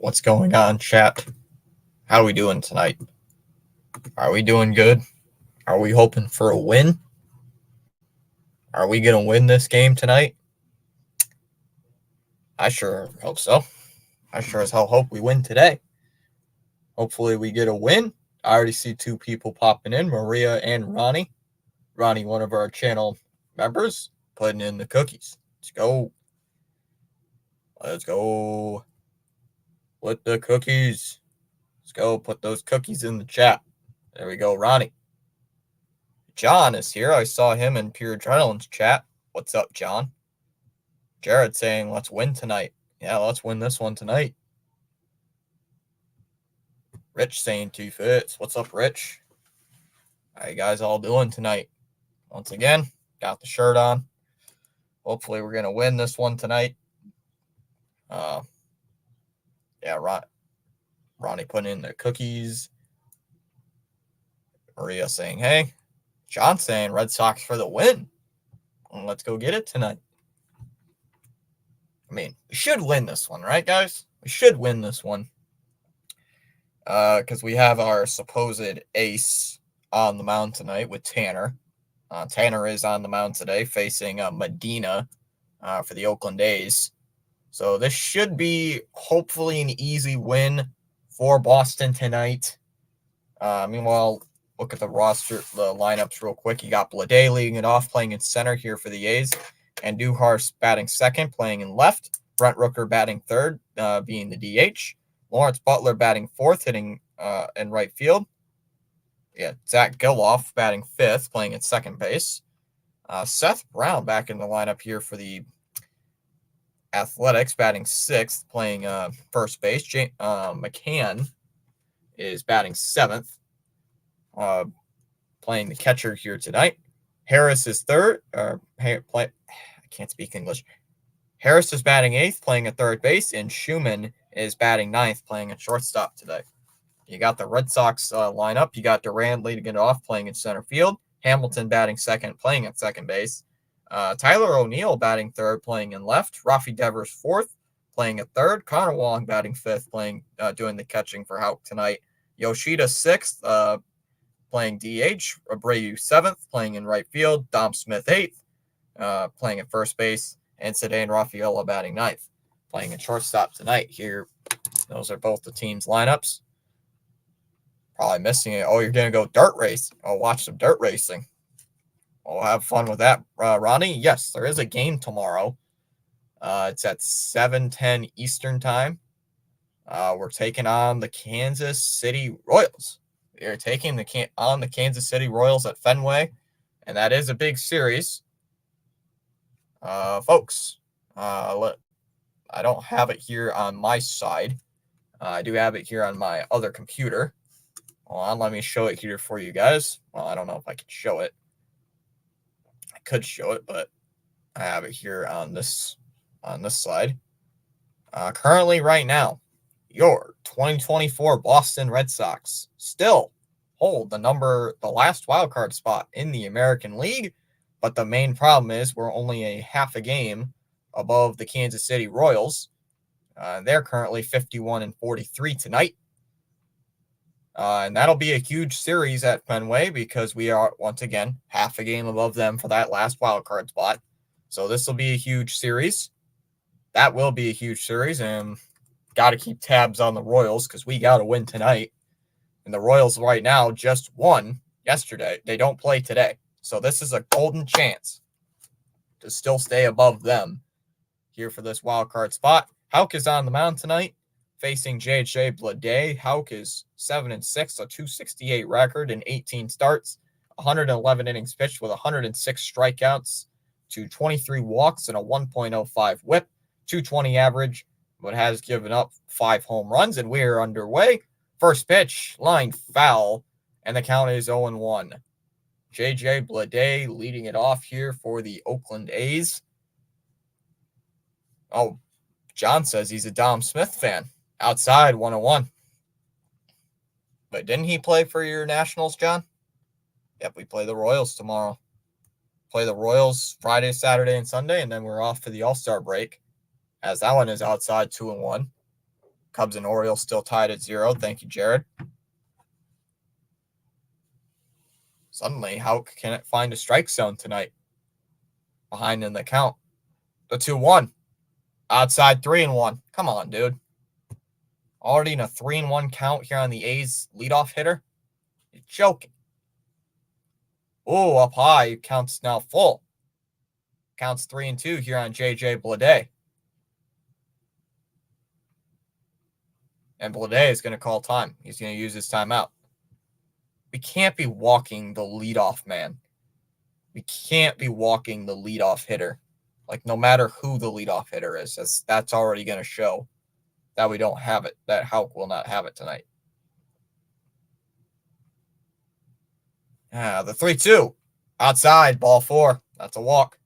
What's going on, chat? How are we doing tonight? Are we doing good? Are we hoping for a win? Are we going to win this game tonight? I sure hope so. I sure as hell hope we win today. Hopefully we get a win. I already see two people popping in, Maria and Ronnie. Ronnie, one of our channel members, putting in the cookies. Let's go. Let's go. Put the cookies. Let's go. Put those cookies in the chat. There we go, Ronnie. John is here. I saw him in Pure Adrenaline's chat. What's up, John? Jared saying, let's win tonight. Yeah, let's win this one tonight. Rich saying two fits. What's up, Rich? How you guys all doing tonight? Once again, got the shirt on. Hopefully we're going to win this one tonight. Ronnie putting in the cookies. Maria saying, hey. John saying Red Sox for the win. Well, let's go get it tonight. I mean, we should win this one, right, guys? We should win this one. Because we have our supposed ace on the mound tonight with Tanner. Tanner is on the mound today facing Medina for the Oakland A's. So this should be hopefully an easy win for Boston tonight. Meanwhile, look at the roster, the lineups real quick. You got Bleday leading it off, playing in center here for the A's. And Duhars batting second, playing in left. Brent Rooker batting third, being the DH. Lawrence Butler batting fourth, hitting in right field. Yeah, Zach Geloff batting fifth, playing at second base. Seth Brown back in the lineup here for the Athletics, batting sixth, playing first base. McCann is batting seventh, playing the catcher here tonight. Harris is third. I can't speak English. Harris is batting eighth, playing at third base, and Schumann is batting ninth, playing at shortstop today. You got the Red Sox lineup. You got Durant leading it off, playing in center field. Hamilton batting second, playing at second base. Tyler O'Neill batting third, playing in left. Rafi Devers fourth, playing at third. Connor Wong batting fifth, playing doing the catching for Houck tonight. Yoshida sixth, playing DH. Abreu seventh, playing in right field. Dom Smith eighth, playing at first base. And Cedane Rafaela batting ninth, playing at shortstop tonight. Here, those are both the team's lineups. Probably missing it. Oh, you're going to go dirt race. I'll watch some dirt racing. We'll have fun with that. Ronnie, yes, there is a game tomorrow. It's at 7:10 Eastern time. We're taking on the Kansas City Royals. We're taking on the Kansas City Royals at Fenway, and that is a big series. Folks, I don't have it here on my side. I do have it here on my other computer. Hold on, let me show it here for you guys. Well, I don't know if I can show it. I could show it, but I have it here on this slide. Currently, right now, your 2024 Boston Red Sox still hold the last wildcard spot in the American League. But the main problem is we're only a half a game above the Kansas City Royals. They're currently 51-43 tonight. And that'll be a huge series at Fenway because we are, once again, half a game above them for that last wildcard spot. So this will be a huge series. That will be a huge series, and got to keep tabs on the Royals because we got to win tonight. And the Royals right now just won yesterday. They don't play today. So this is a golden chance to still stay above them here for this wild card spot. Houck is on the mound tonight, facing J.J. Bleday. Houck is 7-6, a .268 record in 18 starts, 111 innings pitched with 106 strikeouts to 23 walks and a 1.05 whip, 220 average, but has given up 5 home runs, and we're underway. First pitch, line foul, and the count is 0-1. J.J. Bleday leading it off here for the Oakland A's. Oh, John says he's a Dom Smith fan. Outside, 101. But didn't he play for your Nationals, John? Yep, we play the Royals tomorrow. Play the Royals Friday, Saturday, and Sunday, and then we're off for the All-Star break, as that one is outside 2-1. Cubs and Orioles still tied at 0. Thank you, Jared. Suddenly, how can it find a strike zone tonight? Behind in the count. The 2-1. Outside 3-1. Come on, dude. Already in a 3-1 count here on the A's leadoff hitter. You're joking. Oh, up high. Count's now full. Counts 3-2 here on J.J. Bleday. And Bleday is going to call time. He's going to use his timeout. We can't be walking the leadoff man. We can't be walking the leadoff hitter. Like, no matter who the leadoff hitter is, that's already going to show that we don't have it, that Houck will not have it tonight. The 3-2. Outside, ball 4. That's a walk.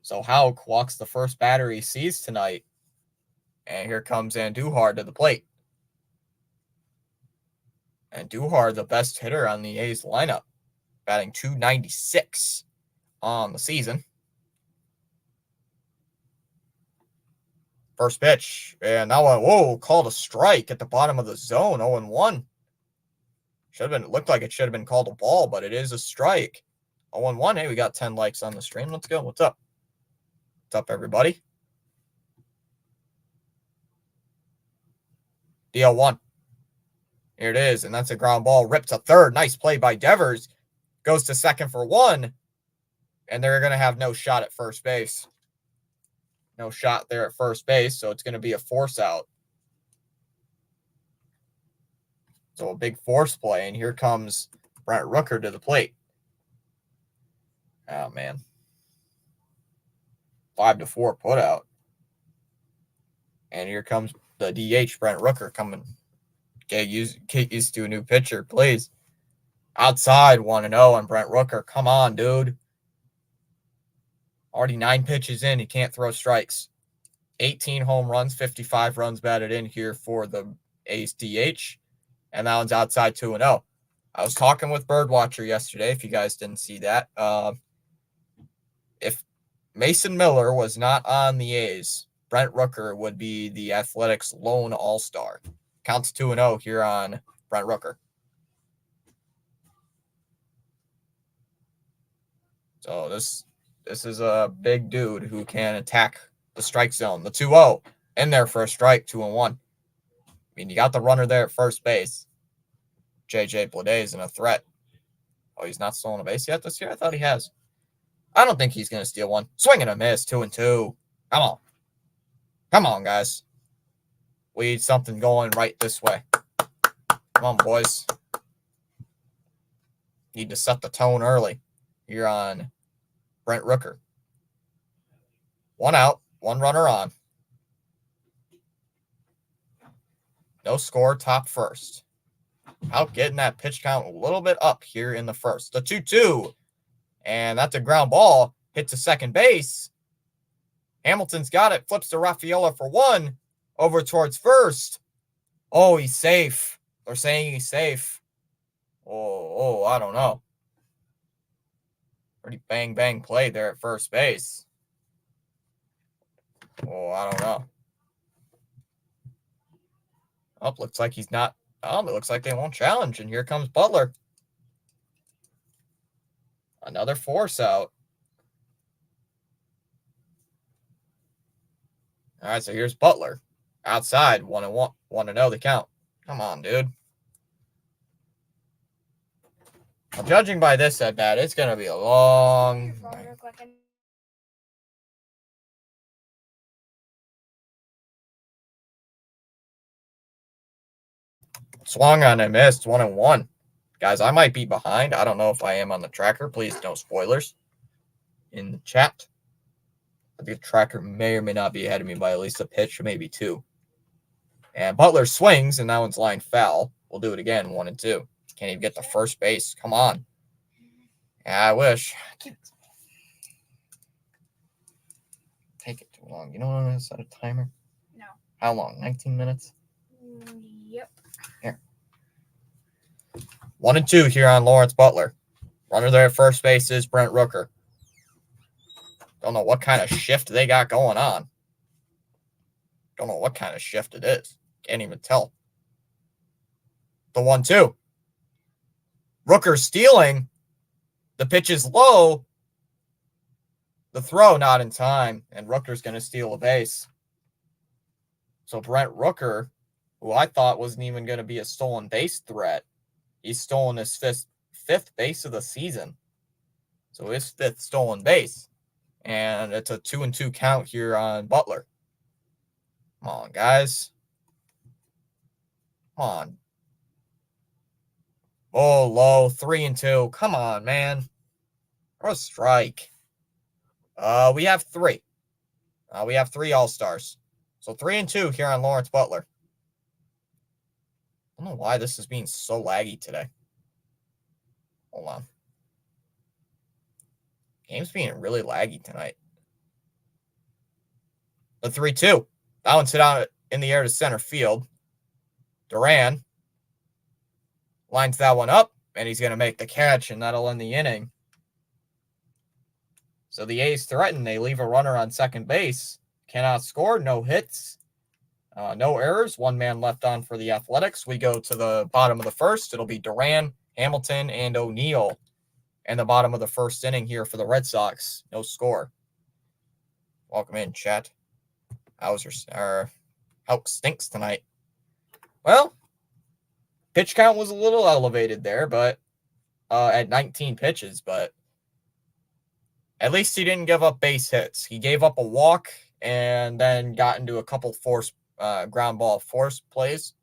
So Houck walks the first batter he sees tonight. And here comes Andujar to the plate. Andujar, the best hitter on the A's lineup, batting .296 on the season. First pitch, and now called a strike at the bottom of the zone, 0-1. Looked like it should have been called a ball, but it is a strike. 0-1. Hey, we got 10 likes on the stream. Let's go. What's up? What's up, everybody? DL1. Here it is, and that's a ground ball. Ripped to third. Nice play by Devers. Goes to second for 1, and they're going to have no shot at first base. No shot there at first base, so it's going to be a force out. So a big force play, and here comes Brent Rooker to the plate. Oh, man. 5-4 put out. And here comes the DH, Brent Rooker, coming. Get used to a new pitcher, please. Outside, 1-0 on Brent Rooker. Come on, dude. Already 9 pitches in. He can't throw strikes. 18 home runs, 55 runs batted in here for the A's DH. And that one's outside 2-0. I was talking with Birdwatcher yesterday, if you guys didn't see that. If Mason Miller was not on the A's, Brent Rooker would be the Athletics' lone all-star. Counts 2-0 here on Brent Rooker. So this is a big dude who can attack the strike zone. The 2-0 in there for a strike, 2-1. I mean, you got the runner there at first base. J.J. Bleday isn't a threat. Oh, he's not stolen a base yet this year? I thought he has. I don't think he's going to steal one. Swing and a miss, 2-2. Come on. Come on, guys. We need something going right this way. Come on, boys. Need to set the tone early. Here on Brent Rooker. 1 out, 1 runner on. No score, top first. Out getting that pitch count a little bit up here in the first. The 2-2. And that's a ground ball. Hit to second base. Hamilton's got it. Flips to Rafaela for 1. Over towards first. Oh, he's safe. They're saying he's safe. Oh, I don't know. Pretty bang play there at first base. Oh, I don't know. Oh, looks like he's not. Oh, it looks like they won't challenge. And here comes Butler. Another force out. All right, so here's Butler. Outside, 1-1. 1-0 the count. Come on, dude. Well, judging by this at bat, it's going to be a long. Swung on and missed, 1-1. Guys, I might be behind. I don't know if I am on the tracker. Please, no spoilers in the chat. The tracker may or may not be ahead of me by at least a pitch or maybe 2. And Butler swings, and that one's line foul. We'll do it again, 1-2. Can't even get to first base. Come on. Yeah, I wish. Take it too long. You know what I'm going to set a timer? No. How long? 19 minutes? Yep. Here. 1-2 here on Lawrence Butler. Runner there at first base is Brent Rooker. Don't know what kind of shift they got going on. Don't know what kind of shift it is. Can't even tell. The 1-2. Rooker stealing. The pitch is low. The throw not in time, and Rooker's going to steal a base. So Brent Rooker, who I thought wasn't even going to be a stolen base threat, he's stolen his fifth base of the season. So his fifth stolen base. And it's a 2-2 count here on Butler. Come on, guys. Come on. Oh, low. 3-2. Come on, man. Or a strike. We have three. We have three All-Stars. So 3-2 here on Lawrence Butler. I don't know why this is being so laggy today. Hold on. Game's being really laggy tonight. The 3-2. That one's hit out in the air to center field. Duran lines that one up, and he's going to make the catch, and that'll end the inning. So the A's threaten. They leave a runner on second base. Cannot score. No hits. No errors. One man left on for the Athletics. We go to the bottom of the first. It'll be Duran, Hamilton, and O'Neill. And the bottom of the first inning here for the Red Sox. No score. Welcome in, chat. How's your Hulk stinks tonight? Well, pitch count was a little elevated there, but at 19 pitches, but at least he didn't give up base hits. He gave up a walk and then got into a couple ground ball force plays,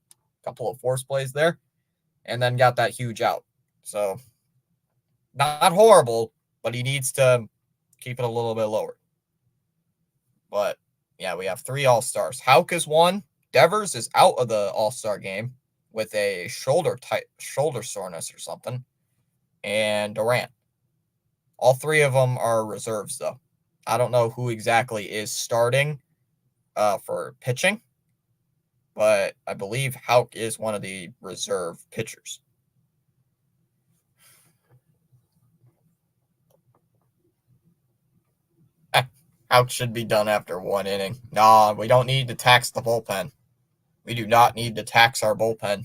there, and then got that huge out. So not horrible, but he needs to keep it a little bit lower. But yeah, we have three All-Stars. Houck is one. Devers is out of the All-Star game with a shoulder soreness or something. And Durant. All three of them are reserves, though. I don't know who exactly is starting for pitching, but I believe Houck is one of the reserve pitchers. Houck should be done after one inning. Nah, we don't need to tax the bullpen. We do not need to tax our bullpen.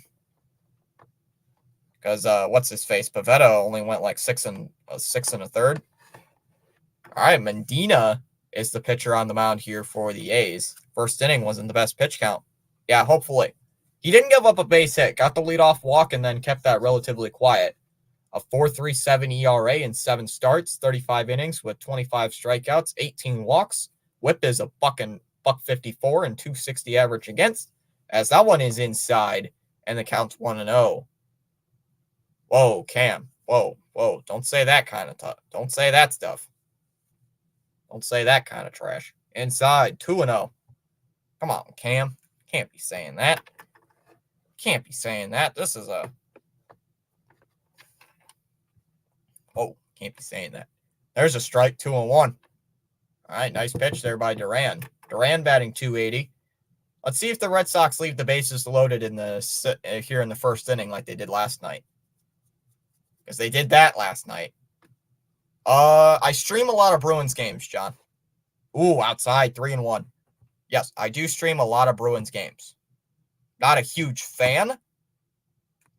Because what's his face? Pavetta only went like six and a third. All right, Medina is the pitcher on the mound here for the A's. First inning wasn't the best pitch count. Yeah, hopefully. He didn't give up a base hit. Got the leadoff walk and then kept that relatively quiet. A 4.37 ERA in 7 starts, 35 innings with 25 strikeouts, 18 walks. Whip is a buck 54 and 260 average against, as that one is inside, and the count's 1-0. Whoa, Cam. Whoa. Don't say that kind of stuff. Don't say that stuff. Don't say that kind of trash. Inside, 2-0. Come on, Cam. Can't be saying that. Can't be saying that. This is a... Oh, can't be saying that. There's a strike, 2-1. All right, nice pitch there by Duran. Duran batting 280. Let's see if the Red Sox leave the bases loaded here in the first inning like they did last night. Because they did that last night. I stream a lot of Bruins games, John. Ooh, outside, 3-1. Yes, I do stream a lot of Bruins games. Not a huge fan,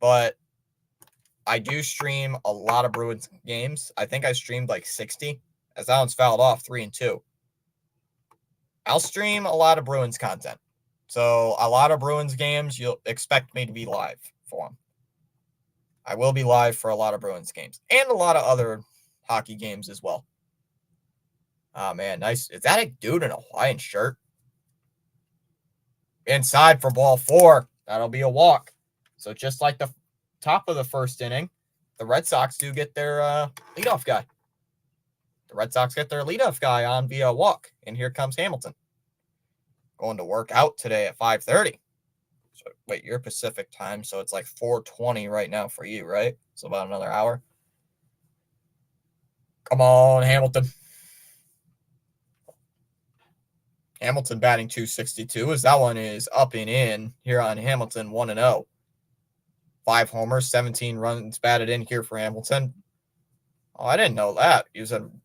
but I do stream a lot of Bruins games. I think I streamed like 60, as that one's fouled off, 3-2. I'll stream a lot of Bruins content. So a lot of Bruins games, you'll expect me to be live for them. I will be live for a lot of Bruins games and a lot of other hockey games as well. Oh, man, nice. Is that a dude in a Hawaiian shirt? Inside for ball 4. That'll be a walk. So just like the top of the first inning, the Red Sox do get their leadoff guy. The Red Sox get their leadoff guy on via walk, and here comes Hamilton. Going to work out today at 5:30. So wait, you're Pacific time, so it's like 4:20 right now for you, right? So about another hour. Come on, Hamilton. Hamilton batting 262 as that one is up and in here on Hamilton, 1-0. 5 homers, 17 runs batted in here for Hamilton. Oh, I didn't know that. He was an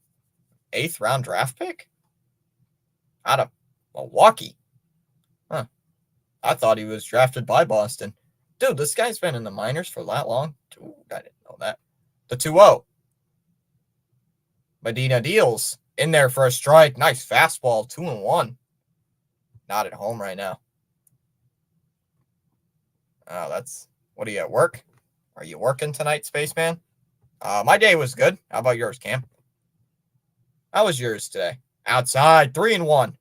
8th round draft pick out of Milwaukee. Huh. I thought he was drafted by Boston. Dude, this guy's been in the minors for that long. Ooh, I didn't know that. The 2-0. Medina deals. In there for a strike. Nice fastball. 2-1. Not at home right now. Oh, that's... What are you at work? Are you working tonight, Spaceman? My day was good. How about yours, Cam? How was yours today? Outside. 3-1.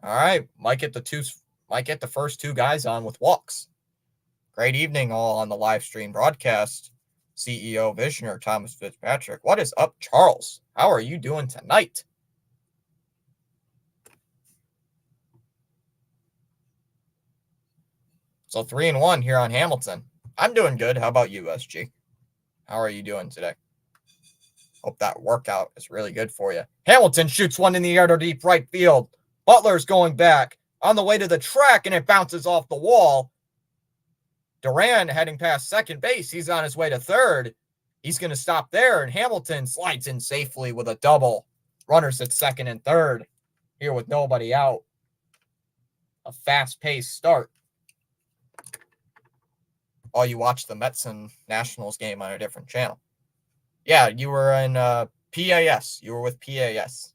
All right. Might get the first two guys on with walks. Great evening, all on the live stream broadcast. CEO Visioner Thomas Fitzpatrick. What is up, Charles? How are you doing tonight? So 3-1 here on Hamilton. I'm doing good. How about you, SG? How are you doing today? Hope that workout is really good for you. Hamilton shoots one in the air to deep right field. Butler's going back on the way to the track, and it bounces off the wall. Duran heading past second base. He's on his way to third. He's going to stop there, and Hamilton slides in safely with a double. Runners at second and third here with nobody out. A fast-paced start. Oh, you watched the Mets and Nationals game on a different channel. Yeah, you were in PAS. You were with PAS.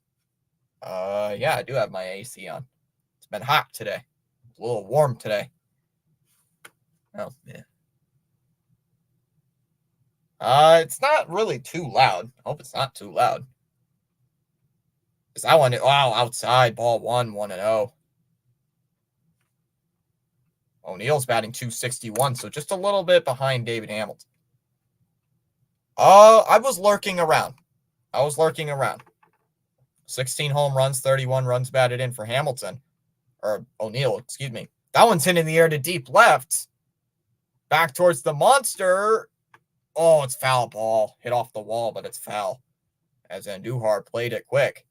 Yeah, I do have my AC on. It's been hot today. It's a little warm today. Oh, yeah. It's not really too loud. I hope it's not too loud. Because I want it, wow, outside, ball 1-0. O'Neill's batting .261, so just a little bit behind David Hamilton. I was lurking around. 16 home runs, 31 runs batted in for Hamilton. Or O'Neill, excuse me. That one's hit in the air to deep left. Back towards the monster. Oh, it's foul ball. Hit off the wall, but it's foul. As Andujar played it quick.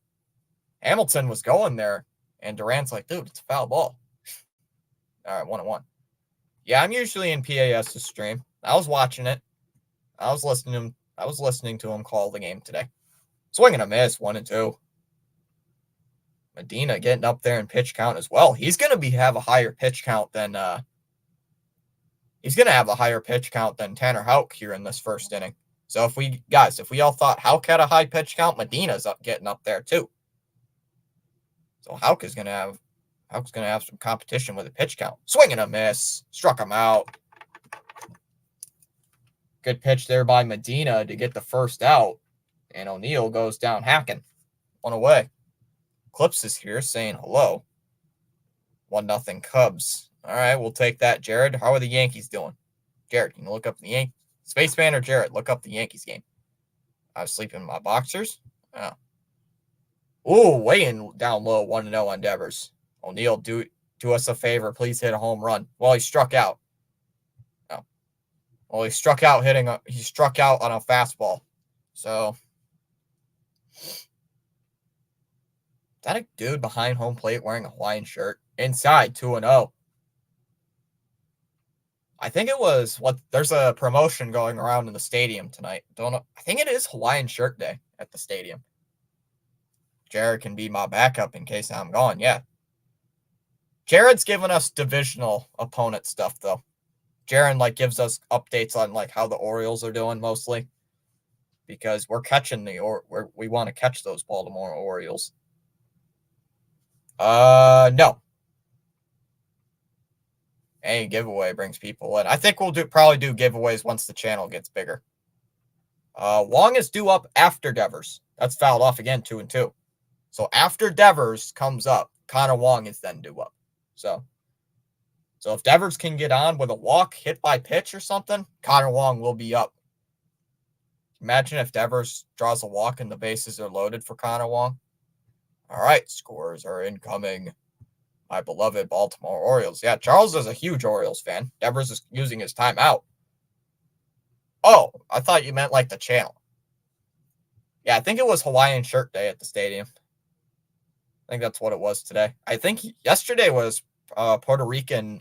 Hamilton was going there, and Durant's like, dude, it's a foul ball. All right, 1-1. Yeah, I'm usually in PAS's stream. I was watching it. I was listening to him call the game today. Swing and a miss, 1-2. Medina getting up there in pitch count as well. He's going to have a higher pitch count than Tanner Houck here in this first inning. So if we all thought Houck had a high pitch count, Medina's getting up there too. So Houck's going to have some competition with a pitch count. Swing and a miss. Struck him out. Good pitch there by Medina to get the first out. And O'Neill goes down hacking. 1 away. Clips is here saying hello. 1-0 Cubs. All right, we'll take that, Jared. How are the Yankees doing? Jared, can you look up the Yankees? Spaceman or Jared, look up the Yankees game. I was sleeping in my boxers. Oh. Ooh, weighing down low, 1-0 on Devers. O'Neill, do us a favor. Please hit a home run. Well, he struck out. Oh. Well, he struck out on a fastball. So, is that a dude behind home plate wearing a Hawaiian shirt? Inside, 2-0. I think it was there's a promotion going around in the stadium tonight. Don't know. I think it is Hawaiian shirt day at the stadium. Jared can be my backup in case I'm gone. Yeah. Jared's giving us divisional opponent stuff though. Jared gives us updates on how the Orioles are doing mostly. Because we're catching we want to catch those Baltimore Orioles. No. Any giveaway brings people in. I think we'll probably do giveaways once the channel gets bigger. Wong is due up after Devers. That's fouled off again, 2-2. So after Devers comes up, Connor Wong is then due up. So if Devers can get on with a walk, hit by pitch or something, Connor Wong will be up. Imagine if Devers draws a walk and the bases are loaded for Connor Wong. All right, scores are incoming. My beloved Baltimore Orioles. Yeah, Charles is a huge Orioles fan. Devers is using his timeout. Oh, I thought you meant the channel. Yeah, I think it was Hawaiian shirt day at the stadium. I think that's what it was today. I think yesterday was Puerto Rican.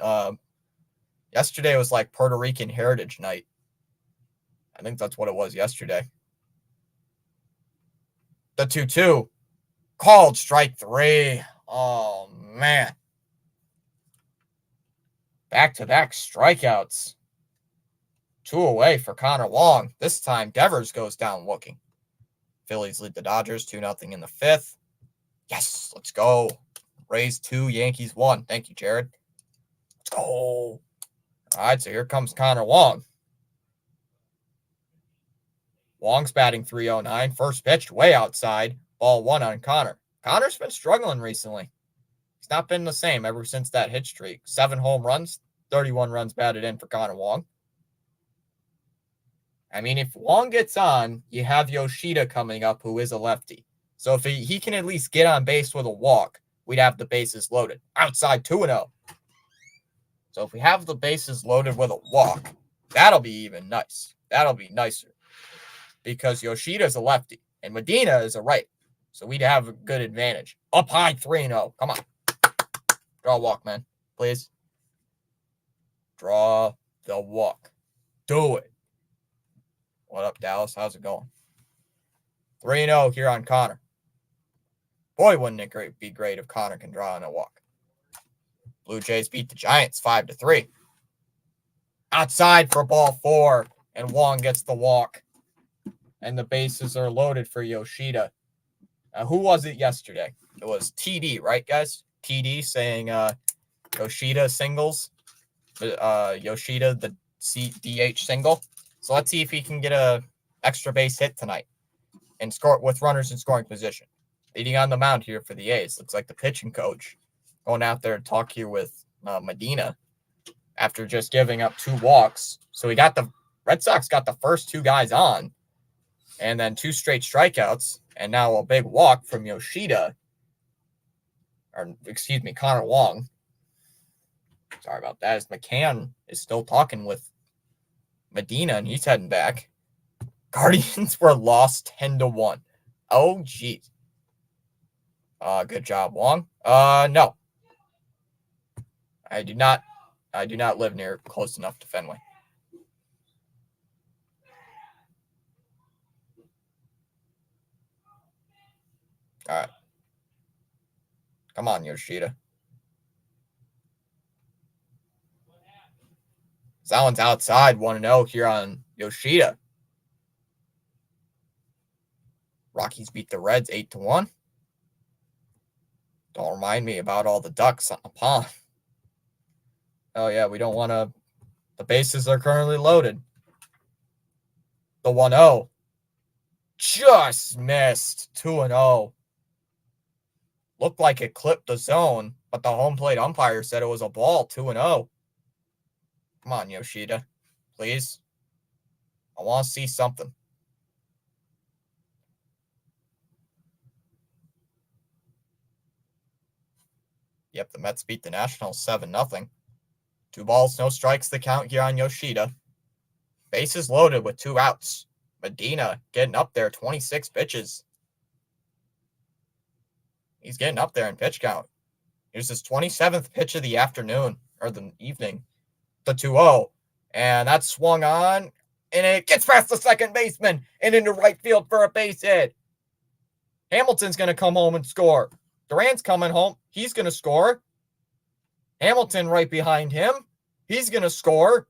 Yesterday was Puerto Rican Heritage Night. I think that's what it was yesterday. The 2-2. Called strike 3. Oh, man. Back-to-back strikeouts. 2 away for Connor Wong. This time, Devers goes down looking. Phillies lead the Dodgers 2-0 in the 5th. Yes, let's go. Rays 2, Yankees 1. Thank you, Jared. Let's go. All right, so here comes Connor Wong. Wong's batting .309. First pitch, way outside. Ball 1 on Connor. Connor's been struggling recently. He's not been the same ever since that hit streak. 7 home runs, 31 runs batted in for Connor Wong. I mean, if Wong gets on, you have Yoshida coming up, who is a lefty. So if he can at least get on base with a walk, we'd have the bases loaded. Outside 2-0. So if we have the bases loaded with a walk, that'll be even nice. That'll be nicer. Because Yoshida's a lefty and Medina is a right. So we'd have a good advantage. Up high 3-0. Come on. Draw a walk, man. Please. Draw the walk. Do it. What up, Dallas? How's it going? 3-0 here on Connor. Boy, wouldn't it be great if Connor can draw on a walk. Blue Jays beat the Giants 5-3. Outside for ball 4, and Wong gets the walk. And the bases are loaded for Yoshida. Who was it yesterday? It was TD, right, guys? TD saying Yoshida singles. Yoshida, the DH single. So let's see if he can get a extra base hit tonight and score with runners in scoring position. Leading on the mound here for the A's. Looks like the pitching coach going out there to talk here with Medina after just giving up 2 walks. So we got the Red Sox got the first 2 guys on and then 2 straight strikeouts and now a big walk from Yoshida. Or excuse me, Connor Wong. Sorry about that. As McCann is still talking with Medina, and he's heading back. Guardians were lost 10-1. Oh, geez. Good job, Wong. No. I do not live near close enough to Fenway. All right. Come on, Yoshida. That one's outside 1-0 here on Yoshida. Rockies beat the Reds 8-1. Don't remind me about all the ducks on the pond. Oh, yeah, we don't want to. The bases are currently loaded. The 1-0. Just missed 2-0. Looked like it clipped the zone, but the home plate umpire said it was a ball 2-0. Come on, Yoshida. Please. I want to see something. Yep, the Mets beat the Nationals 7-0. 2 balls, no strikes the count here on Yoshida. Bases loaded with 2 outs. Medina getting up there, 26 pitches. He's getting up there in pitch count. Here's his 27th pitch of the afternoon, or the evening. The 2-0. And that's swung on. And it gets past the second baseman and into right field for a base hit. Hamilton's going to come home and score. Durant's coming home. He's going to score. Hamilton right behind him. He's going to score.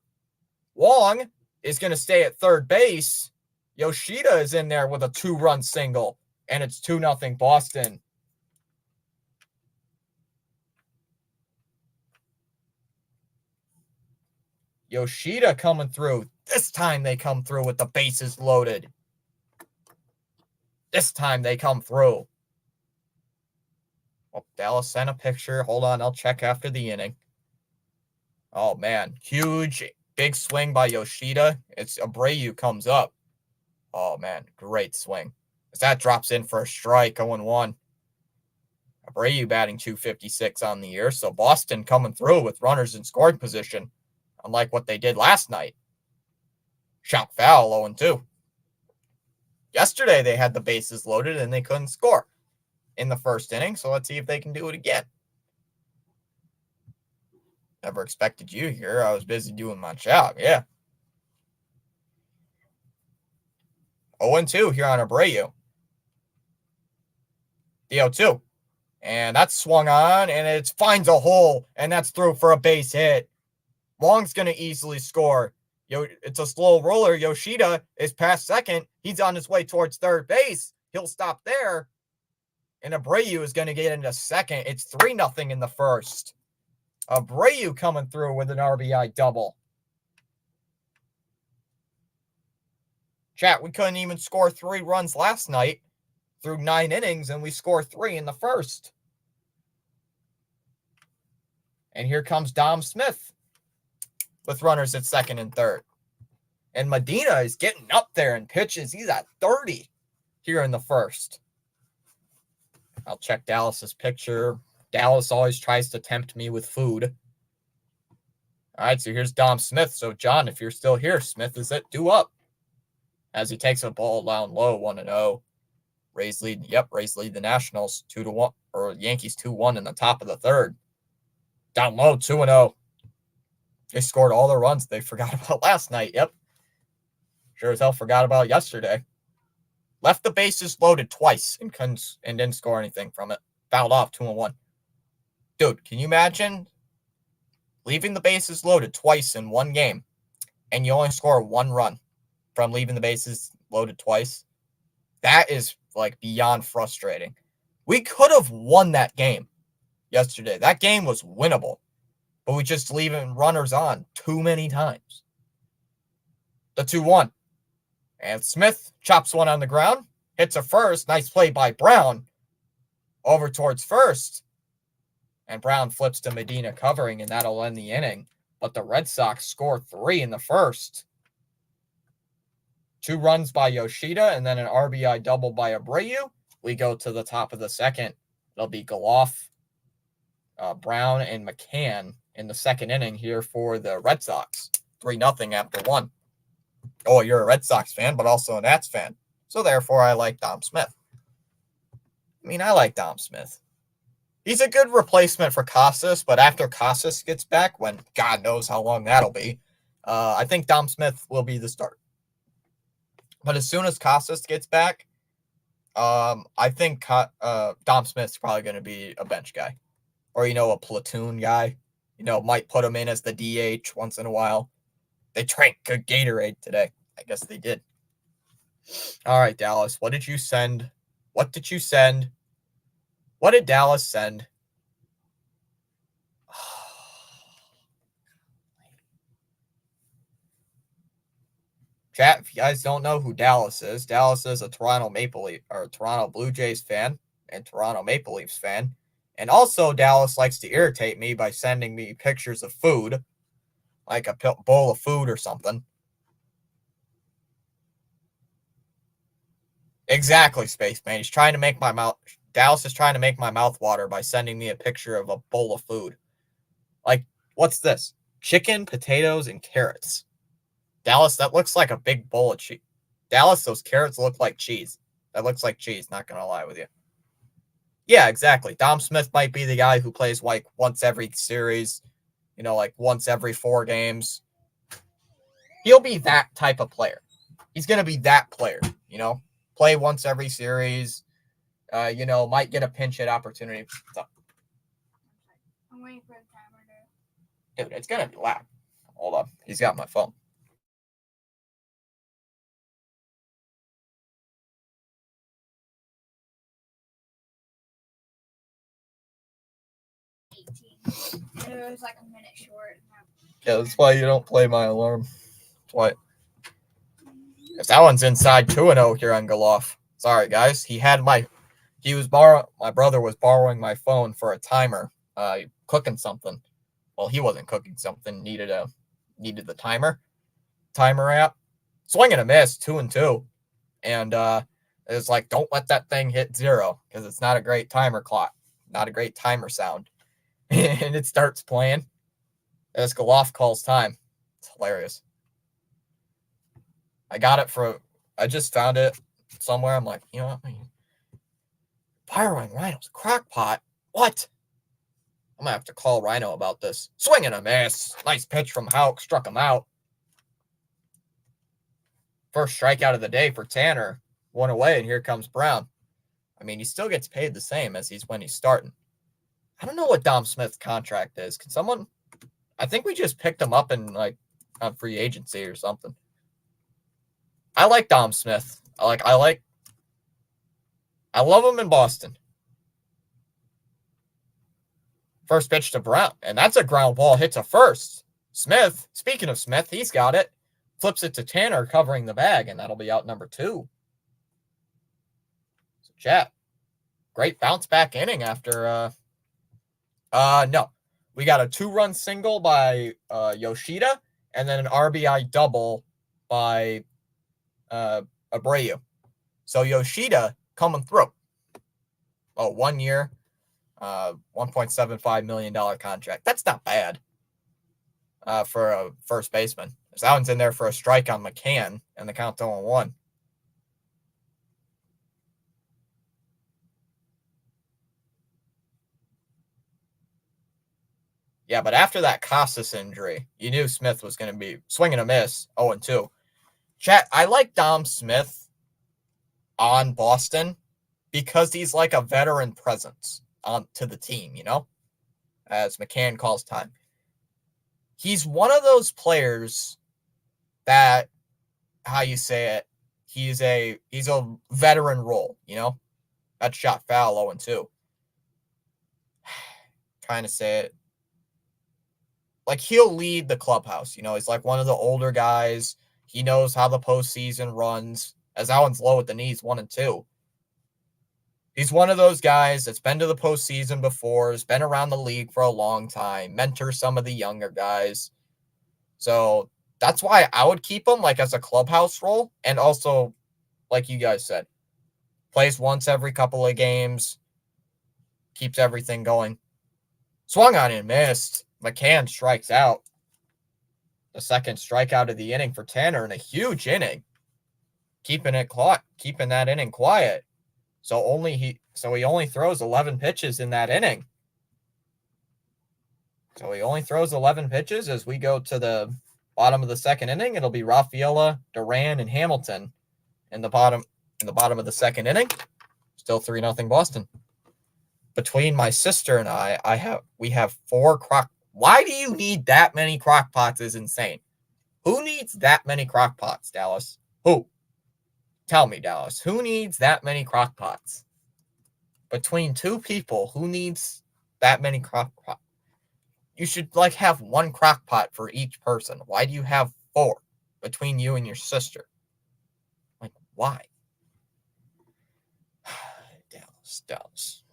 Wong is going to stay at third base. Yoshida is in there with a 2-run single. And it's 2-0 Boston. Yoshida coming through. This time they come through with the bases loaded. This time they come through. Oh, Dallas sent a picture. Hold on, I'll check after the inning. Oh, man. Huge, big swing by Yoshida. It's Abreu comes up. Oh, man. Great swing. As that drops in for a strike, 0-1. Abreu batting .256 on the year. So Boston coming through with runners in scoring position. Unlike what they did last night. Shot foul, 0-2. Yesterday, they had the bases loaded and they couldn't score in the first inning. So let's see if they can do it again. Never expected you here. I was busy doing my job. Yeah. 0-2 here on Abreu. The 0-2. And that's swung on and it finds a hole. And that's through for a base hit. Wong's going to easily score. It's a slow roller. Yoshida is past second. He's on his way towards third base. He'll stop there. And Abreu is going to get into second. It's 3-0 in the first. Abreu coming through with an RBI double. Chat, we couldn't even score 3 runs last night through 9 innings, and we score 3 in the first. And here comes Dom Smith with runners at second and third. And Medina is getting up there in pitches. He's at 30 here in the first. I'll check Dallas's picture. Dallas always tries to tempt me with food. All right, so here's Dom Smith. So, John, if you're still here, Smith is it due up as he takes a ball down low, 1-0. Rays lead. Yep, Rays lead the Nationals 2-1, or Yankees 2-1 in the top of the third. Down low, 2-0. They scored all the runs they forgot about last night. Yep. Sure as hell forgot about yesterday. Left the bases loaded twice and didn't score anything from it. Fouled off 2-1. Dude, can you imagine leaving the bases loaded twice in one game and you only score 1 run from leaving the bases loaded twice? That is like beyond frustrating. We could have won that game yesterday. That game was winnable, but we just leaving runners on too many times. The 2-1. And Smith chops one on the ground, hits a first. Nice play by Brown over towards first. And Brown flips to Medina covering, and that'll end the inning. But the Red Sox score 3 in the first. 2 runs by Yoshida and then an RBI double by Abreu. We go to the top of the second. It'll be Goloff, Brown, and McCann in the second inning here for the Red Sox. 3-0 after 1. Oh, you're a Red Sox fan, but also a Nats fan. So therefore, I like Dom Smith. I like Dom Smith. He's a good replacement for Casas, but after Casas gets back, when God knows how long that'll be, I think Dom Smith will be the start. But as soon as Casas gets back, I think Dom Smith's probably going to be a bench guy. Or, a platoon guy. Might put him in as the DH once in a while. They drank good Gatorade today. I guess they did. All right, Dallas. What did you send? What did you send? What did Dallas send? Chat, if you guys don't know who Dallas is a Toronto Blue Jays fan and Toronto Maple Leafs fan. And also, Dallas likes to irritate me by sending me pictures of food, like a bowl of food or something. Exactly, Spaceman. He's trying to make my mouth. Dallas is trying to make my mouth water by sending me a picture of a bowl of food. Like, what's this? Chicken, potatoes, and carrots. Dallas, that looks like a big bowl of cheese. Dallas, those carrots look like cheese. That looks like cheese, not going to lie with you. Yeah, exactly. Dom Smith might be the guy who plays like once every series, like once every 4 games. He'll be that type of player. He's going to be that player, play once every series, might get a pinch hit opportunity. I'm waiting for the timer to. Dude, it's going to be loud. Hold up. He's got my phone. It was like a minute short. Yeah, that's why you don't play my alarm. That's why. If that one's inside 2-0 here on Goloff. Sorry, guys. My brother was borrowing my phone for a timer, cooking something. Well, he wasn't cooking something. Needed the timer app. Swing and a miss, 2-2. And it's like, don't let that thing hit 0 because it's not a great timer clock, not a great timer sound. And it starts playing as Goloff calls time. It's hilarious. I just found it somewhere. I'm like, borrowing Rhino's crock pot? What? I'm going to have to call Rhino about this. Swing and a miss. Nice pitch from Houck. Struck him out. First strikeout of the day for Tanner. 1 away, and here comes Brown. He still gets paid the same as when he's starting. I don't know what Dom Smith's contract is. Can someone... I think we just picked him up in like on free agency or something. I like Dom Smith. I love him in Boston. First pitch to Brown, and that's a ground ball hit to first. Smith, speaking of Smith, he's got it. Flips it to Tanner, covering the bag, and that'll be out number 2. So, chat, great bounce back inning after. No, we got a 2-run single by Yoshida, and then an RBI double by Abreu. So Yoshida coming through. 1 year, $1.75 million contract. That's not bad for a first baseman. That one's in there for a strike on McCann, and the count's 0-1. Yeah, but after that Casas injury, you knew Smith was going to be swinging a miss, 0-2. Chat, I like Dom Smith on Boston because he's like a veteran presence to the team, you know, as McCann calls time. He's one of those players that, how you say it, he's a veteran role, you know. That shot foul, 0-2. Trying to say it. Like, he'll lead the clubhouse, you know. He's like one of the older guys. He knows how the postseason runs. As that one's low at the knees, 1-2. He's one of those guys that's been to the postseason before, has been around the league for a long time, mentors some of the younger guys. So that's why I would keep him like as a clubhouse role. And also, like you guys said, plays once every couple of games, keeps everything going. Swung on and missed. McCann strikes out. The second strikeout of the inning for Tanner in a huge inning. Keeping that inning quiet. So he only throws 11 pitches in that inning. So he only throws 11 pitches as we go to the bottom of the second inning. It'll be Rafaela, Duran, and Hamilton in the bottom of the second inning. Still 3-0 Boston. Between my sister and we have 4 crock. Why do you need that many crock pots is insane. Who needs that many crock pots, Dallas? Who? Tell me, Dallas. Who needs that many crock pots? Between 2 people, who needs that many crock pots? You should like have 1 crock pot for each person. Why do you have 4 between you and your sister? Like, why? Dallas.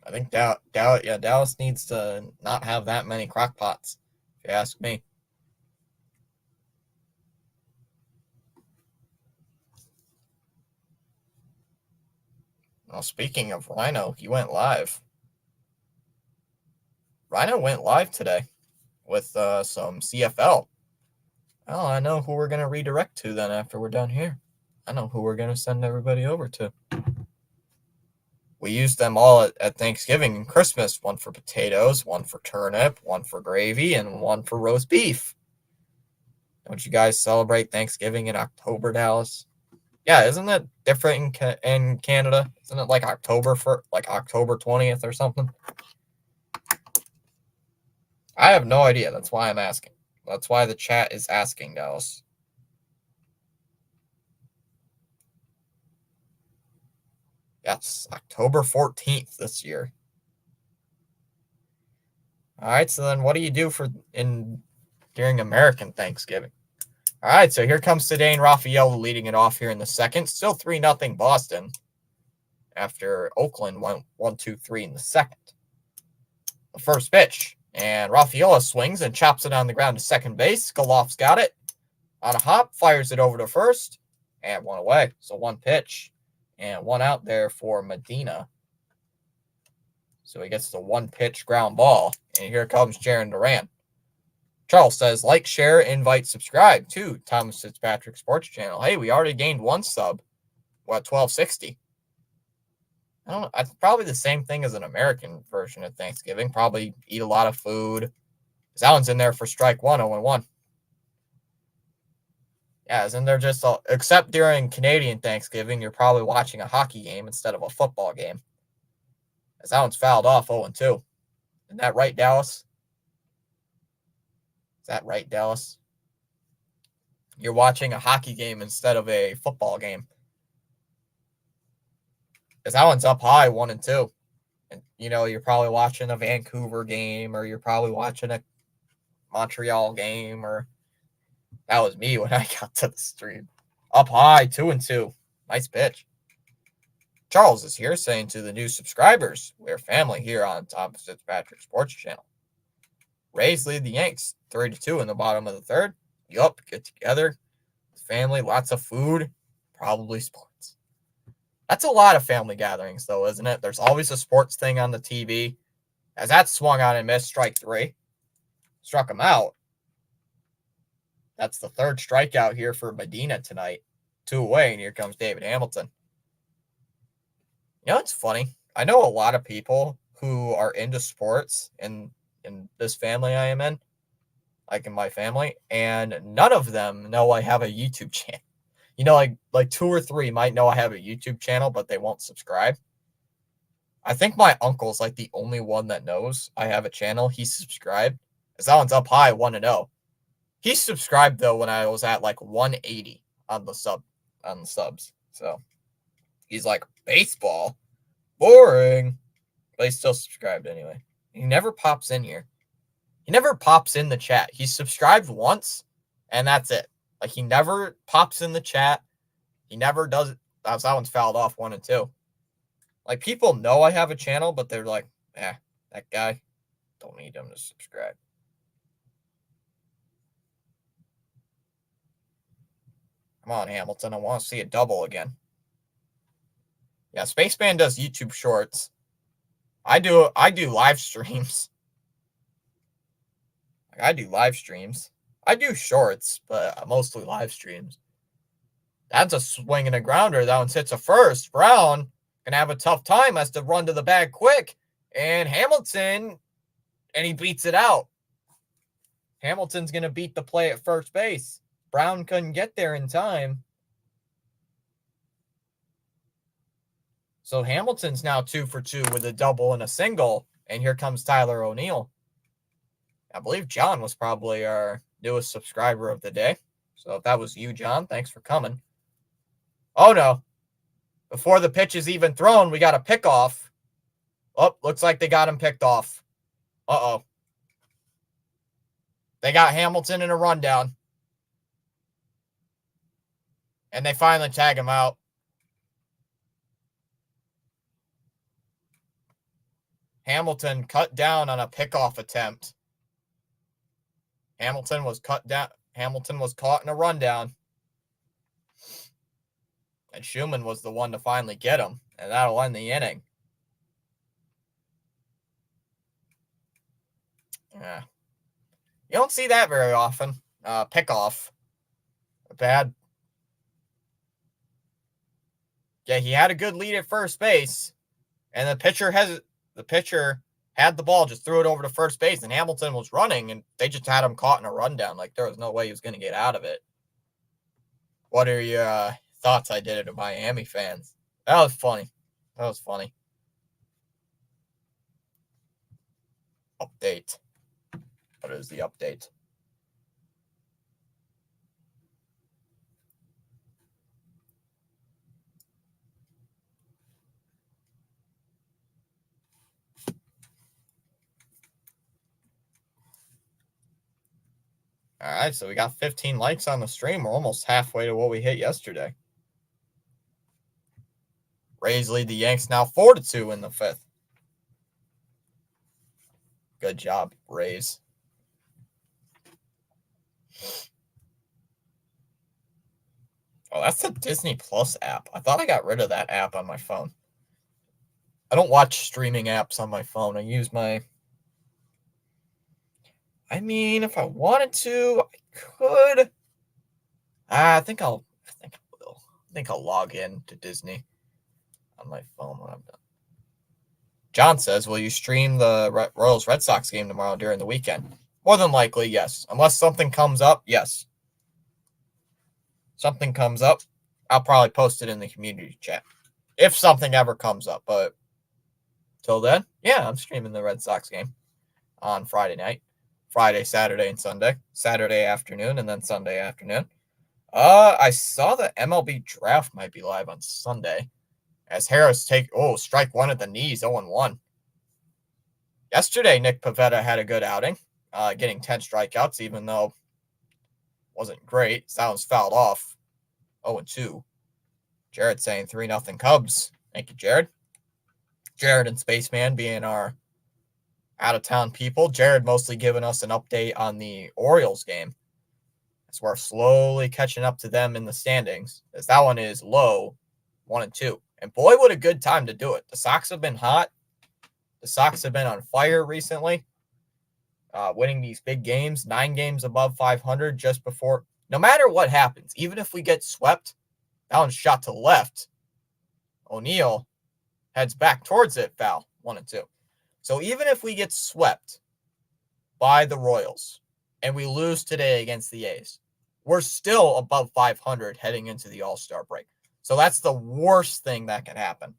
I think Dallas needs to not have that many crock pots, if you ask me. Well, speaking of Rhino, he went live. Rhino went live today with some CFL. Oh, I know who we're going to redirect to then after we're done here. I know who we're going to send everybody over to. We used them all at Thanksgiving and Christmas. 1 for potatoes, 1 for turnip, 1 for gravy, and 1 for roast beef. Don't you guys celebrate Thanksgiving in October, Dallas? Yeah, isn't it different in Canada? Isn't it like October 20th or something? I have no idea. That's why I'm asking. That's why the chat is asking, Dallas. Yes, October 14th this year. All right, so then what do you do during American Thanksgiving? All right, so here comes Cedane Rafaela leading it off here in the second. Still 3-0 Boston after Oakland went 1-2-3 in the second. The first pitch, and Rafaela swings and chops it on the ground to second base. Golof's got it. On a hop, fires it over to first, and 1 away. So 1 pitch and 1 out there for Medina. So he gets the 1 pitch ground ball, and here comes Jaron Duran. Charles says, like, share, invite, subscribe to Thomas Fitzpatrick Sports Channel. Hey, we already gained 1 sub. We're at 1260. I don't know. It's probably the same thing as an American version of Thanksgiving. Probably eat a lot of food. That one's in there for strike 1, 0-1. Yeah, isn't there just except during Canadian Thanksgiving, you're probably watching a hockey game instead of a football game. That one's fouled off 0-2. Isn't that right, Dallas? Is that right, Dallas? You're watching a hockey game instead of a football game. Because that one's up high, 1-2. And, you're probably watching a Vancouver game, or you're probably watching a Montreal game, or that was me when I got to the stream. Up high, 2-2. Nice pitch. Charles is here saying to the new subscribers, we're family here on Tom Fitzpatrick Sports Channel. Rays lead the Yanks 3-2 in the bottom of the third. Yup, get together. Family, lots of food, probably sports. That's a lot of family gatherings, though, isn't it? There's always a sports thing on the TV. As that swung on and missed, strike 3. Struck him out. That's the third strikeout here for Medina tonight. 2 away, and here comes David Hamilton. It's funny. I know a lot of people who are into sports in this family I am in, like in my family, and none of them know I have a YouTube channel. Like 2 or 3 might know I have a YouTube channel, but they won't subscribe. I think my uncle's like the only one that knows I have a channel. He's subscribed. As that one's up high, 1-0. He subscribed though when I was at like 180 on the subs. So he's like, baseball? Boring. But he's still subscribed anyway. He never pops in here. He never pops in the chat. He's subscribed once, and that's it. Like, he never pops in the chat. He never does it. That one's fouled off, 1-2. Like, people know I have a channel, but they're like, that guy, don't need him to subscribe. Come on, Hamilton. I want to see a double again. Yeah, Spaceman does YouTube shorts. I do live streams. I do live streams. I do shorts, but mostly live streams. That's a swing and a grounder. That one hits a first. Brown gonna have a tough time. Has to run to the bag quick. And Hamilton, and he beats it out. Hamilton's gonna beat the play at first base. Brown couldn't get there in time. So Hamilton's now 2 for 2 with a double and a single. And here comes Tyler O'Neill. I believe John was probably our newest subscriber of the day. So if that was you, John, thanks for coming. Oh, no. Before the pitch is even thrown, we got a pickoff. Oh, looks like they got him picked off. Uh-oh. They got Hamilton in a rundown. And they finally tag him out. Hamilton cut down on a pickoff attempt. Hamilton was cut down. Hamilton was caught in a rundown. And Schumann was the one to finally get him. And that'll end the inning. Yeah. You don't see that very often. Pickoff. Bad. Yeah, he had a good lead at first base. And the pitcher had the ball, just threw it over to first base, and Hamilton was running, and they just had him caught in a rundown. Like, there was no way he was going to get out of it. What are your thoughts I did it to Miami fans? That was funny. That was funny. Update. What is the update? All right, so we got 15 likes on the stream. We're almost halfway to what we hit yesterday. Rays lead the Yanks now 4-2 in the 5th. Good job, Rays. Oh, that's the Disney Plus app. I thought I got rid of that app on my phone. I don't watch streaming apps on my phone. I use my... I mean, if I wanted to, I could. I think I will. I think I'll log in to Disney on my phone when I'm done. John says, will you stream the Royals Red Sox game tomorrow during the weekend? More than likely, yes. Unless something comes up, yes. Something comes up, I'll probably post it in the community chat. If something ever comes up. But till then, yeah, I'm streaming the Red Sox game. on Friday night. Friday, Saturday, and Sunday. Saturday afternoon and then Sunday afternoon. I saw the MLB draft might be live on Sunday. As Harris strike one at the knees, 0-1. Yesterday, Nick Pivetta had a good outing, getting 10 strikeouts, even though it wasn't great. Sounds fouled off, 0-2. Jared saying 3-0 Cubs. Thank you, Jared. Jared and Spaceman being our out-of-town people. Jared mostly giving us an update on the Orioles game. As we're slowly catching up to them in the standings, as that one is low, 1-2. And boy, what a good time to do it. The Sox have been hot. The Sox have been on fire recently, winning these big games, 9 games above 500 just before. No matter what happens, even if we get swept, that one's shot to the left. O'Neill heads back towards it, foul, 1-2. So even if we get swept by the Royals and we lose today against the A's, we're still above 500 heading into the All-Star break. So that's the worst thing that can happen.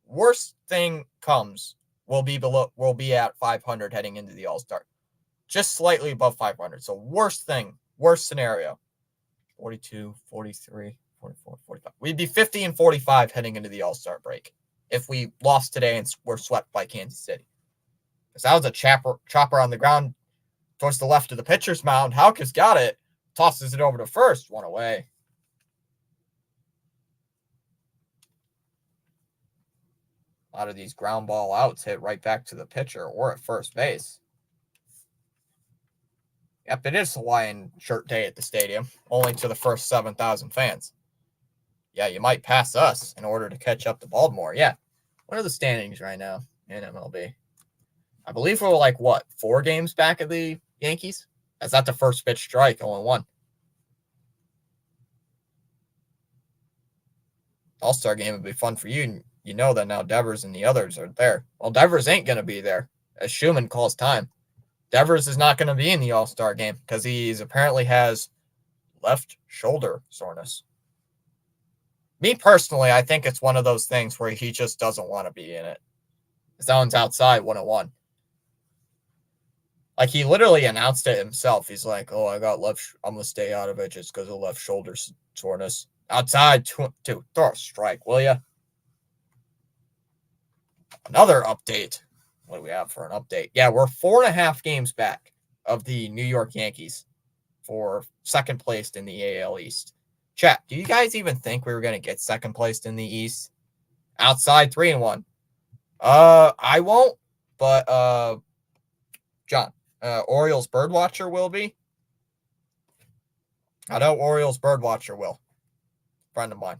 Worst thing comes, we'll be at 500 heading into the All-Star. Just slightly above 500. So worst thing, worst scenario. 42, 43, 44, 45. We'd be 50 and 45 heading into the All-Star break if we lost today and were swept by Kansas City. Because that was a chopper on the ground towards the left of the pitcher's mound. Houck has got it. Tosses it over to first. One away. A lot of these ground ball outs hit right back to the pitcher or at first base. Yep, it is Hawaiian shirt day at the stadium, only to the first 7,000 fans. Yeah, you might pass us in order to catch up to Baltimore. Yeah. What are the standings right now in MLB? I believe we're 4 games back of the Yankees? That's not the first pitch strike, 0-1. All-Star game would be fun for you. You know that now Devers and the others are there. Well, Devers ain't going to be there, as Schumann calls time. Devers is not going to be in the All-Star game because he apparently has left shoulder soreness. Me personally, I think it's one of those things where he just doesn't want to be in it. That one's outside, 1-1. He literally announced it himself. He's like, I got I'm going to stay out of it just because of left shoulder soreness. Outside, 2. Throw a strike, will you? Another update. What do we have for an update? Yeah, we're 4.5 games back of the New York Yankees for second placed in the AL East. Chat, do you guys even think we were going to get second placed in the East? Outside, 3-1. I won't, but John, Orioles Birdwatcher will be. I know Orioles Birdwatcher will. Friend of mine.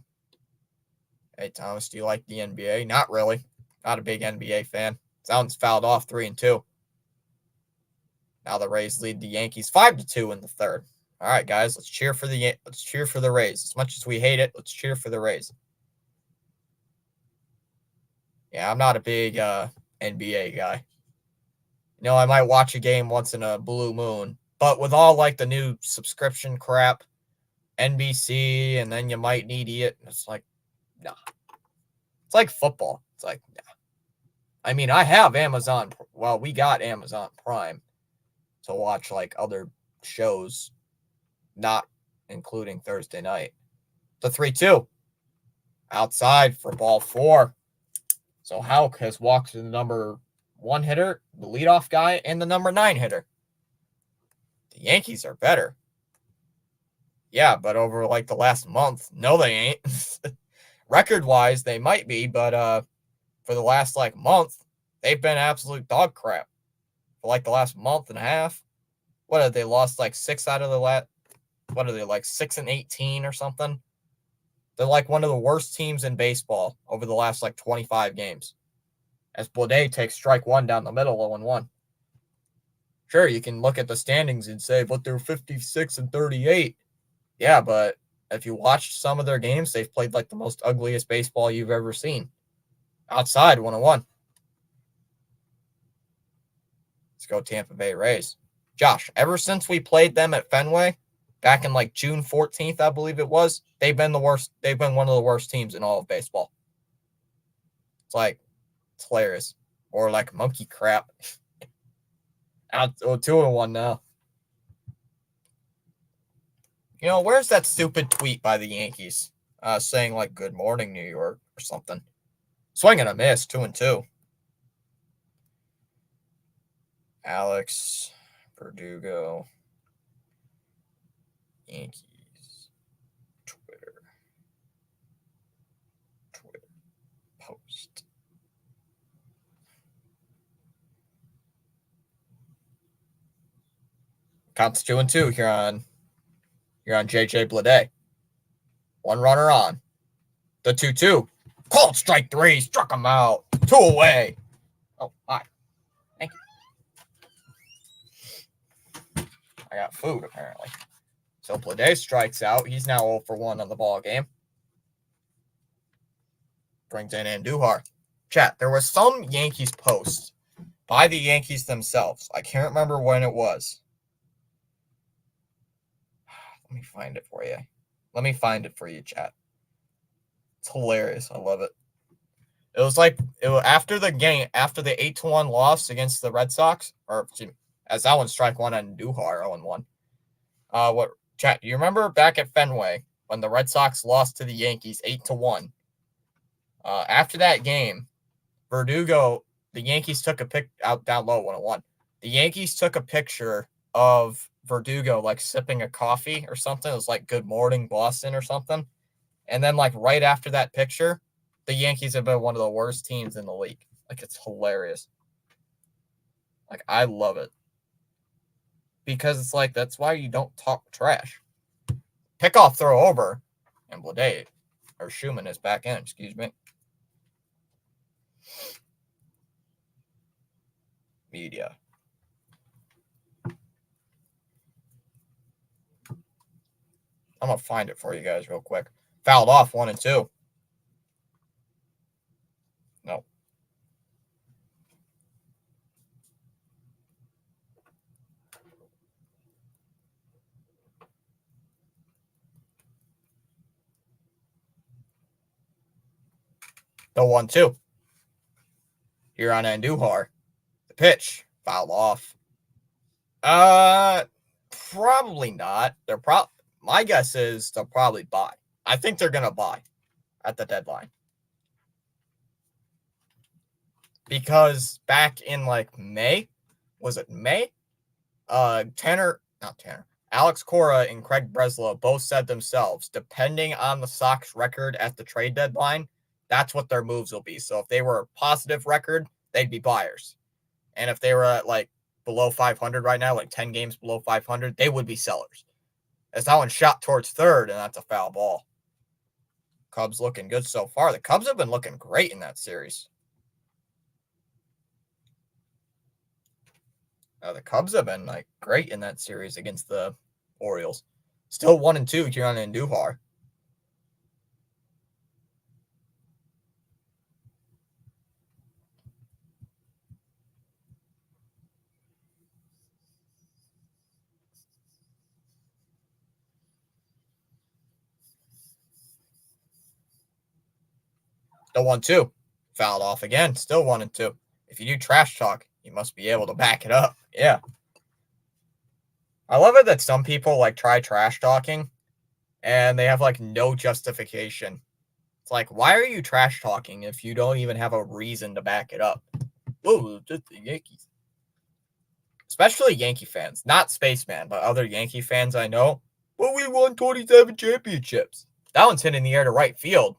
Hey, Thomas, do you like the NBA? Not really. Not a big NBA fan. Sounds fouled off 3-2. Now the Rays lead the Yankees 5-2 in the third. All right, guys, let's cheer for the Rays. As much as we hate it, let's cheer for the Rays. Yeah, I'm not a big NBA guy. I might watch a game once in a blue moon, but with all the new subscription crap, NBC, and then you might need it. It's nah. It's like football. It's nah. I mean, I have Amazon. Well, we got Amazon Prime to watch other shows, not including Thursday night. The 3-2 outside for ball 4. So Houck has walked to the number 1 hitter, the leadoff guy, and the number 9 hitter. The Yankees are better. Yeah, but over the last month, no, they ain't. Record-wise, they might be, but for the last month, they've been absolute dog crap. For the last month and a half. What have they lost 6 out of the last? What are they 6-18 or something? They're one of the worst teams in baseball over the last 25 games. As Blade takes strike 1 down the middle, 0-1. Sure, you can look at the standings and say, but they're 56-38. Yeah, but if you watched some of their games, they've played the most ugliest baseball you've ever seen. Outside, 1-1. Let's go Tampa Bay Rays. Josh, ever since we played them at Fenway, back in June 14th, I believe it was, they've been the worst. They've been one of the worst teams in all of baseball. It's hilarious. Or monkey crap. Out 2-1 now. You know, where's that stupid tweet by the Yankees saying, like, good morning, New York, or something? Swing and a miss, 2-2. Alex Verdugo, Yankees, Twitter post. Counts 2-2 here on JJ Bleday. One runner on. The 2-2. Called strike 3. Struck him out. 2 away. Oh, hi. Thank you. I got food, apparently. So Bleday strikes out. He's now 0 for 1 on the ball game. Brings in Andujar. Chat, there was some Yankees post by the Yankees themselves. I can't remember when it was. Let me find it for you. Let me find it for you, chat. It's hilarious. I love it. It was like after the game, after the 8-1 loss against the Red Sox, or as that one strike one on Duhar 0-1. What chat? Do you remember back at Fenway when the Red Sox lost to the Yankees 8-1? After that game, Verdugo, the Yankees took a pic out down low 1-1. The Yankees took a picture of Verdugo like sipping a coffee or something. It was like "Good Morning Boston" or something. And then like right after that picture, the Yankees have been one of the worst teams in the league. Like, it's hilarious. Like, I love it. Because it's like, that's why you don't talk trash. Pickoff throw over, and Bleday, or Schumann, is back in, excuse me. Media. I'm going to find it for you guys real quick. Fouled off 1-2. No. The 1-2. Here on Andujar. The pitch. Fouled off. Probably not. My guess is they'll probably buy. I think they're going to buy at the deadline. Because back in like May, was it May? Alex Cora and Craig Breslow both said themselves, depending on the Sox record at the trade deadline, that's what their moves will be. So if they were a positive record, they'd be buyers. And if they were at like below 500 right now, like 10 games below 500, they would be sellers. As that one shot towards third, and that's a foul ball. Cubs looking good so far. The Cubs have been looking great in that series. The Cubs have been like great in that series against the Orioles. Still 1-2 here on Andujar. The 1-2. Fouled off again. Still 1-2. If you do trash talk, you must be able to back it up. Yeah. I love it that some people like try trash talking and they have like no justification. It's like, why are you trash talking if you don't even have a reason to back it up? Oh, just the Yankees. Especially Yankee fans. Not Spaceman, but other Yankee fans I know. Well, we won 27 championships. That one's hit in the air to right field.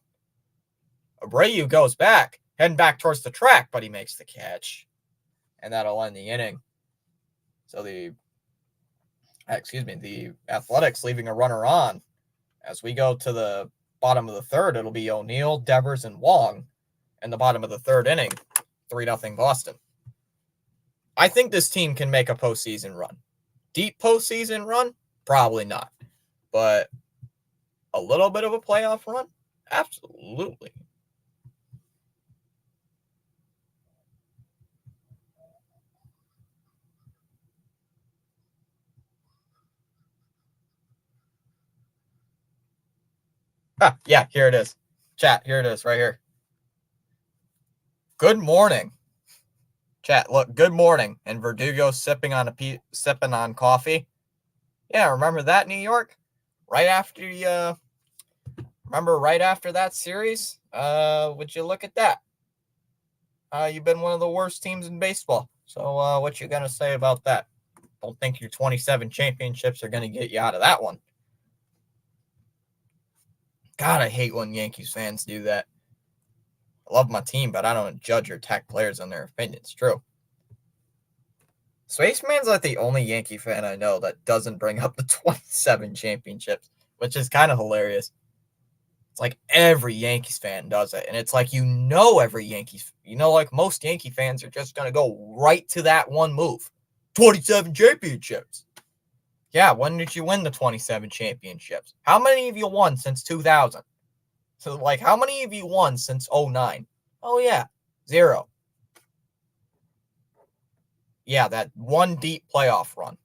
Abreu goes back, heading back towards the track, but he makes the catch. And that'll end the inning. So the Athletics leaving a runner on. As we go to the bottom of the third, it'll be O'Neill, Devers, and Wong in the bottom of the third inning. 3-0 Boston. I think this team can make a postseason run. Deep postseason run? Probably not. But a little bit of a playoff run? Absolutely. Yeah, here it is. Chat, here it is, right here. Good morning. Chat, look, good morning. And Verdugo sipping on coffee. Yeah, remember that, New York? Right after right after that series? Would you look at that? You've been one of the worst teams in baseball. So what you gonna say about that? Don't think your 27 championships are gonna get you out of that one. God, I hate when Yankees fans do that. I love my team, but I don't judge or attack players on their opinions. True. Spaceman's like the only Yankee fan I know that doesn't bring up the 27 championships, which is kind of hilarious. It's like every Yankees fan does it. And it's like, every Yankees, like most Yankee fans are just going to go right to that one move. 27 championships. Yeah, when did you win the 27 championships? How many have you won since 2000? So, like, how many have you won since 09? Oh, yeah, 0. Yeah, that one deep playoff run.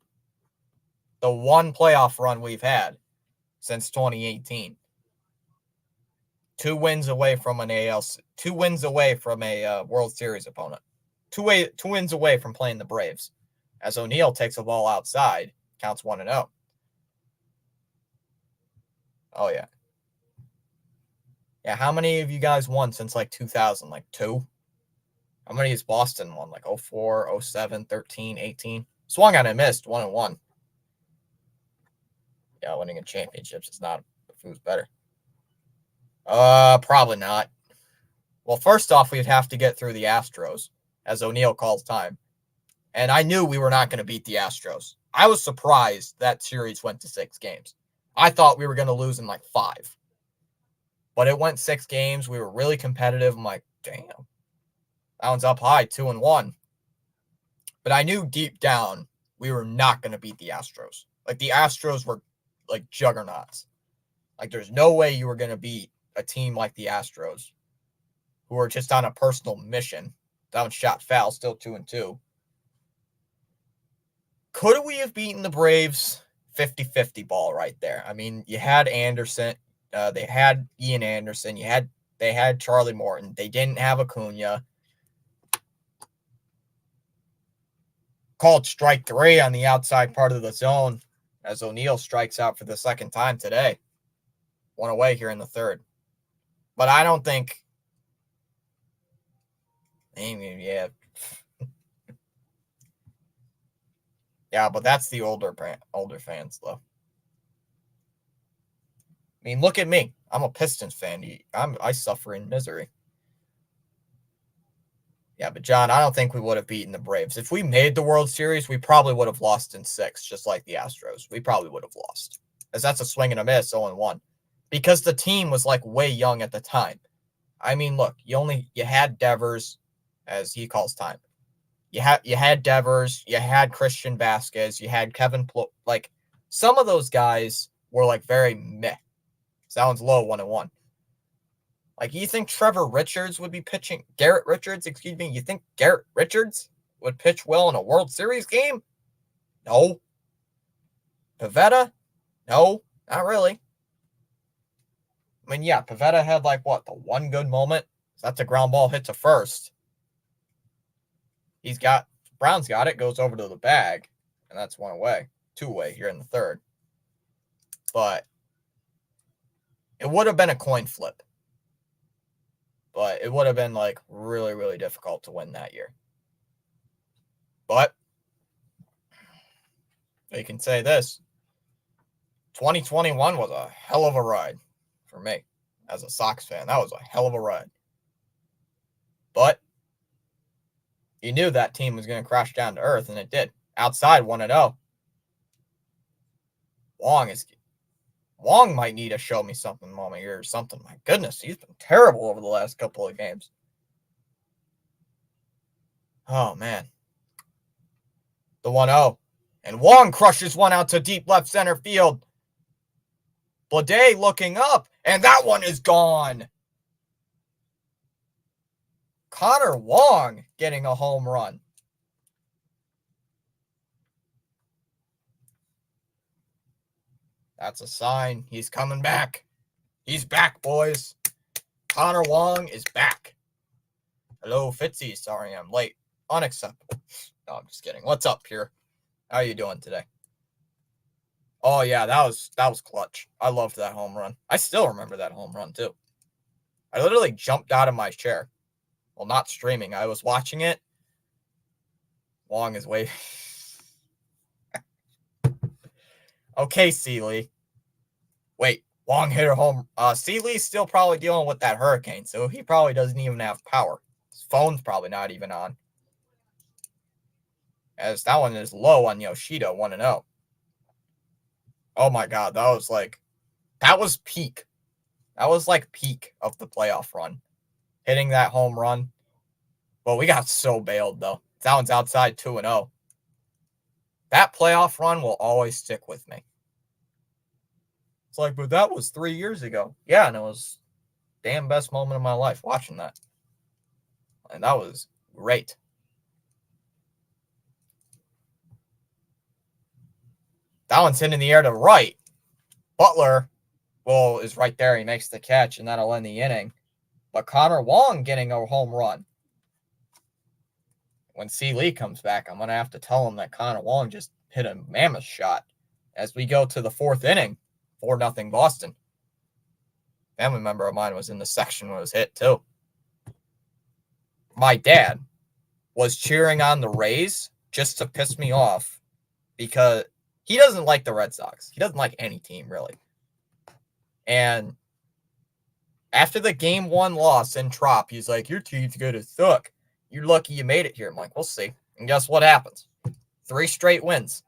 The one playoff run we've had since 2018. 2 wins away from an ALC, 2 wins away from a World Series opponent. 2 wins away from playing the Braves. As O'Neill takes a ball outside, counts 1-0. Oh, yeah. Yeah, how many of you guys won since, like, 2000? Like, 2? How many has Boston won? Like, 04, 07, 13, 18? Swung on and missed, 1-1. Yeah, winning a championships is not who's better. Probably not. Well, first off, we'd have to get through the Astros, as O'Neill calls time. And I knew we were not going to beat the Astros. I was surprised that series went to 6 games. I thought we were going to lose in like 5. But it went 6 games. We were really competitive. I'm like, damn. That one's up high, 2-1. But I knew deep down we were not going to beat the Astros. Like, the Astros were like juggernauts. Like, there's no way you were going to beat a team like the Astros, who are just on a personal mission. Down shot foul, still 2-2. Could we have beaten the Braves? 50-50 ball right there. I mean, you had Anderson. They had Ian Anderson. They had Charlie Morton. They didn't have Acuna. Called strike 3 on the outside part of the zone as O'Neill strikes out for the second time today. 1 away here in the 3rd. But I don't think. Yeah. Yeah, but that's the older fans, though. I mean, look at me. I'm a Pistons fan. I suffer in misery. Yeah, but John, I don't think we would have beaten the Braves. If we made the World Series, we probably would have lost in 6, just like the Astros. We probably would have lost. As that's a swing and a miss, 0-1. Because the team was like way young at the time. I mean, look, you had Devers, as he calls time. You had Devers, you had Christian Vasquez, you had Kevin like some of those guys were like very meh. Sounds low, 1-1. Like, you think Trevor Richards would be pitching? Garrett Richards, excuse me. You think Garrett Richards would pitch well in a World Series game? No. Pivetta? No, not really. I mean, yeah, Pivetta had like the one good moment. That's a ground ball hit to first. Brown's got it, goes over to the bag, and that's 1 away. 2 away here in the 3rd. But it would have been a coin flip. But it would have been like really, really difficult to win that year. But you can say this. 2021 was a hell of a ride for me as a Sox fan. That was a hell of a ride. But you knew that team was going to crash down to earth, and it did. Outside, 1-0. Wong might need a show me something moment here or something. My goodness, he's been terrible over the last couple of games. Oh, man. The 1-0. And Wong crushes one out to deep left center field. Blade looking up, and that one is gone. Connor Wong getting a home run. That's a sign. He's coming back. He's back, boys. Connor Wong is back. Hello, Fitzy. Sorry I'm late. Unacceptable. No, I'm just kidding. What's up, Pierre? How are you doing today? Oh yeah, that was clutch. I loved that home run. I still remember that home run too. I literally jumped out of my chair. Well, not streaming. I was watching it. Wong is waving. Okay, Seeley. Wait, Wong hit a home. Seeley's still probably dealing with that hurricane, so he probably doesn't even have power. His phone's probably not even on. As that one is low on Yoshida, 1-0. Oh my god, that was peak. That was like peak of the playoff run. Hitting that home run. Well, we got so bailed though. That one's outside 2-0. That playoff run will always stick with me. It's like, but that was 3 years ago. Yeah, and it was damn best moment of my life watching that. And that was great. That one's hit in the air to right. Butler, well, is right there. He makes the catch, and that'll end the inning. But Connor Wong getting a home run. When C. Lee comes back, I'm going to have to tell him that Connor Wong just hit a mammoth shot. As we go to the 4th inning, 4-0 Boston. Family member of mine was in the section when it was hit, too. My dad was cheering on the Rays just to piss me off because he doesn't like the Red Sox. He doesn't like any team, really. And after the Game 1 loss in Trop, he's like, your team's going to suck. You're lucky you made it here. I'm like, we'll see. And guess what happens? 3 straight wins.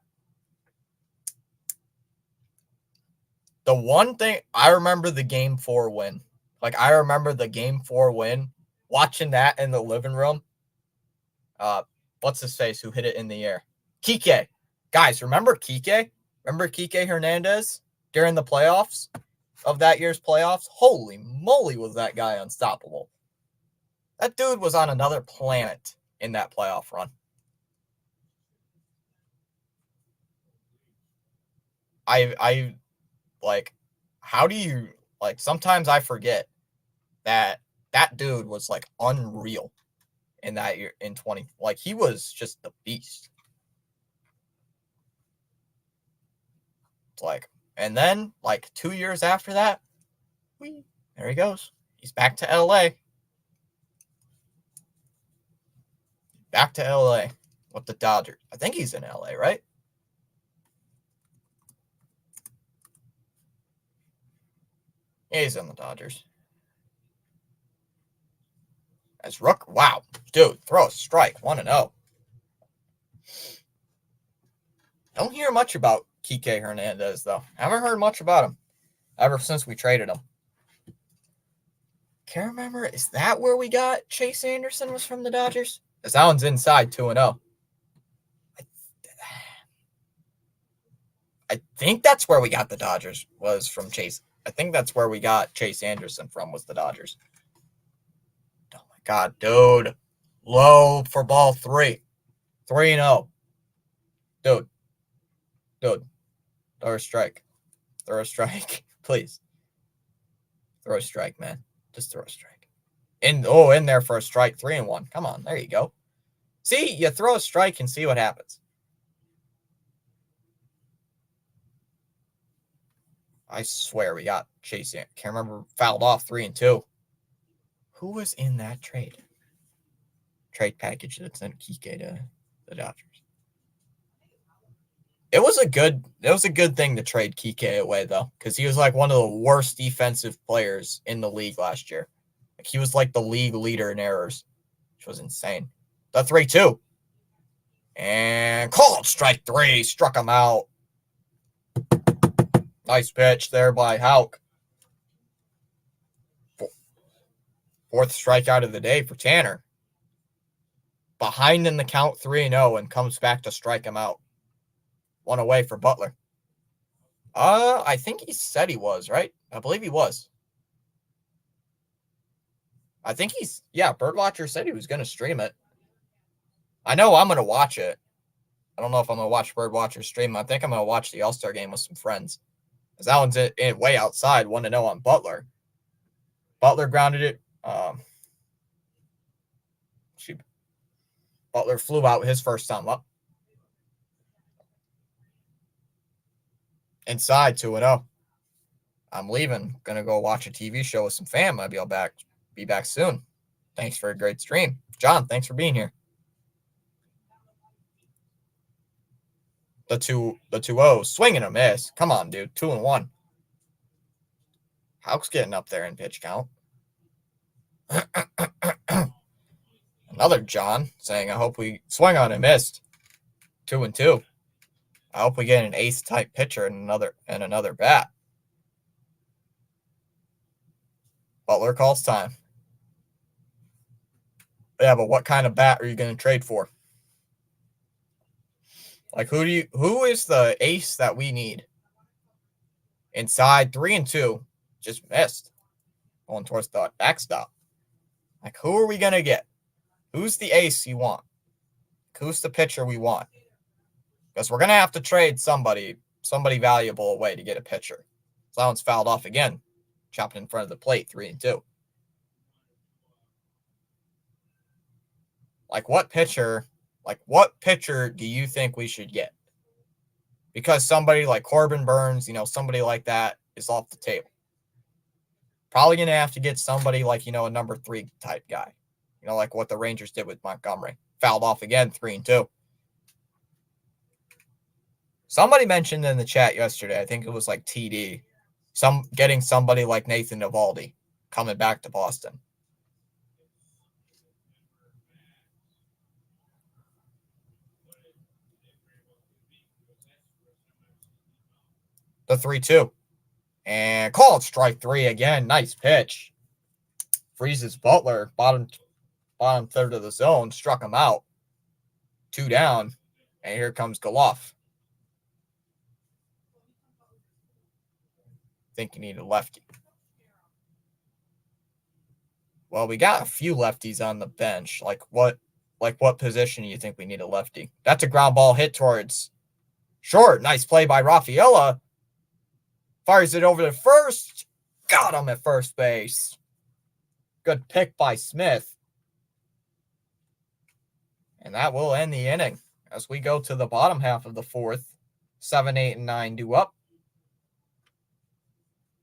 The one thing, I remember the Game 4 win. Like, I remember the Game 4 win. Watching that in the living room. What's his face who hit it in the air? Kike. Guys, remember Kike? Remember Kike Hernandez during the playoffs of that year's playoffs? Holy moly, was that guy unstoppable. That dude was on another planet in that playoff run. I like, how do you, like, sometimes I forget that dude was, like, unreal in that year, in 20, like, he was just the beast. It's like, and then, like, 2 years after that, there he goes. He's back to LA. Back to LA with the Dodgers. I think he's in LA, right? Yeah, he's in the Dodgers. As Rook, wow, dude, throw a strike, 1-0. Don't hear much about Kike Hernandez, though. Haven't heard much about him ever since we traded him. Can't remember, is that where we got Chase Anderson was from the Dodgers? Because that one's inside 2-0. I think that's where we got the Dodgers, was from Chase. I think that's where we got Chase Anderson from, was the Dodgers. Oh my God, dude. Low for ball 3. 3-0. Dude. Throw a strike. Throw a strike. Please. Throw a strike, man. Just throw a strike. In there for a strike. 3-1. Come on. There you go. See, you throw a strike and see what happens. I swear we got Chase. Can't remember. Fouled off 3-2. Who was in that trade? Trade package that sent Kike to the Dodgers. It was a good thing to trade Kike away, though, because he was like one of the worst defensive players in the league last year. Like, he was like the league leader in errors, which was insane. The 3-2. And called strike 3. Struck him out. Nice pitch there by Houck. 4th strikeout of the day for Tanner. Behind in the count 3-0 and comes back to strike him out. 1 away for Butler. I think he said he was, right? I believe he was. I think Birdwatcher said he was going to stream it. I know I'm going to watch it. I don't know if I'm going to watch Birdwatcher stream. I think I'm going to watch the All-Star game with some friends. Because that one's way outside, 1-0 on Butler. Butler grounded it. Butler flew out his first time up. Inside 2-0. I'm leaving. Gonna go watch a TV show with some fam. Maybe I'll be back soon. Thanks for a great stream. John, thanks for being here. The 2-0. Swing and a miss. Come on, dude. 2-1. Hauk's getting up there in pitch count. Another John saying, I hope we swung on and missed. 2-2. I hope we get an ace type pitcher and another bat. Butler calls time. Yeah, but what kind of bat are you going to trade for? Like, who is the ace that we need? Inside 3-2. Just missed. Going towards the backstop. Like, who are we going to get? Who's the ace you want? Who's the pitcher we want? Because we're going to have to trade somebody valuable away to get a pitcher. So that one's fouled off again. Chopped in front of the plate, 3-2. What pitcher do you think we should get? Because somebody like Corbin Burns, somebody like that is off the table. Probably going to have to get somebody like, a number 3 type guy. Like what the Rangers did with Montgomery. Fouled off again, 3-2. Somebody mentioned in the chat yesterday, I think it was like TD, getting somebody like Nathan Eovaldi coming back to Boston. The 3-2. And called strike 3 again. Nice pitch. Freezes Butler. Bottom third of the zone. Struck him out. 2 down. And here comes Goloff. Think you need a lefty. Well, we got a few lefties on the bench. Like what position do you think we need a lefty? That's a ground ball hit towards short. Nice play by Rafaela. Fires it over to first. Got him at first base. Good pick by Smith. And that will end the inning as we go to the bottom half of the fourth. 7, 8, and 9 due up.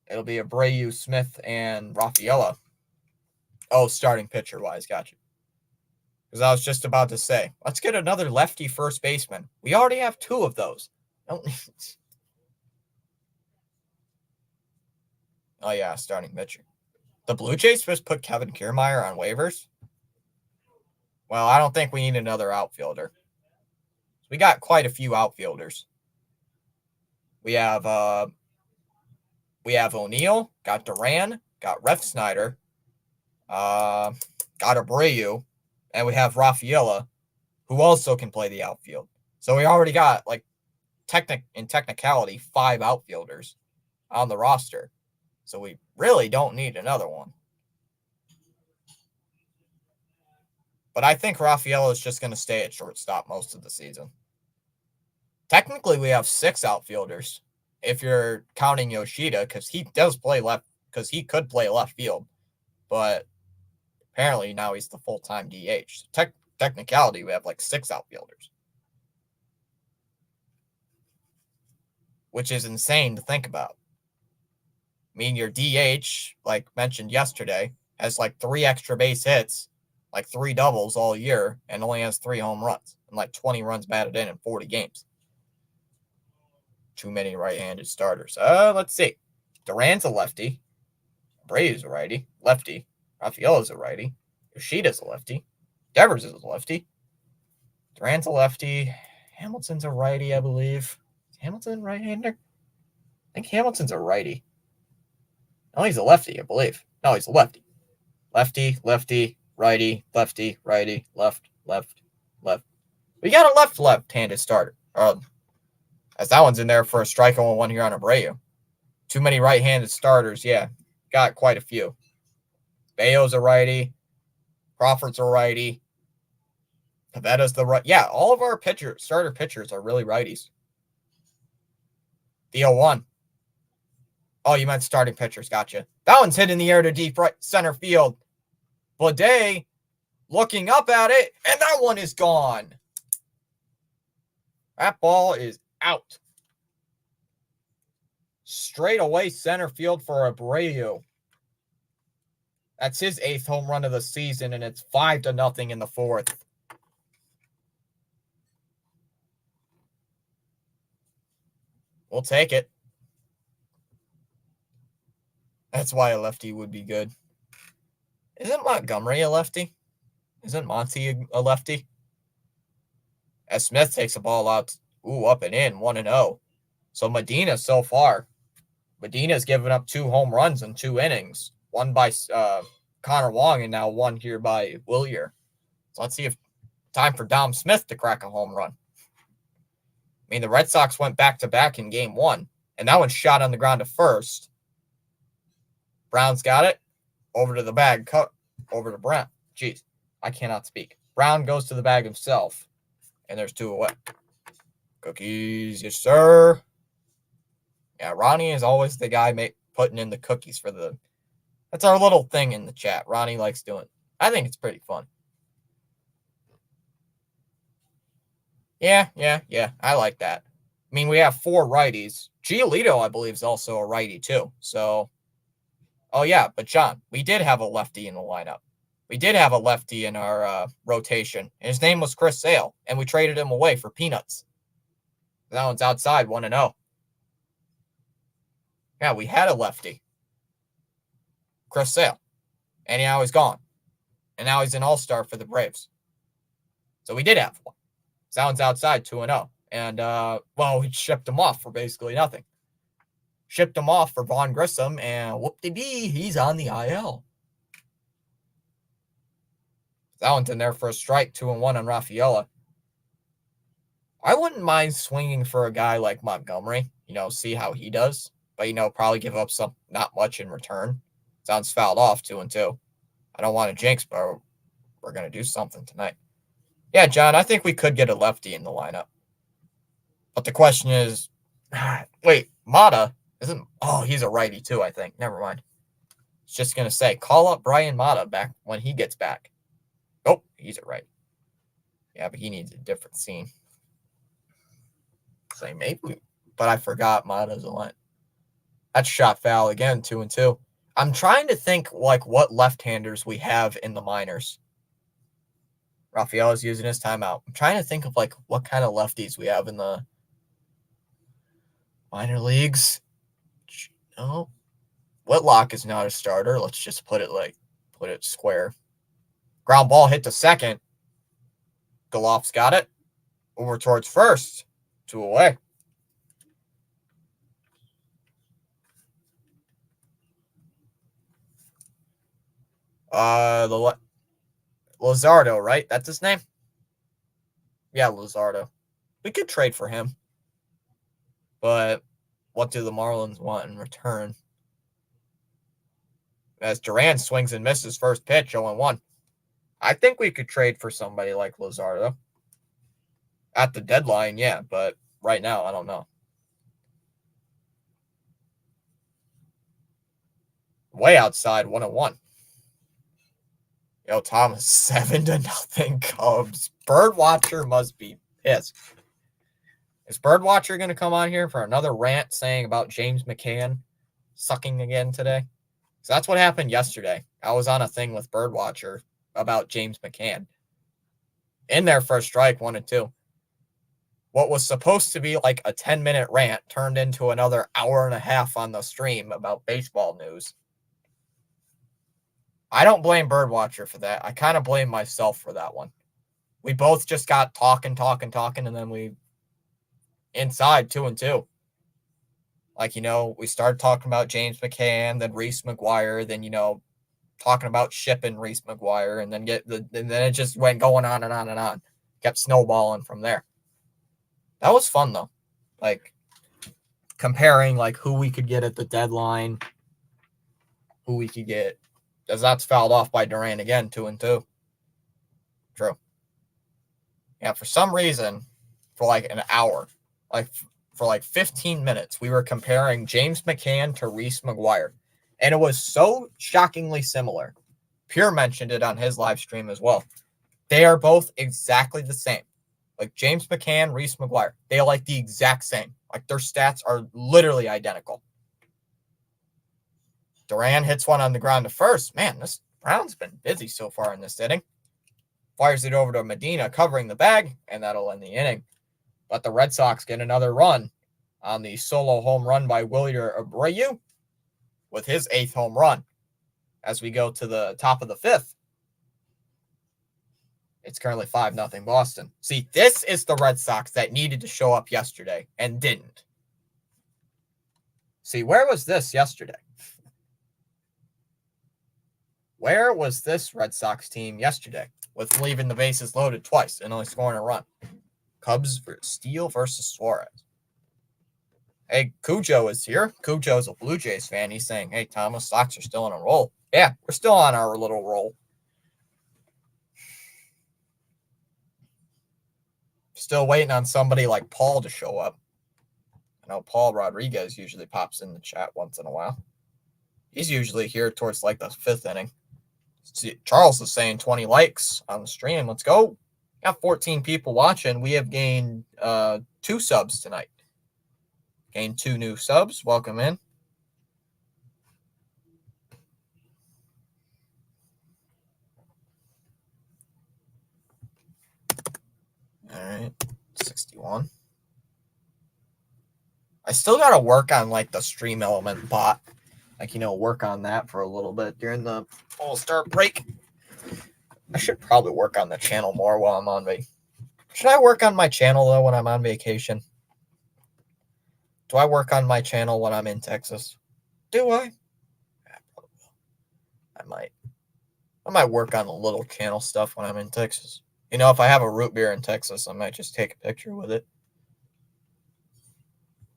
It'll be Abreu, Smith, and Rafaela. Oh, starting pitcher-wise. Gotcha. Because I was just about to say, let's get another lefty first baseman. We already have 2 of those. Don't need... Oh, yeah, starting pitcher. The Blue Jays just put Kevin Kiermaier on waivers? Well, I don't think we need another outfielder. We got quite a few outfielders. We have O'Neill, got Duran, got Refsnyder, got Abreu, and we have Rafaela, who also can play the outfield. So we already got, in technicality, 5 outfielders on the roster. So we really don't need another one. But I think Rafaela is just going to stay at shortstop most of the season. Technically, we have 6 outfielders if you're counting Yoshida, because he does play left, because he could play left field. But apparently now he's the full-time DH. So technicality, we have 6 outfielders. Which is insane to think about. I mean, your DH, like mentioned yesterday, has 3 extra base hits, 3 doubles all year, and only has 3 home runs and 20 runs batted in 40 games. Too many right-handed starters. Let's see. Duran's a lefty. Abreu's a righty. Lefty. Rafaela's a righty. Yoshida's a lefty. Devers is a lefty. Duran's a lefty. Hamilton's a righty, I believe. Is Hamilton right-hander? I think Hamilton's a righty. No, he's a lefty, I believe. No, he's a lefty. Lefty, lefty, righty, lefty, righty, left, left, left. We got a left-handed starter. As that one's in there for a strikeout and 1 here on Abreu. Too many right-handed starters. Yeah, got quite a few. Bayo's a righty. Crawford's a righty. Pavetta's the right. Yeah, all of our starter pitchers are really righties. The 0-1. Oh, you meant starting pitchers. Gotcha. That one's hit in the air to deep right center field. Blade Looking up at it, and that one is gone. That ball is out. Straight away center field for Abreu. That's his 8th home run of the season, and it's 5-0 in the 4th. We'll take it. That's why a lefty would be good. Isn't Montgomery a lefty? Isn't Monty a lefty? As Smith takes the ball out, up and in, 1-0. So Medina so far. Medina's given up 2 home runs in 2 innings. One by Connor Wong and now one here by Willier. So let's see if time for Dom Smith to crack a home run. I mean, the Red Sox went back-to-back in game 1, and that one shot on the ground to first. Brown's got it. Over to the bag. Cut over to Brown. Jeez, I cannot speak. Brown goes to the bag himself, and there's 2 away. Cookies, yes, sir. Yeah, Ronnie is always the guy putting in the cookies for the... That's our little thing in the chat. Ronnie likes doing it. I think it's pretty fun. Yeah. I like that. I mean, we have 4 righties. Giolito, I believe, is also a righty, too. So, oh, yeah. But, John, we did have a lefty in the lineup. We did have a lefty in our rotation. And his name was Chris Sale, and we traded him away for peanuts. That one's outside, 1-0. Yeah, we had a lefty. Chris Sale. And now he's gone. And now he's an all-star for the Braves. So we did have one. Sounds outside, 2-0. And, we shipped him off for basically nothing. Shipped him off for Vaughn Grissom, and whoop-de-dee, he's on the IL. That one's in there for a strike, 2-1 on Rafaela. I wouldn't mind swinging for a guy like Montgomery, see how he does. But, probably give up not much in return. Sounds fouled off, 2-2. I don't want to jinx, but we're going to do something tonight. Yeah, John, I think we could get a lefty in the lineup. But the question is, wait, Mata isn't... Oh, he's a righty too, I think. Never mind. It's just going to say, call up Brian Mata back when he gets back. Oh, he's a righty. Yeah, but he needs a different scene. Say maybe, but I forgot Mata's a line. That's shot foul again, 2-2. I'm trying to think what left-handers we have in the minors. Rafaela's using his timeout. I'm trying to think of what kind of lefties we have in the minor leagues. No. Whitlock is not a starter. Let's just put it square. Ground ball hit to second. Golof's got it. Over towards first. 2 away. Luzardo, right? That's his name? Yeah, Luzardo. We could trade for him. But what do the Marlins want in return? As Duran swings and misses first pitch, 0-1. I think we could trade for somebody like Luzardo. At the deadline, yeah, but right now, I don't know. Way outside, 1-1. Yo, Thomas, 7-0 Cubs. Birdwatcher must be pissed. Is Birdwatcher going to come on here for another rant saying about James McCann sucking again today? So that's what happened yesterday. I was on a thing with Birdwatcher about James McCann. In there for a strike, 1-2. What was supposed to be a 10-minute rant turned into another hour and a half on the stream about baseball news. I don't blame Birdwatcher for that. I kind of blame myself for that one. We both just got talking, and then we inside 2-2. We started talking about James McCann, then Reese McGuire, then, talking about shipping Reese McGuire, and then it just went going on and on and on. Kept snowballing from there. That was fun, though. Comparing, who we could get at the deadline, who we could get. As that's fouled off by Duran again, 2-2. True. Yeah, for some reason, for an hour, for 15 minutes, we were comparing James McCann to Reese McGuire. And it was so shockingly similar. Pure mentioned it on his live stream as well. They are both exactly the same. Like James McCann, Reese McGuire, they are like the exact same. Like their stats are literally identical. Duran hits one on the ground to first. Man, this Brown's been busy so far in this inning. Fires it over to Medina, covering the bag, and that'll end the inning. But the Red Sox get another run on the solo home run by Wilyer Abreu with his 8th home run. As we go to the top of the 5th, it's currently 5-0 Boston. See, this is the Red Sox that needed to show up yesterday and didn't. See, where was this yesterday? Where was this Red Sox team yesterday with leaving the bases loaded twice and only scoring a run? Cubs Steele versus Suarez. Hey, Cujo is here. Cujo's a Blue Jays fan. He's saying, hey, Thomas, Sox are still on a roll. Yeah, we're still on our little roll. Still waiting on somebody like Paul to show up. I know Paul Rodriguez usually pops in the chat once in a while. He's usually here towards like the 5th inning. See, Charles is saying 20 likes on the stream. Let's go. Got 14 people watching. We have gained 2 subs tonight. Gained 2 new subs. Welcome in. All right, 61. I still got to work on like the stream element bot. Like, work on that for a little bit during the All-Star break. I should probably work on the channel more while I'm on vacation. Should I work on my channel, though, when I'm on vacation? Do I work on my channel when I'm in Texas? Do I? I might. I might work on the little channel stuff when I'm in Texas. If I have a root beer in Texas, I might just take a picture with it.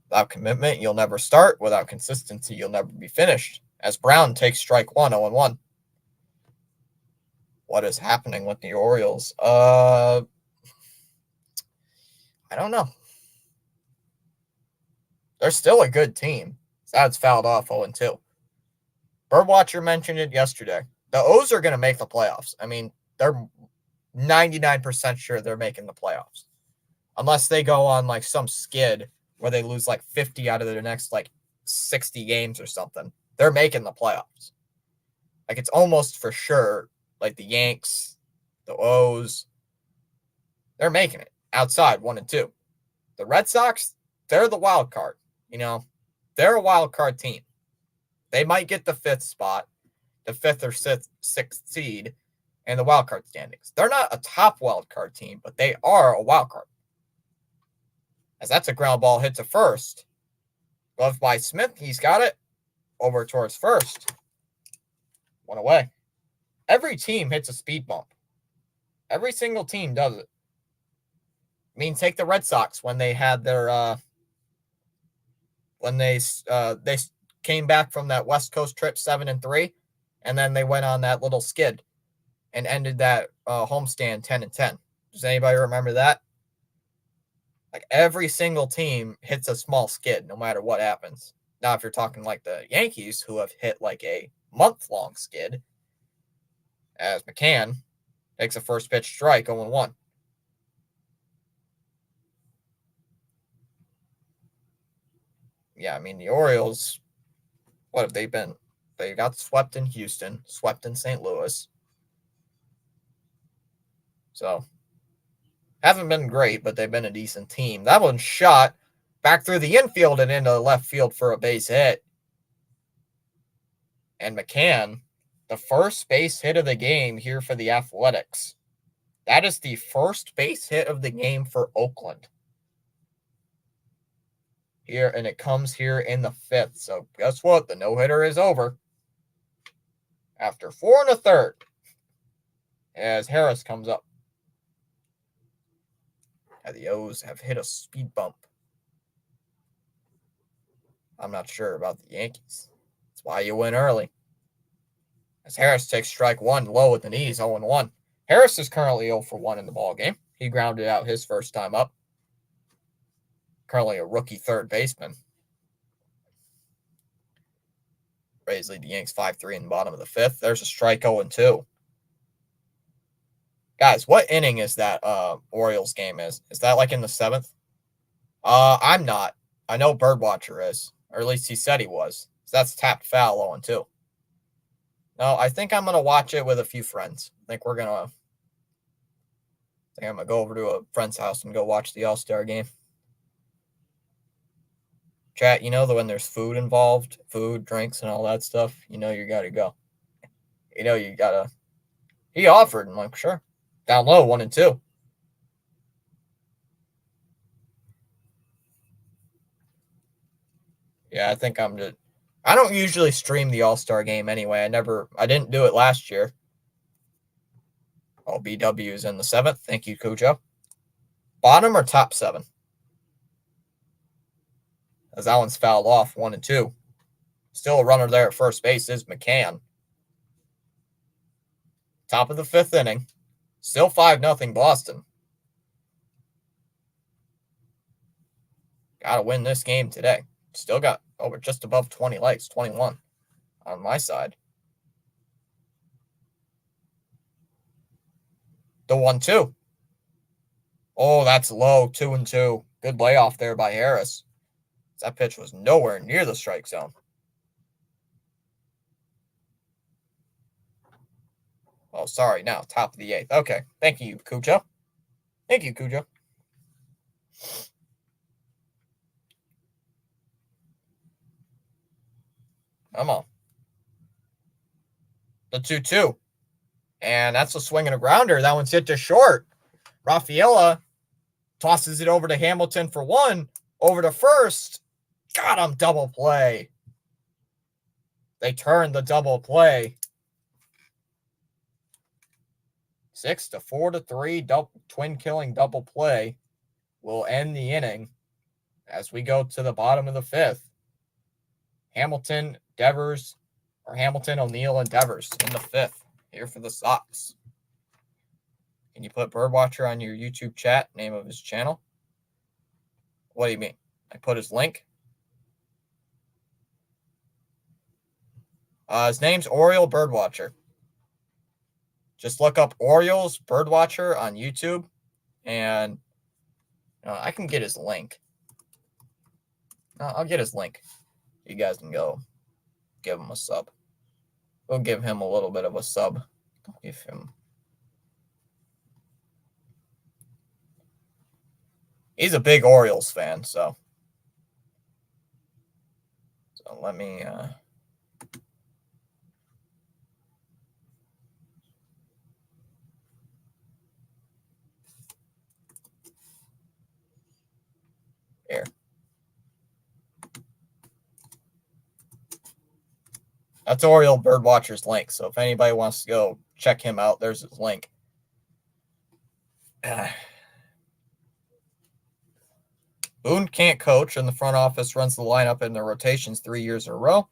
Without commitment, you'll never start. Without consistency, you'll never be finished. As Brown takes strike 1, 0-1. What is happening with the Orioles? I don't know. They're still a good team. That's fouled off 0-2. Birdwatcher mentioned it yesterday. The O's are going to make the playoffs. I mean, they're 99% sure they're making the playoffs. Unless they go on like some skid where they lose like 50 out of their next like 60 games or something. They're making the playoffs. Like it's almost for sure. Like the Yanks, the O's, they're making it outside 1 and 2. The Red Sox, they're the wild card. They're a wild card team. They might get the 5th spot, the 5th or 6th seed, and the wild card standings. They're not a top wild card team, but they are a wild card. As that's a ground ball hit to first. Gloved by Smith. He's got it. Over towards first. 1 away. Every team hits a speed bump. Every single team does it. I mean, take the Red Sox when they had their when they came back from that West Coast trip 7-3, and then they went on that little skid and ended that homestand 10-10. Does anybody remember that? Like every single team hits a small skid no matter what happens. Now, if you're talking like the Yankees, who have hit like a month-long skid, as McCann takes a first pitch strike 0-1. Yeah, I mean, the Orioles, what have they been? They got swept in Houston, swept in St. Louis. So, haven't been great, but they've been a decent team. That one shot back through the infield and into left field for a base hit. And McCann, the first base hit of the game here for the Athletics. That is the first base hit of the game for Oakland. Here, and it comes here in the 5th. So guess what? The no-hitter is over. After 4 1/3, as Harris comes up. And the O's have hit a speed bump. I'm not sure about the Yankees. That's why you win early. As Harris takes strike 1 low with the knees, 0-1. Harris is currently 0-for-1 in the ballgame. He grounded out his first time up. Currently a rookie third baseman. Rays lead the Yanks 5-3 in the bottom of the fifth. There's a strike 0-2. Guys, what inning is that Orioles game is? Is that like in the seventh? I'm not. I know Birdwatcher is. Or at least he said he was. So that's tapped foul 0-2. No, I think I'm going to watch it with a few friends. I think I'm going to go over to a friend's house and go watch the All-Star game. Chat, when there's food involved, food, drinks, and all that stuff, you got to go. You got to. He offered, and I'm like, sure. Down low, 1-2. Yeah, I think I'm just. I don't usually stream the All-Star game anyway. I didn't do it last year. Oh, BW's in the seventh. Thank you, Cujo. Bottom or top 7? As that one's fouled off, 1-2. Still a runner there at first base is McCann. Top of the fifth inning. Still 5-0 Boston. Got to win this game today. Still got over just above 20 likes, 21 on my side. The 1-2. Oh, that's low, 2-2. Good layoff there by Harris. That pitch was nowhere near the strike zone. Oh, sorry. Now, top of the 8th. Okay. Thank you, Cujo. Thank you, Cujo. Come on. The 2-2. And that's a swing and a grounder. That one's hit to short. Rafaela tosses it over to Hamilton for 1. Over to first. Got him. Double play. They turned the double play. 6-4-3 twin killing double play will end the inning as we go to the bottom of the 5th. Hamilton, O'Neill, and Devers in the 5th here for the Sox. Can you put Birdwatcher on your YouTube chat, name of his channel? What do you mean? I put his link? His name's Oriole Birdwatcher. Just look up Orioles Birdwatcher on YouTube, and I can get his link. I'll get his link. You guys can go give him a sub. We'll give him a little bit of a sub. Give him. He's a big Orioles fan, so let me. Here. That's Oriole Birdwatcher's link. So if anybody wants to go check him out, there's his link. Boone can't coach, and the front office runs the lineup in the rotations 3 years in a row,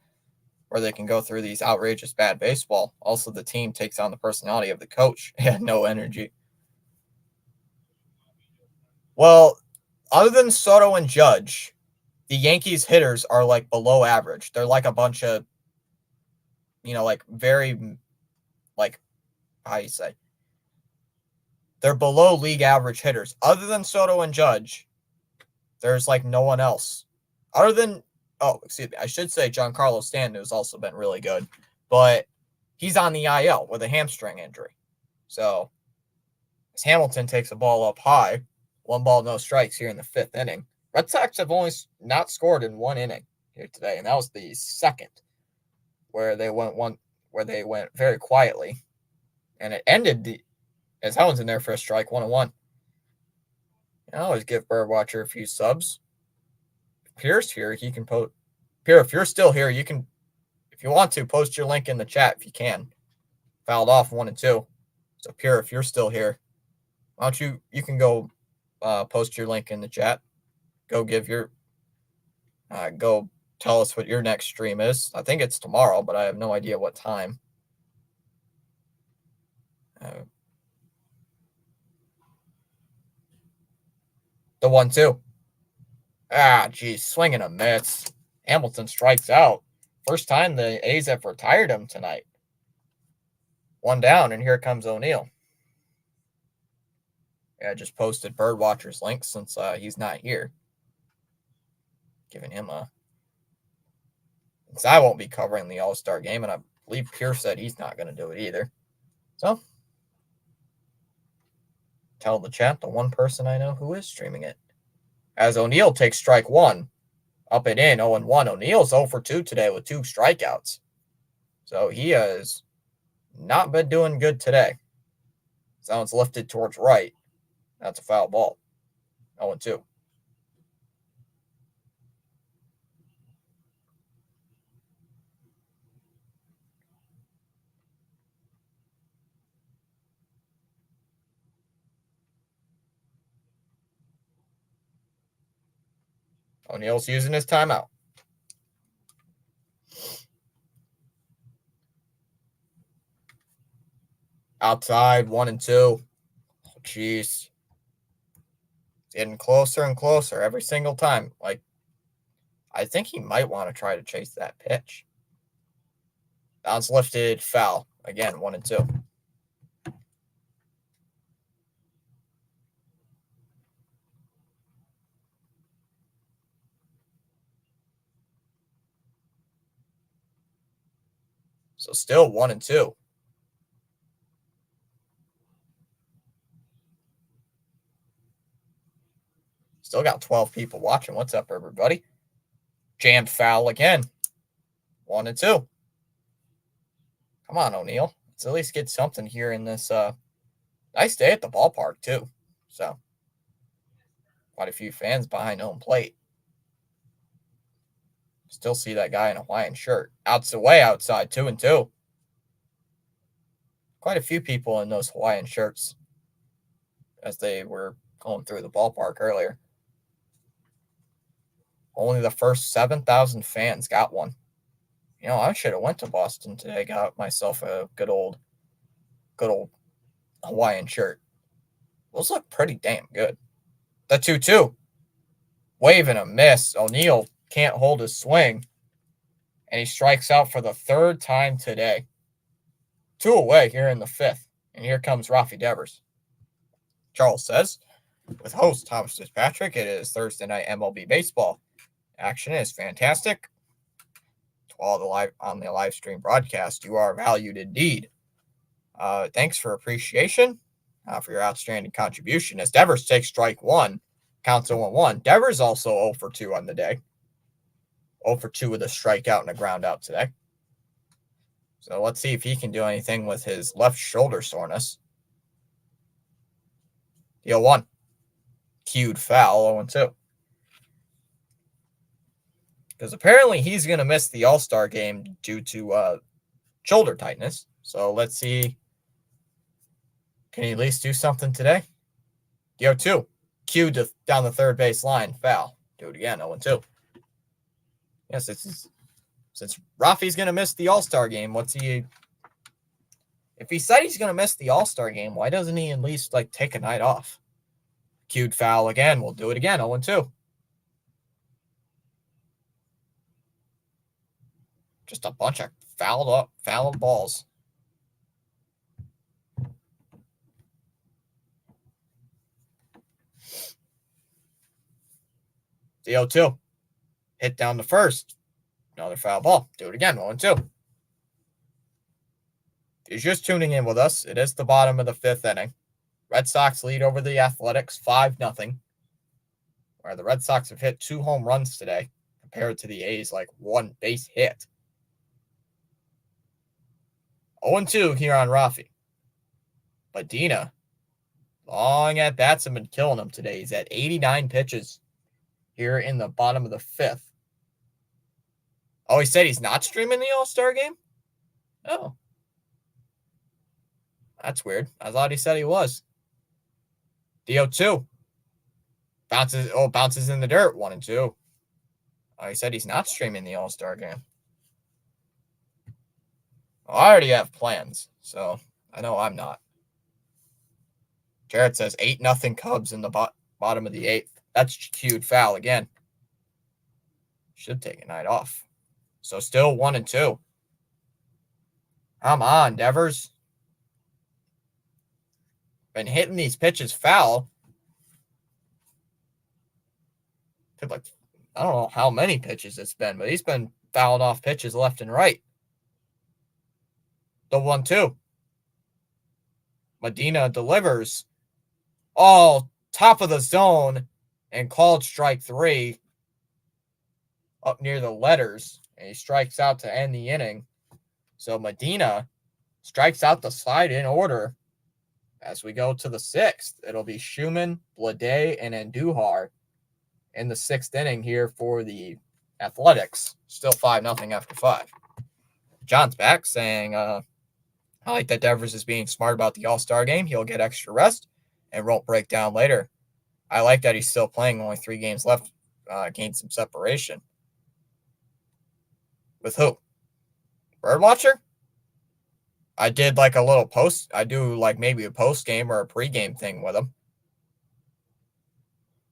where they can go through these outrageous bad baseball. Also, the team takes on the personality of the coach. Yeah, no energy. Well, other than Soto and Judge, the Yankees hitters are like below average. They're like a bunch of, like very, like, how do you say? They're below league average hitters. Other than Soto and Judge, there's like no one else. Other than, I should say Giancarlo Stanton has also been really good, but he's on the IL with a hamstring injury. So as Hamilton takes a ball up high, 1 ball, no strikes here in the 5th inning. Red Sox have only not scored in 1 inning here today, and that was the 2nd where they went very quietly, and it ended as Helen's in there for a strike, 1-1. I always give Birdwatcher a few subs. If Pierre's here, he can post. Pierre, if you're still here, you can, if you want to, post your link in the chat if you can. Fouled off 1-2. So Pierre, if you're still here, why don't you can go post your link in the chat. Go give your go tell us what your next stream is. I think it's tomorrow, but I have no idea what time. The 1-2. Geez, swinging a miss. Hamilton strikes out. First time the A's have retired him tonight. 1 down, and here comes O'Neill. Yeah, I just posted Birdwatcher's link since he's not here. Giving him a... Because I won't be covering the All-Star game, and I believe Pierce said he's not going to do it either. So, tell the chat the one person I know who is streaming it. As O'Neill takes strike 1. Up and in, 0-1. O'Neill's 0 for 2 today with 2 strikeouts. So he has not been doing good today. Sounds lifted towards right. That's a foul ball. 0-2. O'Neill's using his timeout. Outside, 1-2. Oh, jeez. Getting closer and closer every single time. Like, I think he might want to try to chase that pitch. Bounce lifted, foul. Again, 1-2. So still 1-2. Still got 12 people watching. What's up, everybody? Jammed foul again. 1-2. Come on, O'Neill. Let's at least get something here in this. Nice day at the ballpark, too. So, quite a few fans behind home plate. Still see that guy in a Hawaiian shirt. Way outside, 2-2. Quite a few people in those Hawaiian shirts as they were going through the ballpark earlier. Only the first 7,000 fans got one. You know, I should have went to Boston today. Got myself a good old Hawaiian shirt. Those look pretty damn good. The 2-2. Wave and a miss. O'Neill can't hold his swing. And he strikes out for the 3rd time today. 2 away here in the 5th. And here comes Rafi Devers. Charles says, with host Thomas Fitzpatrick, it is Thursday night MLB baseball. Action is fantastic. To all on the live stream broadcast, you are valued indeed. Thanks for appreciation, for your outstanding contribution. As Devers takes strike 1, counts 0-1. Devers also 0 for 2 on the day. 0 for 2 with a strikeout and a ground out today. So let's see if he can do anything with his left shoulder soreness. Deal 1. Cued foul, 0-2. Because apparently he's going to miss the All-Star game due to shoulder tightness. So let's see. Can he at least do something today? Deal 2. Cued down the third base line. Foul. Do it again, 0-2. Yes, since Rafi's going to miss the All-Star game, what's he... If he said he's going to miss the All-Star game, why doesn't he at least, take a night off? Cued foul again. We'll do it again, 0-2. Just a bunch of fouled balls. The 0-2. Hit down the first. Another foul ball. Do it again, 0-2. If you're just tuning in with us, it is the bottom of the 5th inning. Red Sox lead over the Athletics 5-0. Where the Red Sox have hit 2 home runs today, compared to the A's 1 base hit. 0-2 here on Rafi. But Dina, long at bats, have been killing him today. He's at 89 pitches here in the bottom of the 5th. Oh, he said he's not streaming the All-Star game? Oh. That's weird. I thought he said he was. DO2. Bounces in the dirt. 1-2. Oh, he said he's not streaming the All-Star game. Well, I already have plans, so I know I'm not. Jarrett says 8-0 Cubs in the bottom of the 8th. That's cued foul again. Should take a night off. So still 1-2. Come on, Devers. Been hitting these pitches foul. Like, I don't know how many pitches it's been, but he's been fouling off pitches left and right. The 1-2. Medina delivers. All top of the zone and called strike 3 up near the letters. And he strikes out to end the inning. So Medina strikes out the slide in order. As we go to the 6th, it'll be Schumann, Blade, and Andujar in the 6th inning here for the Athletics. Still 5-0 after 5. John's back saying, I like that Devers is being smart about the All-Star game. He'll get extra rest and won't break down later. I like that he's still playing, only 3 games left, gained some separation. With who? Birdwatcher? I did like a little post. I do like maybe a post game or a pregame thing with him.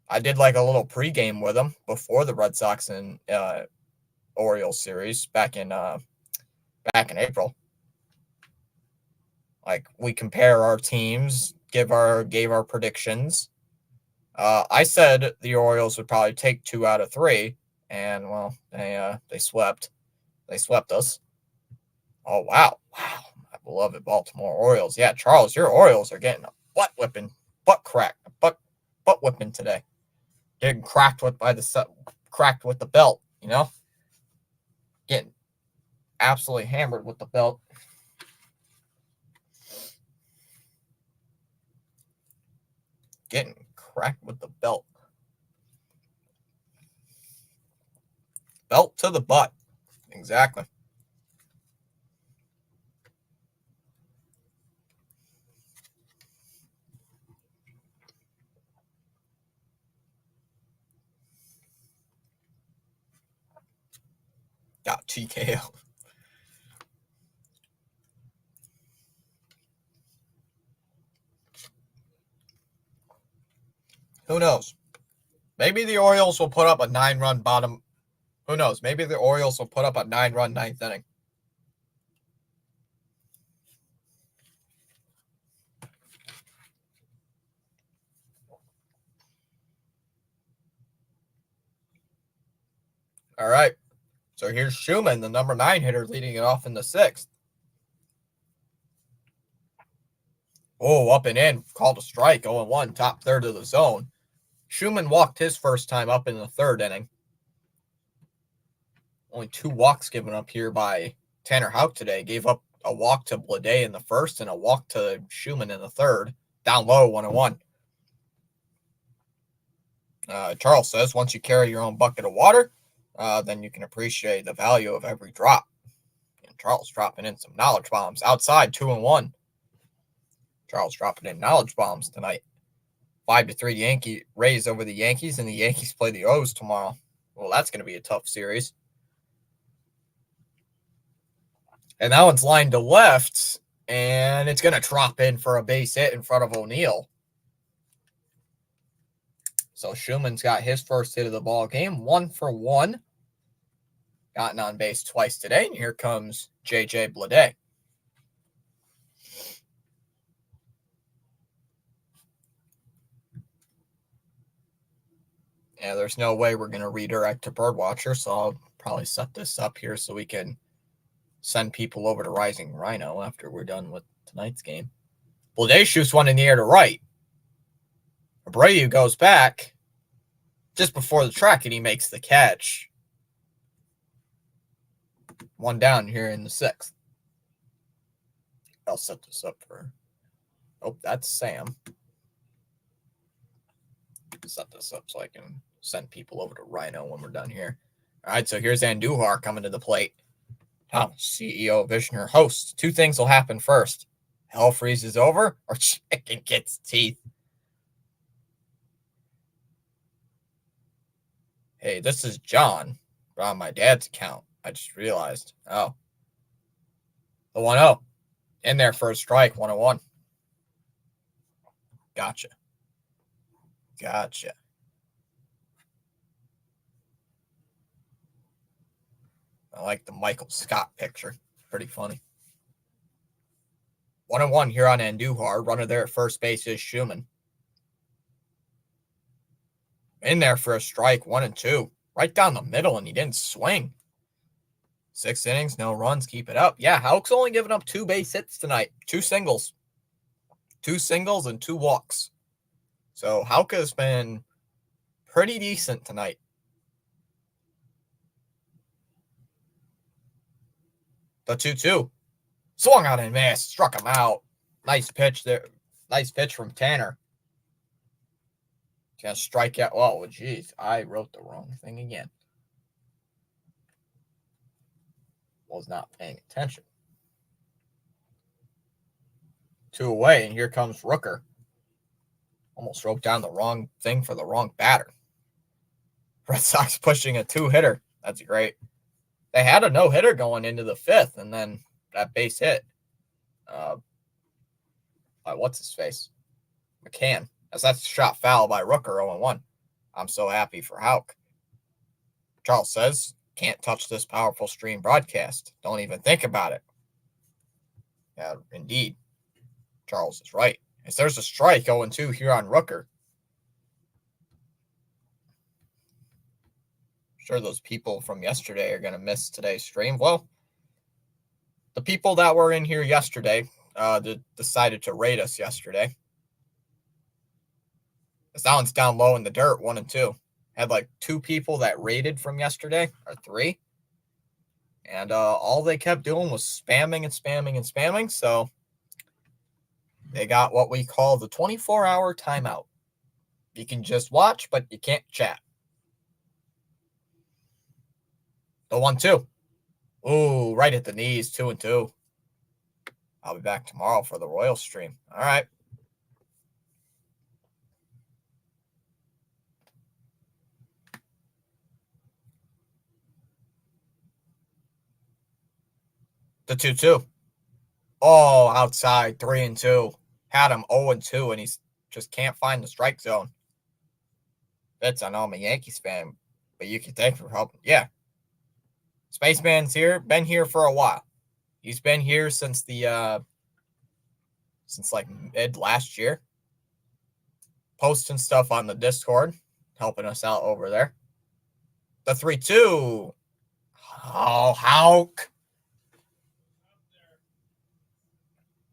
I did like a little pregame with him before the Red Sox and Orioles series back in April. Like we compare our teams, gave our predictions. I said the Orioles would probably take 2 out of 3, and well, they swept. They swept us. Oh wow. I beloved Baltimore Orioles. Yeah, Charles, your Orioles are getting a butt whipping today. Getting cracked with the belt, you know? Getting absolutely hammered with the belt. Getting cracked with the belt. Belt to the butt. Exactly. Got TKO. Who knows? Maybe the Orioles will put up a 9-run bottom. Who knows? Maybe the Orioles will put up a 9-run 9th inning. All right. So here's Schumann, the number 9 hitter, leading it off in the 6th. Oh, up and in. Called a strike. 0-1, top third of the zone. Schumann walked his first time up in the 3rd inning. Only 2 walks given up here by Tanner Houck today. Gave up a walk to Blade in the 1st and a walk to Schumann in the 3rd. Down low, 1-1. Charles says, once you carry your own bucket of water, then you can appreciate the value of every drop. And Charles dropping in some knowledge bombs. Outside, 2-1. Charles dropping in knowledge bombs tonight. 5-3 Rays over the Yankees, and the Yankees play the O's tomorrow. Well, that's going to be a tough series. And that one's lined to left, and it's going to drop in for a base hit in front of O'Neill. So Schumann's got his first hit of the ball game, 1 for 1. Gotten on base twice today, and here comes J.J. Blade. Yeah, there's no way we're going to redirect to Birdwatcher, so I'll probably set this up here so we can send people over to Rising Rhino after we're done with tonight's game. Blade shoots one in the air to right. Abreu goes back just before the track, and he makes the catch. 1 down here in the 6th. I'll set this up for... Oh, that's Sam. Set this up so I can send people over to Rhino when we're done here. All right, so here's Andujar coming to the plate. Thomas, CEO, Visioner, host. 2 things will happen first. Hell freezes over or chicken gets teeth. Hey, this is John on my dad's account. I just realized. Oh. The 1-0. In there for a strike, 1-1. Gotcha. I like the Michael Scott picture. Pretty funny. 1-1 here on Andujar. Runner there at first base is Schumann. In there for a strike, 1-2. Right down the middle, and he didn't swing. 6 innings, no runs. Keep it up. Yeah, Houck's only given up 2 base hits tonight. 2 singles. 2 singles and 2 walks. So Houck has been pretty decent tonight. The 2-2. Swung on and missed. Struck him out. Nice pitch there. Nice pitch from Tanner. Gonna strike out. Oh, geez. I wrote the wrong thing again. Was not paying attention. 2 away, and here comes Rooker. Almost wrote down the wrong thing for the wrong batter. Red Sox pushing a 2-hitter. That's great. They had a no-hitter going into the 5th, and then that base hit. What's his face? McCann. As that's shot foul by Rooker, 0-1. I'm so happy for Houck. Charles says, can't touch this powerful stream broadcast. Don't even think about it. Yeah, indeed. Charles is right. As there's a strike 0-2 here on Rooker. Sure those people from yesterday are going to miss today's stream. Well, the people that were in here yesterday decided to raid us yesterday. That one's down low in the dirt, 1-2. Had like 2 people that raided from yesterday, or 3. And all they kept doing was spamming and spamming and spamming. So they got what we call the 24-hour timeout. You can just watch, but you can't chat. The 1-2. Ooh, right at the knees, 2-2. I'll be back tomorrow for the Royal stream. All right. The 2-2. Oh, outside, 3-2. Had him 0-2, and he's just can't find the strike zone. That's, I know I'm a Yankees fan, but you can thank for helping. Yeah. Spaceman's here, been here for a while. He's been here since since like mid last year. Posting stuff on the Discord, helping us out over there. The 3-2. Oh, Houck.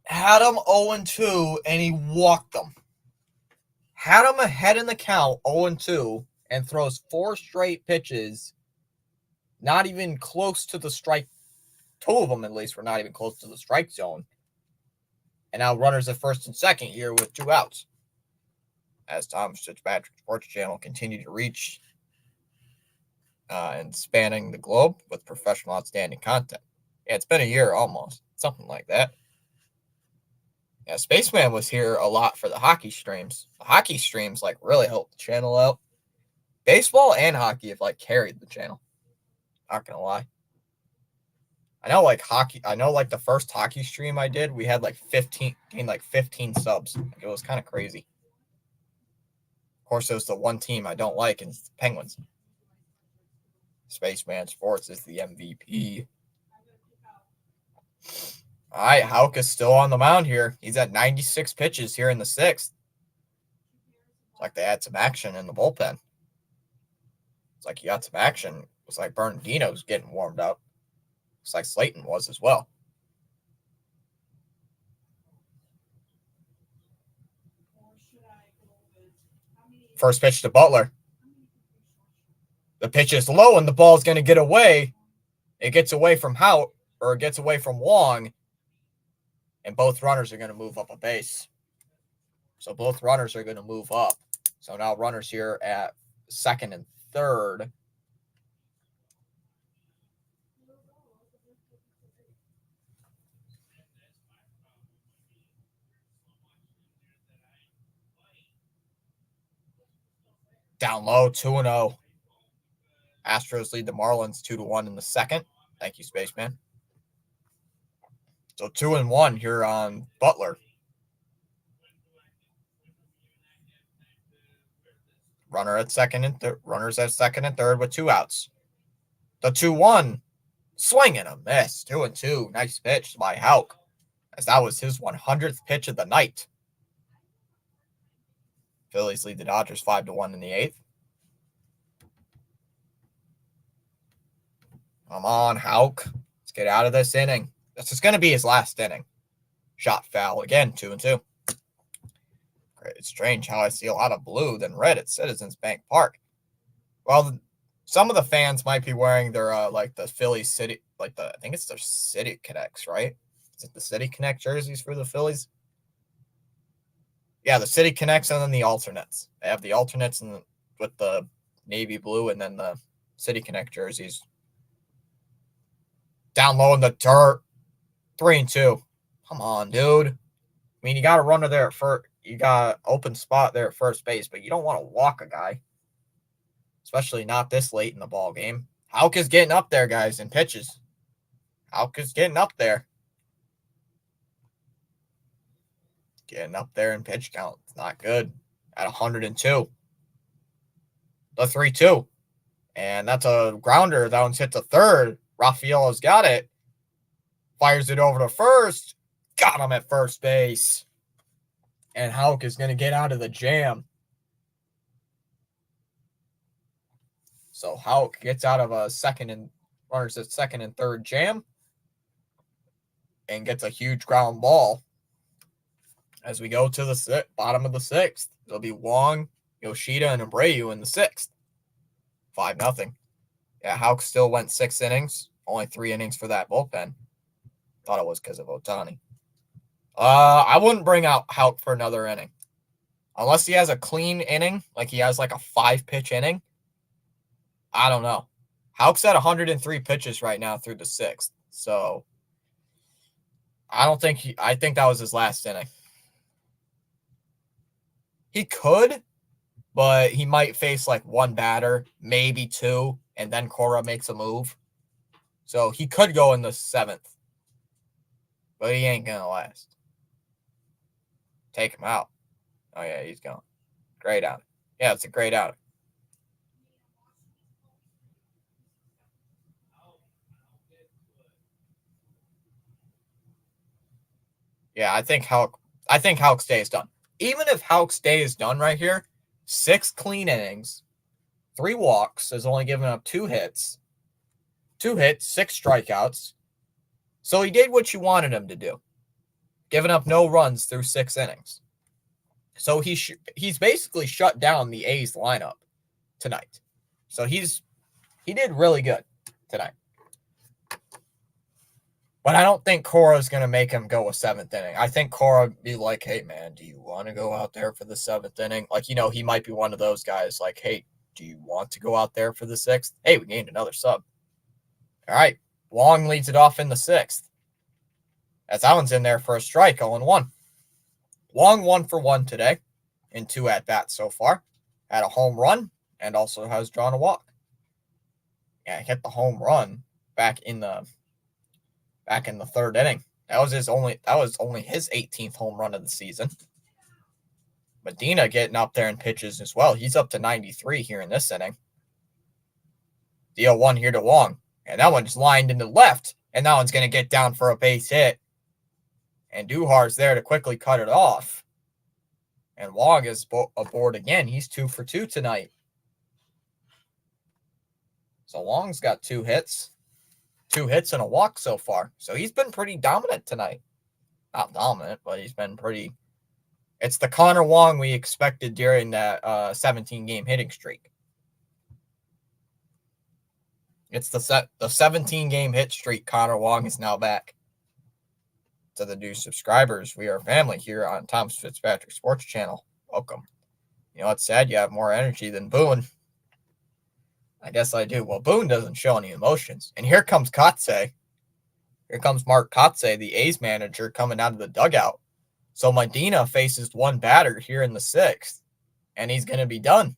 Had him 0-2, and he walked them. Had him ahead in the count, 0-2, and throws 4 straight pitches. Not even close to the strike. 2 of them, at least, were not even close to the strike zone. And now runners at first and second here with 2 outs. As Tom's Fitzpatrick Sports Channel continue to reach and spanning the globe with professional, outstanding content. Yeah, it's been a year almost. Something like that. Yeah, Spaceman was here a lot for the hockey streams. The hockey streams, like, really helped the channel out. Baseball and hockey have, like, carried the channel. Not gonna lie. I know, like, the first hockey stream I did, we had, like, 15 subs. Like, it was kind of crazy. Of course, it was the one team I don't like, and it's the Penguins. Spaceman Sports is the MVP. All right, Houck is still on the mound here. He's at 96 pitches here in the 6th. It's like they had some action in the bullpen. It's like he got some action. It's like Bernardino's getting warmed up. Looks like Slayton was as well. First pitch to Butler. The pitch is low, and the ball's going to get away. It gets away from Houck, or it gets away from Wong. And both runners are going to move up a base. So both runners are going to move up. So now runners here at second and third. Down low, 2-0. Astros lead the Marlins 2-1 in the second. Thank you, Spaceman. So 2-1 here on Butler. Runners at second and third with 2 outs. The 2-1. Swing and a miss. 2-2. Nice pitch by Houck, as that was his 100th pitch of the night. Phillies lead the Dodgers 5-1 in the 8th. Come on, Houck. Let's get out of this inning. This is going to be his last inning. Shot foul again, 2-2. It's strange how I see a lot of blue than red at Citizens Bank Park. Well, some of the fans might be wearing their like the Philly City, like I think it's their City Connects, right? Is it the City Connect jerseys for the Phillies? Yeah, the City Connects and then the alternates. They have the alternates with the navy blue and then the City Connect jerseys. Down low in the dirt. 3-2. Come on, dude. I mean, you got a runner there at first. You got an open spot there at first base, but you don't want to walk a guy, especially not this late in the ball game. Houck is getting up there, guys, in pitches. Houck is getting up there. Getting up there in pitch count. It's not good. At 102. The 3-2. And that's a grounder. That one's hit to third. Rafaela's got it. Fires it over to first. Got him at first base. And Houck is going to get out of the jam. So Houck gets out of a runners at second and third jam. And gets a huge ground ball. As we go to the bottom of the 6th. It'll be Wong, Yoshida, and Abreu in the 6th. 5-0. Yeah, Houck still went 6 innings. Only 3 innings for that bullpen. Thought it was because of Ohtani. I wouldn't bring out Houck for another inning. Unless he has a clean inning, like he has like a 5-pitch inning. I don't know. Houck's at 103 pitches right now through the 6th. So, I think that was his last inning. He could, but he might face like 1 batter, maybe 2, and then Cora makes a move. So, he could go in the 7th. But he ain't going to last. Take him out. Oh, yeah, he's gone. Great outing. Yeah, it's a great outing. Yeah, I think Houck's day is done. Even if Houck's day is done right here, 6 clean innings, 3 walks, has only given up 2 hits. 2 hits, 6 strikeouts. So he did what you wanted him to do. Giving up no runs through 6 innings. So he's basically shut down the A's lineup tonight. So he did really good tonight. But I don't think Cora's going to make him go a 7th inning. I think Cora would be like, hey, man, do you want to go out there for the 7th inning? Like, he might be one of those guys like, hey, do you want to go out there for the 6th? Hey, we gained another sub. All right. Wong leads it off in the 6th. As that one's in there for a strike, 0-1. Wong 1 for 1 today in 2 at-bats so far. Had a home run and also has drawn a walk. Yeah, hit the home run back in the 3rd inning. That was only his 18th home run of the season. Medina getting up there in pitches as well. He's up to 93 here in this inning. Deal 1 here to Wong. And that one's lined into left. And that one's going to get down for a base hit. And Duhar's there to quickly cut it off. And Wong is aboard again. He's 2 for 2 tonight. So Wong's got 2 hits. 2 hits and a walk so far. So he's been pretty dominant tonight. Not dominant, but he's been pretty. It's the Connor Wong we expected during that 17-game hitting streak. It's the 17-game hit streak. Connor Wong is now back. To the new subscribers, we are family here on Tom's Fitzpatrick Sports Channel. Welcome. You know, it's sad you have more energy than Boone. I guess I do. Well, Boone doesn't show any emotions. And here comes Kotze. Here comes Mark Kotze, the A's manager, coming out of the dugout. So Medina faces 1 batter here in the 6th. And he's going to be done.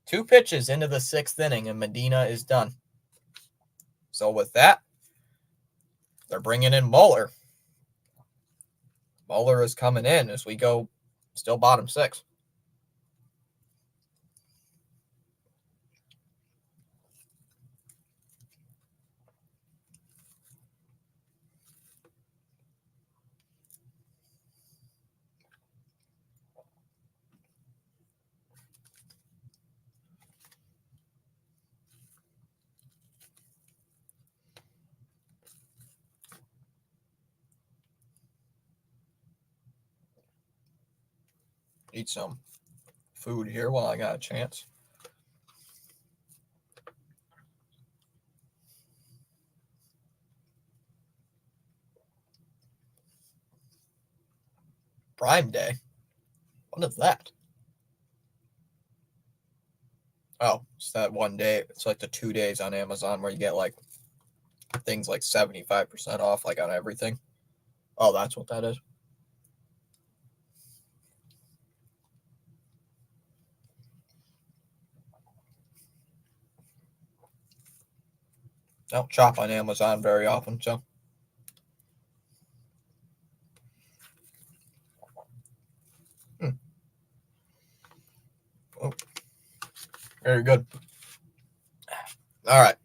2 pitches into the 6th inning, and Medina is done. So with that, they're bringing in Mueller. Mueller is coming in as we go still bottom 6. Eat some food here while I got a chance. Prime Day? What is that? Oh, it's that one day. It's like the 2 days on Amazon where you get like things like 75% off, like on everything. Oh, that's what that is. I don't shop on Amazon very often, so. Oh, very good. All right.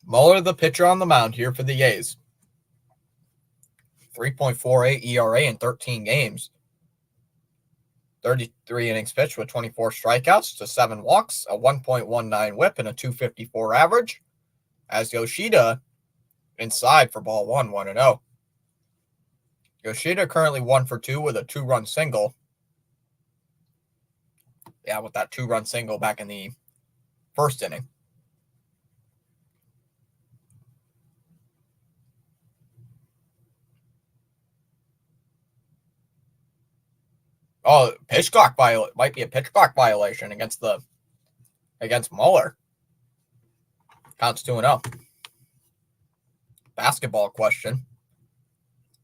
Muller, the pitcher on the mound here for the A's. 3.48 ERA in 13 games. 33 innings pitched with 24 strikeouts to 7 walks, a 1.19 whip, and a 254 average. As Yoshida inside for ball 1-0. Yoshida currently 1 for 2 with a 2-run single. Yeah, with that 2-run single back in the first inning. Oh, pitch clock might be a pitch clock violation against Muller. Counts 2-0. Basketball question.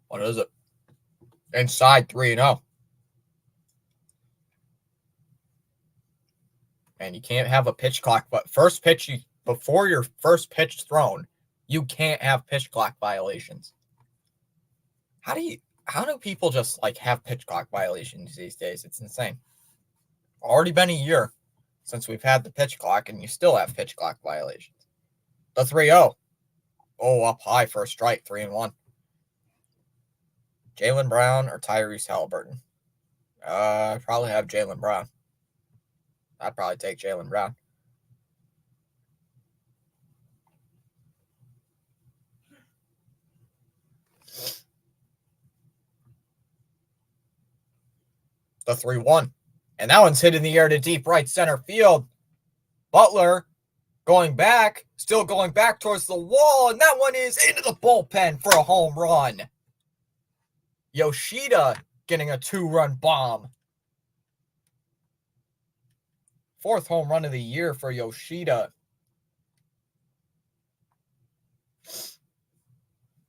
What is it? Inside 3-0. And you can't have a pitch clock, but before your first pitch thrown, you can't have pitch clock violations. How do people just like have pitch clock violations these days? It's insane. Already been a year since we've had the pitch clock, and you still have pitch clock violations. The 3-0. Oh, up high for a strike, 3-1. Jaylen Brown or Tyrese Halliburton? I'd probably have Jaylen Brown. I'd probably take Jaylen Brown. The 3-1. And that one's hit in the air to deep right center field. Butler still going back towards the wall, and that one is into the bullpen for a home run. Yoshida getting a 2-run bomb. 4th home run of the year for Yoshida.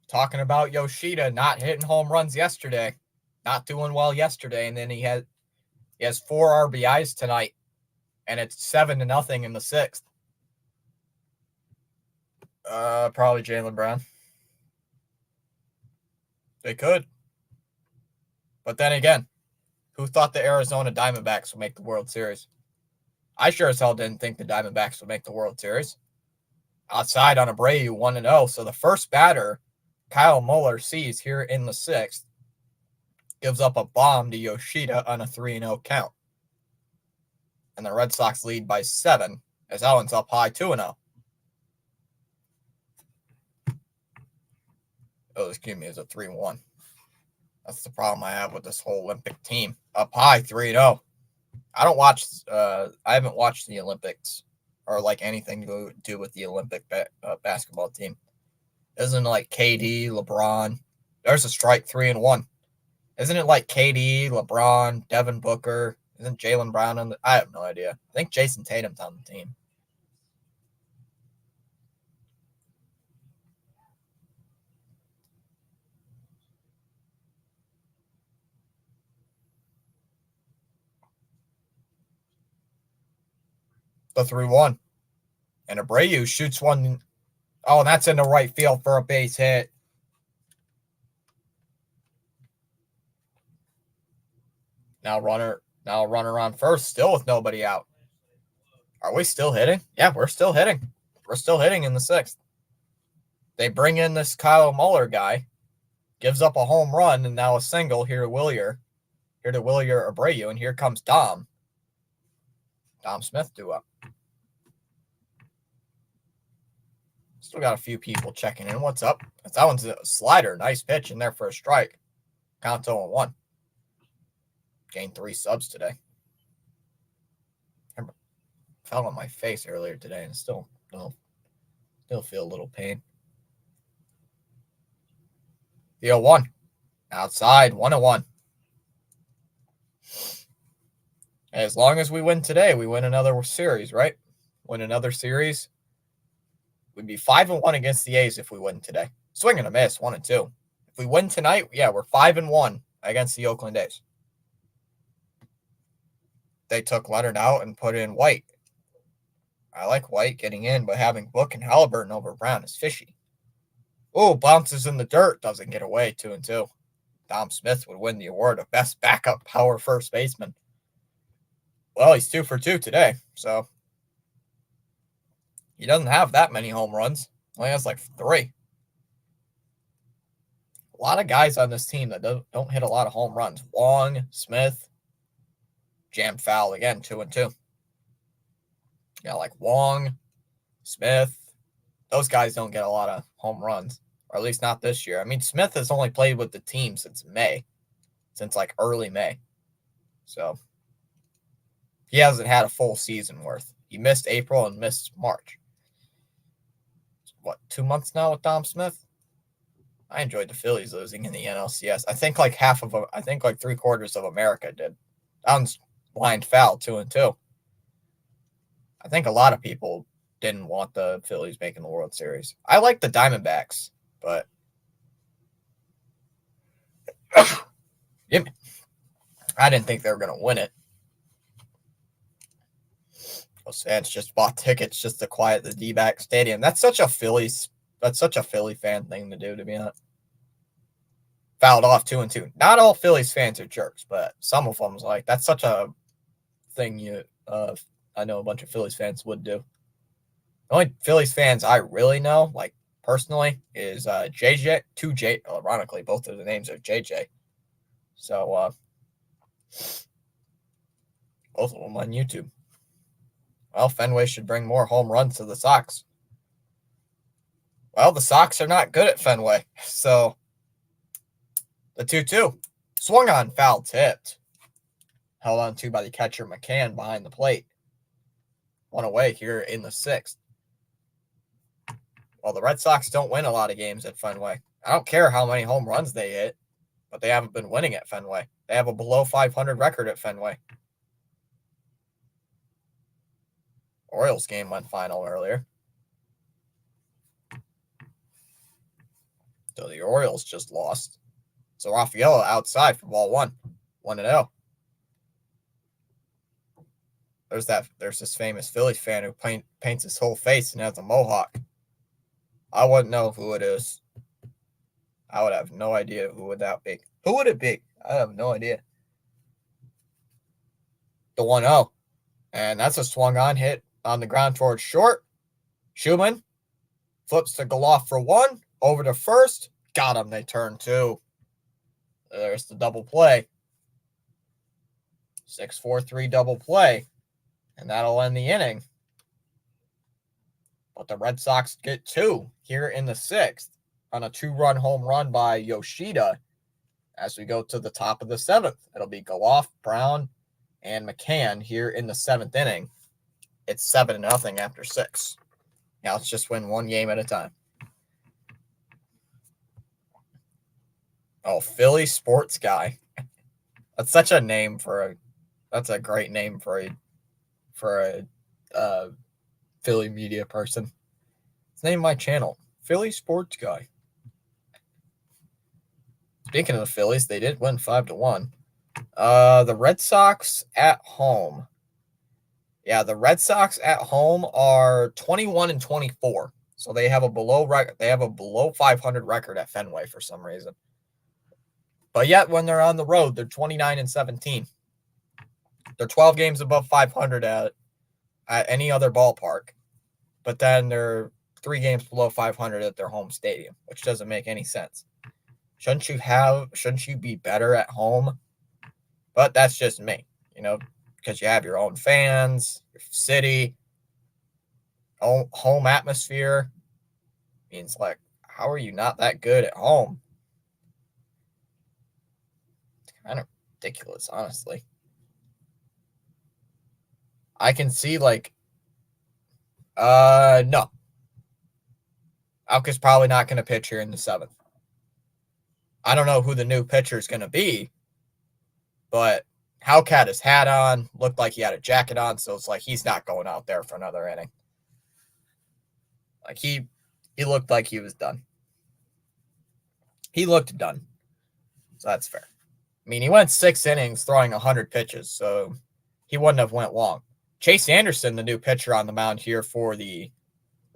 Talking about Yoshida not hitting home runs yesterday. Not doing well yesterday, and then he has 4 RBIs tonight, and it's 7-0 in the 6th. Probably Jaylen Brown. They could. But then again, who thought the Arizona Diamondbacks would make the World Series? I sure as hell didn't think the Diamondbacks would make the World Series. Outside on Abreu, 1-0. So the first batter Kyle Muller sees here in the 6th gives up a bomb to Yoshida on a 3-0 count. And the Red Sox lead by 7 as Allen's up high 2-0. Oh, excuse me, it's a 3-1. That's the problem I have with this whole Olympic team. Up high 3-0. I haven't watched the Olympics or like anything to do with the Olympic basketball team. Isn't it like KD, LeBron? There's a strike, 3-1. Isn't it like KD, LeBron, Devin Booker? Isn't Jaylen Brown on I have no idea. I think Jason Tatum's on the team. The 3-1. And Abreu shoots one. Oh, that's in the right field for a base hit. Now runner on first, still with nobody out. Are we still hitting? Yeah, we're still hitting. We're still hitting in the 6th. They bring in this Kyle Muller guy, gives up a home run, and now a single here to Wilyer Abreu, and here comes Dom Smith due up. Still got a few people checking in. What's up? That one's a slider. Nice pitch in there for a strike. Count 0-1. gained 3 subs today. I fell on my face earlier today and still feel a little pain. The 0-1. Outside, 1-1. As long as we win today, we win another series, right? Win another series. We'd be 5-1 against the A's if we win today. Swing and a miss, 1-2. If we win tonight, yeah, we're 5-1 against the Oakland A's. They took Leonard out and put in White. I like White getting in, but having Book and Halliburton over Brown is fishy. Oh, bounces in the dirt, doesn't get away, 2-2. Dom Smith would win the award of best backup power first baseman. Well, he's 2 for 2 today, so he doesn't have that many home runs. Only has like 3. A lot of guys on this team that don't hit a lot of home runs. Wong, Smith, jammed foul again, 2-2. Yeah, like Wong, Smith, those guys don't get a lot of home runs, or at least not this year. I mean, Smith has only played with the team since like early May. So he hasn't had a full season worth. He missed April and missed March. What, 2 months now with Dom Smith? I enjoyed the Phillies losing in the NLCS. I think like like 3/4 of America did. Dom's blind foul, 2-2. I think a lot of people didn't want the Phillies making the World Series. I like the Diamondbacks, but I didn't think they were going to win it. Those fans just bought tickets just to quiet the D-back stadium. That's such a Philly fan thing to do, to be honest. Fouled off 2-2. Not all Phillies fans are jerks, but some of them's like, that's such a thing I know a bunch of Phillies fans would do. The only Phillies fans I really know, like personally, is JJ. Ironically, both of the names are JJ. So both of them on YouTube. Well, Fenway should bring more home runs to the Sox. Well, the Sox are not good at Fenway, so the 2-2 swung on, foul tipped, held on to by the catcher McCann behind the plate. One away here in the 6th. Well, the Red Sox don't win a lot of games at Fenway. I don't care how many home runs they hit, but they haven't been winning at Fenway. They have a below 500 record at Fenway. Orioles game went final earlier. So the Orioles just lost. So Raffaello outside for ball 1. 1-0. There's this famous Phillies fan who paints his whole face and has a mohawk. I wouldn't know who it is. I would have no idea who would that be. Who would it be? I have no idea. The 1-0. And that's a swung on hit on the ground towards short. Schumann flips to Goloff for 1. Over to first. Got him. They turn 2. There's the double play. 6-4-3 double play. And that'll end the inning. But the Red Sox get 2 here in the 6th on a 2-run home run by Yoshida as we go to the top of the 7th. It'll be Goloff, Brown, and McCann here in the 7th inning. It's 7-0 after 6. Now let's just win one game at a time. Oh, Philly sports guy. That's such a name that's a great name for a Philly media person. Let's name my channel Philly Sports Guy. Speaking of the Phillies, they did win 5-1. The Red Sox at home. Yeah, the Red Sox at home are 21-24. So they have a below 500 record at Fenway for some reason. But yet when they're on the road, they're 29-17. They're 12 games above 500 at any other ballpark. But then they're 3 games below 500 at their home stadium, which doesn't make any sense. Shouldn't you be better at home? But that's just me, because you have your own fans, your city, home atmosphere. Means like, how are you not that good at home? ridiculous, honestly. I can see, like, no. Alka's probably not going to pitch here in the 7th. I don't know who the new pitcher is going to be, but Houck had his hat on, looked like he had a jacket on, so it's like he's not going out there for another inning. Like, he looked like he was done. He looked done. So that's fair. I mean, he went 6 innings throwing 100 pitches, so he wouldn't have went long. Chase Anderson, the new pitcher on the mound here for the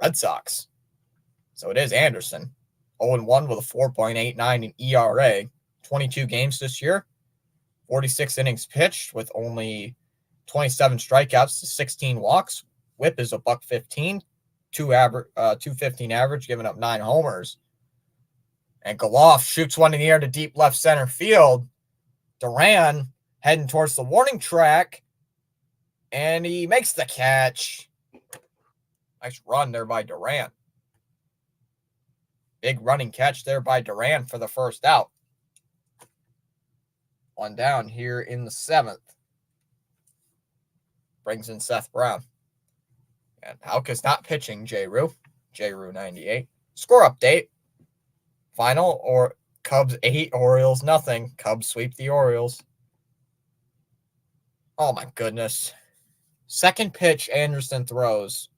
Red Sox. So it is Anderson. 0-1 with a 4.89 in ERA. 22 games this year. 46 innings pitched with only 27 strikeouts to 16 walks. Whip is a $115. 215 average, giving up 9 homers. And Goloff shoots one in the air to deep left center field. Duran heading towards the warning track. And he makes the catch. Nice run there by Duran. Big running catch there by Duran for the first out. One down here in the 7th. Brings in Seth Brown. And Houck is not pitching J-Roo. J-Roo 98. Score update. Final or Cubs 8, Orioles nothing. Cubs sweep the Orioles. Oh my goodness. Second pitch Anderson throws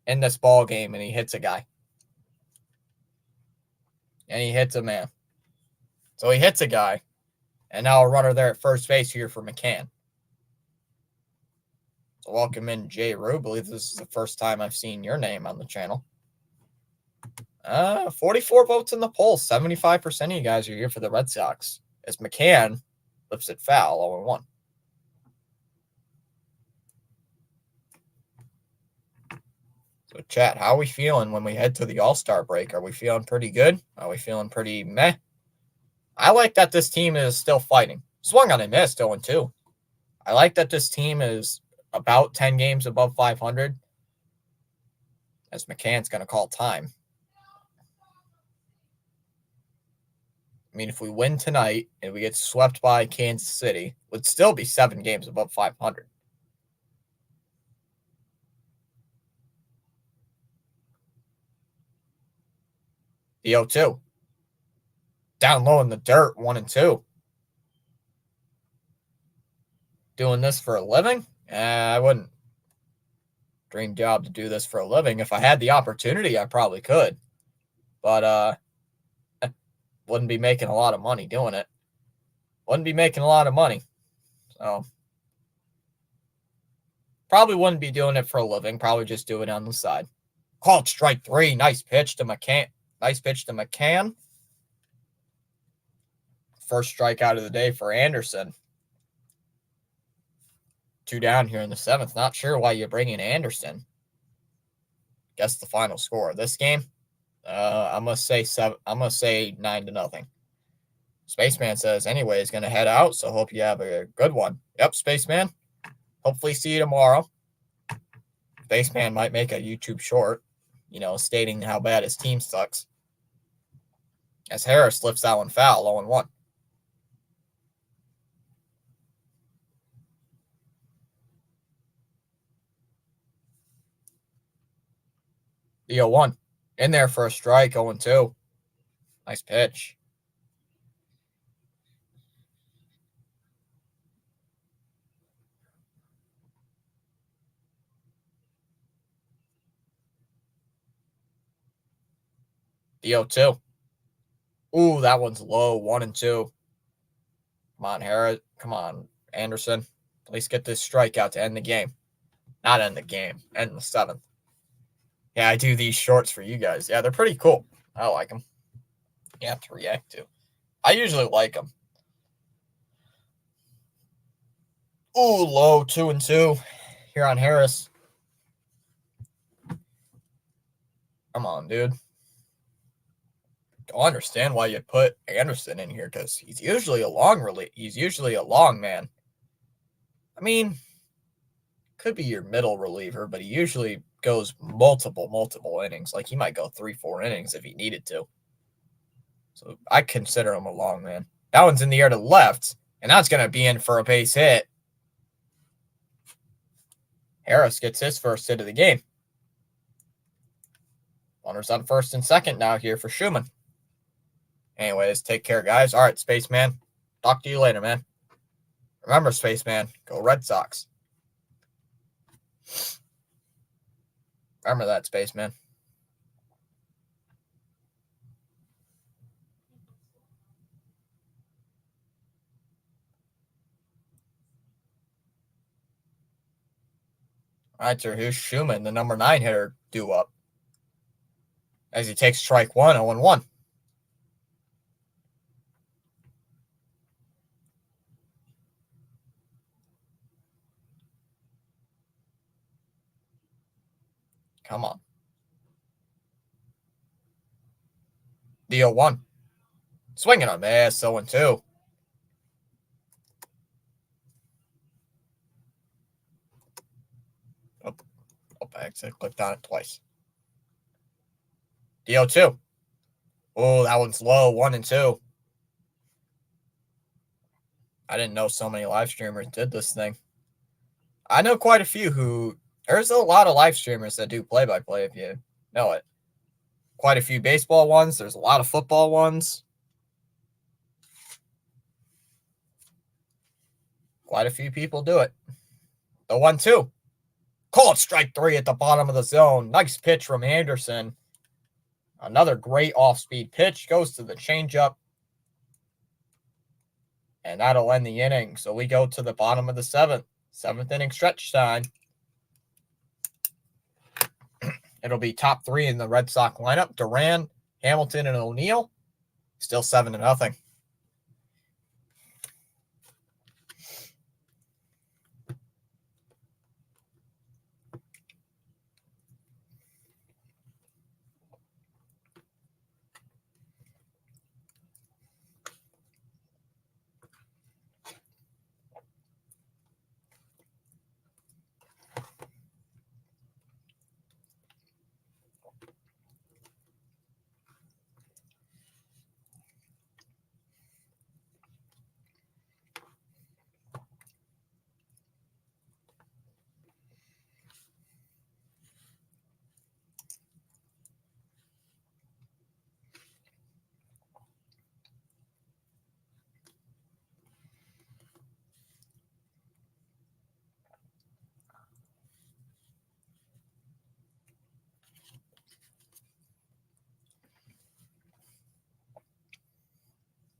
in this ball game, and he hits a guy. And he hits a man. So he hits a guy. And now a runner there at first base here for McCann. So welcome in J-Roo. I believe this is the first time I've seen your name on the channel. 44 votes in the poll. 75% of you guys are here for the Red Sox. As McCann flips it foul, 0-1. So chat, how are we feeling when we head to the All-Star break? Are we feeling pretty good? Are we feeling pretty meh? I like that this team is still fighting. Swung on and missed, 0-2. I like that this team is about 10 games above 500. As McCann's going to call time. I mean, if we win tonight and we get swept by Kansas City, would still be 7 games above 500. The 0-2. Down low in the dirt, 1-2. Doing this for a living? I wouldn't. Dream job to do this for a living. If I had the opportunity, I probably could. But wouldn't be making a lot of money doing it. Wouldn't be making a lot of money. So probably wouldn't be doing it for a living. Probably just do it on the side. Called strike 3. Nice pitch to McCann. First strikeout of the day for Anderson. 2 down here in the 7th. Not sure why you bring in Anderson. Guess the final score of this game. I'm gonna say 9-0. Spaceman says anyway he's gonna head out, so hope you have a good one. Yep, Spaceman. Hopefully see you tomorrow. Spaceman might make a YouTube short, stating how bad his team sucks. As Harris lifts that one foul, 0-1. The 0-1. In there for a strike, 0-2. Nice pitch. The 0-2. Ooh, that one's low, 1-2. Come on, Harris. Come on, Anderson. At least get this strikeout to end the game. Not end the game. End the 7th. Yeah, I do these shorts for you guys. Yeah, they're pretty cool. I like them. You have to react to. I usually like them. Ooh, low, 2-2 here on Harris. Come on, dude. Don't understand why you put Anderson in here because he's usually a long man. I mean, could be your middle reliever, but he usually goes multiple innings. Like he might go 3-4 innings if he needed to. So I consider him a long man. That one's in the air to left. And that's going to be in for a base hit. Harris gets his first hit of the game. Runners on first and second now here for Schumann. Anyways, take care, guys. All right, Spaceman. Talk to you later, man. Remember, Spaceman, go Red Sox. Remember that, Spaceman. All right, sir, here's Schumann, the number 9 hitter, due up. As he takes strike 1, 0-1. Come on. The 0-1. Swinging on miss, 0-2. Oh, I accidentally clicked on it twice. The 0-2. Oh, that one's low, 1-2. I didn't know so many live streamers did this thing. I know quite a few who... There's a lot of live streamers that do play-by-play if you know it. Quite a few baseball ones. There's a lot of football ones. Quite a few people do it. The 1-2. Called strike 3 at the bottom of the zone. Nice pitch from Anderson. Another great off-speed pitch. Goes to the changeup. And that'll end the inning. So we go to the bottom of the 7th. 7th inning stretch time. It'll be top 3 in the Red Sox lineup. Duran, Hamilton, and O'Neill. Still 7-0.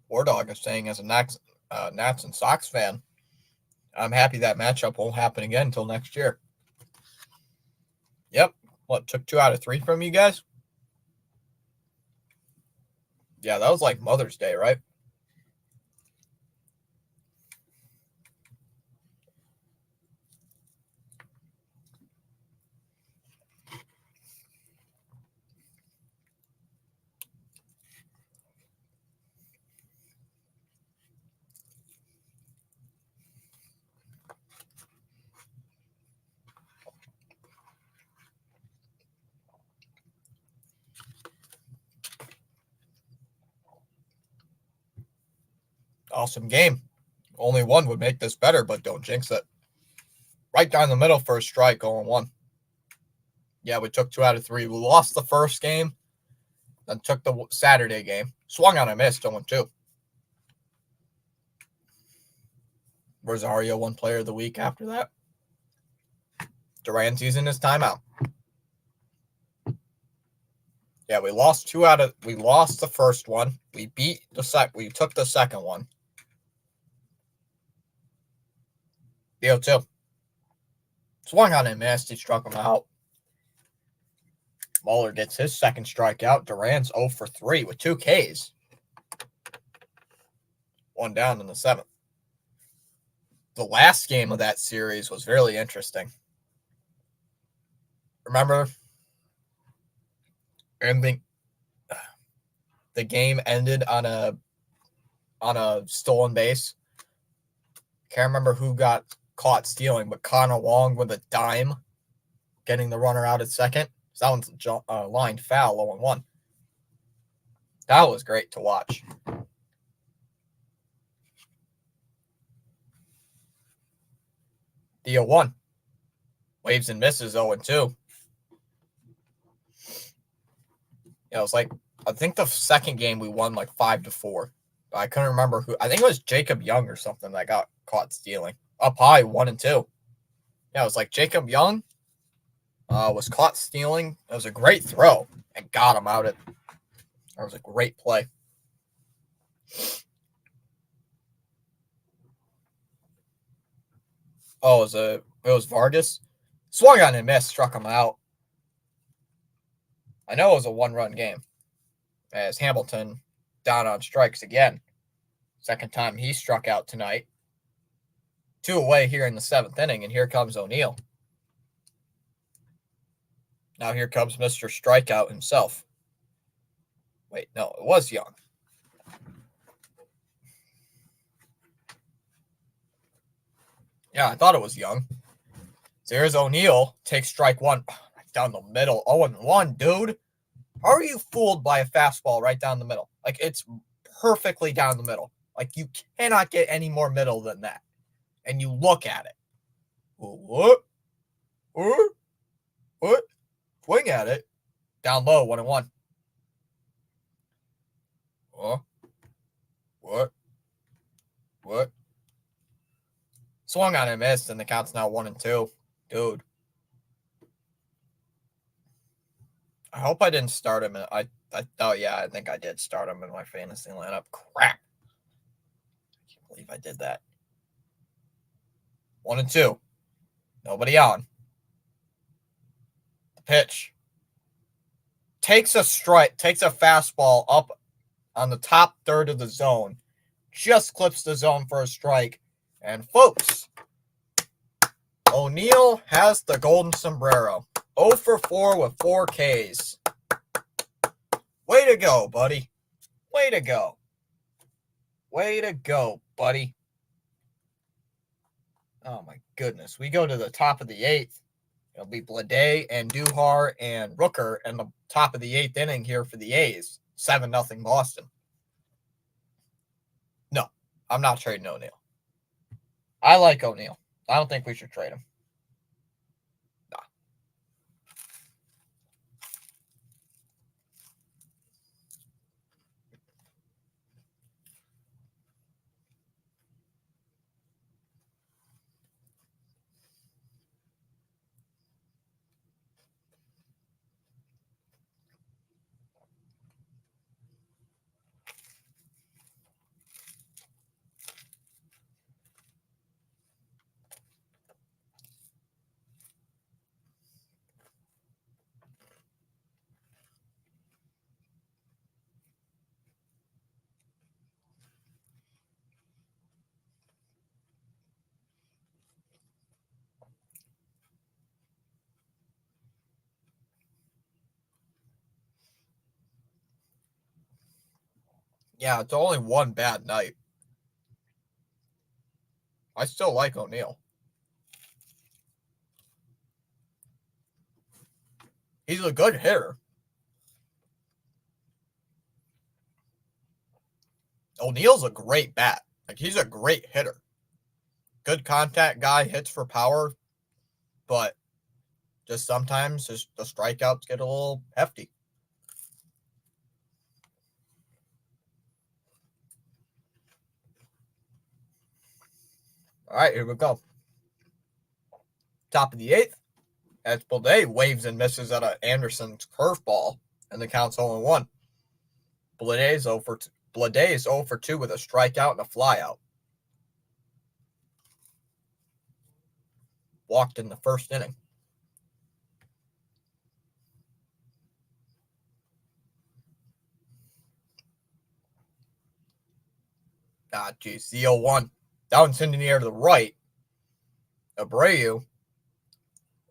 War Dog is saying, as a Nats and Sox fan, I'm happy that matchup won't happen again until next year. Yep. What, took 2 out of 3 from you guys? Yeah, that was like Mother's Day, right? Awesome game. Only one would make this better, but don't jinx it. Right down the middle for a strike, 0-1. Yeah, we took 2 out of 3. We lost the first game, then took the Saturday game. Swung on a miss, 0-2. Rosario won Player of the Week after that. Duran's using his timeout. Yeah, we lost the first one. We took the second one. The 0-2. Swung on and missed. He struck him out. Muller gets his second strikeout. Duran's 0 for 3 with 2 Ks. 1 down in the 7th. The last game of that series was really interesting. Remember? And the game ended on a stolen base. Can't remember who got caught stealing, but Connor Wong with a dime, getting the runner out at second. So that one's lined foul, 0-1. That was great to watch. Deal 1. Waves and misses 0-2. Yeah, it was like, I think the second game we won like 5-4. But I couldn't remember who. I think it was Jacob Young or something that got caught stealing. Up high, 1-2. Yeah, it was like Jacob Young was caught stealing. It was a great throw and got him out. It was a great play. Oh, it was Vargas. Swung on and missed, struck him out. I know it was a 1-run game. As Hamilton down on strikes again. Second time he struck out tonight. 2 away here in the 7th inning, and here comes O'Neill. Now here comes Mr. Strikeout himself. Wait, no, it was Young. Yeah, I thought it was Young. So here's O'Neill. Takes strike 1. Down the middle. 0-1, dude. How are you fooled by a fastball right down the middle? Like, it's perfectly down the middle. Like, you cannot get any more middle than that. And you look at it. What? What? Swing at it. Down low, 1-1. What? Swung on and missed, and the count's now 1-2. Dude. I hope I didn't start him. I think I did start him in my fantasy lineup. Crap. I can't believe I did that. 1-2. Nobody on. The pitch. Takes a fastball up on the top third of the zone. Just clips the zone for a strike. And folks, O'Neill has the golden sombrero. 0 for 4 with 4 Ks. Way to go, buddy. Way to go. Way to go, buddy. Oh, my goodness. We go to the top of the 8th. It'll be Blade and Duhar and Rooker in the top of the 8th inning here for the A's. 7-0 Boston. No, I'm not trading O'Neill. I like O'Neill. I don't think we should trade him. Nah. Yeah, it's only one bad night. I still like O'Neill. He's a good hitter. O'Neill's a great bat. Like, he's a great hitter. Good contact guy, hits for power, but just sometimes the strikeouts get a little hefty. All right, here we go. Top of the 8th. As Blade waves and misses at Anderson's curveball, and the count's 0-1. Blade is 0 for 2 with a strikeout and a flyout. Walked in the first inning. Ah, geez, the 0-1. Down in the air to the right. Abreu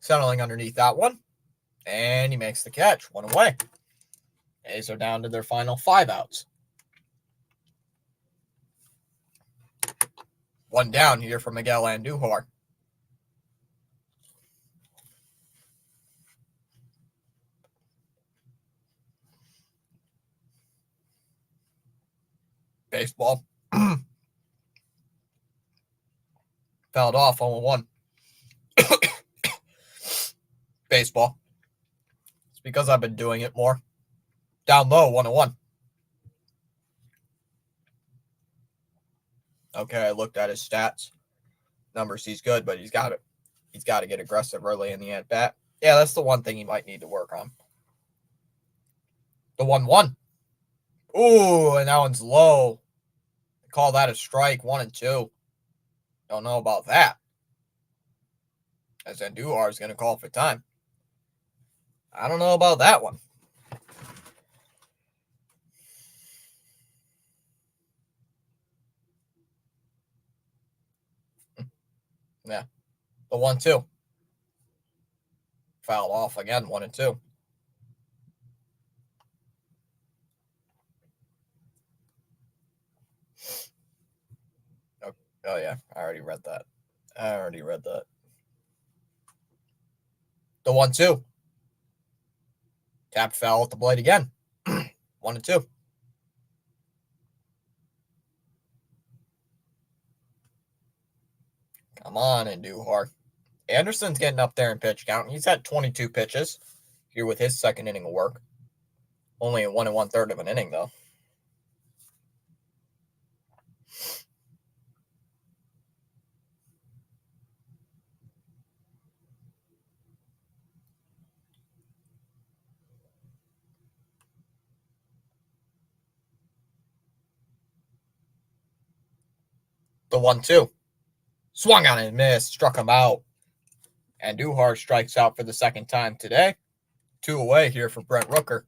settling underneath that one. And he makes the catch. 1 away. A's are down to their final 5 outs. 1 down here for Miguel Andujar. Baseball. Fouled off 0-1. Baseball. It's because I've been doing it more. Down low, 101. Okay, I looked at his stats. Numbers, he's good, but he's got to get aggressive early in the at-bat. Yeah, that's the one thing he might need to work on. The 1-1. Ooh, and that one's low. Call that a strike, 1-2. Don't know about that. As Andujar is going to call for time. I don't know about that one. Yeah. The 1-2. Fouled off again, 1-2. Oh, yeah. I already read that. The 1-2. Tapped foul at the blade again. 1-2. Come on, Andujar. Anderson's getting up there in pitch count. He's had 22 pitches here with his second inning of work. Only a 1 1/3 of an inning, though. The 1-2. Swung on and missed. Struck him out. Andujar strikes out for the second time today. 2 away here for Brent Rooker.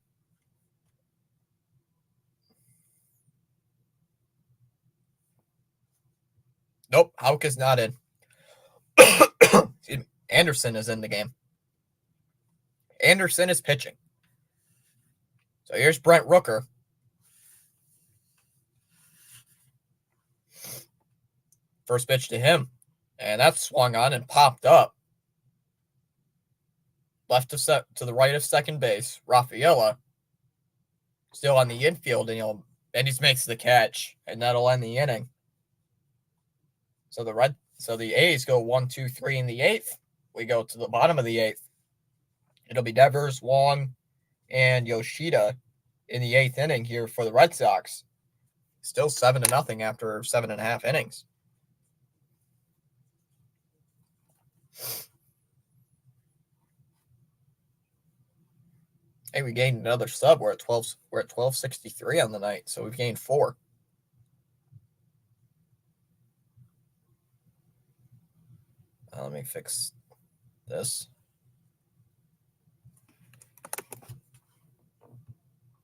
Nope, Houck is not in. Anderson is in the game. Anderson is pitching. So here's Brent Rooker. First pitch to him. And that swung on and popped up. Left to the right of second base. Rafaela still on the infield, and he makes the catch, and that'll end the inning. So the A's go 1-2-3 in the 8th. We go to the bottom of the 8th. It'll be Devers, Wong, and Yoshida in the 8th inning here for the Red Sox. Still 7-0 after 7.5 innings. Hey, we gained another sub. We're at 1263 on the night, so we've gained 4. Let me fix this.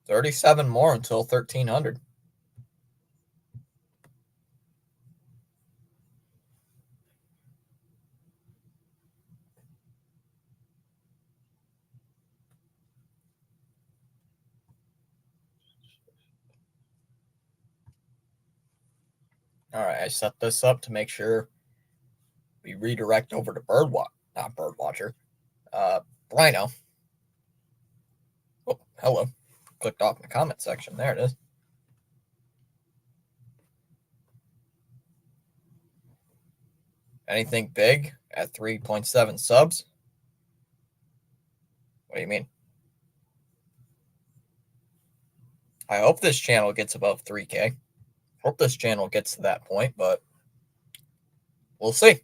37 more until 1300. All right, I set this up to make sure we redirect over to Birdwatcher. Brino. Oh, hello. Clicked off in the comment section. There it is. Anything big at 3.7 subs? What do you mean? I hope this channel gets above 3K. Hope this channel gets to that point, but we'll see.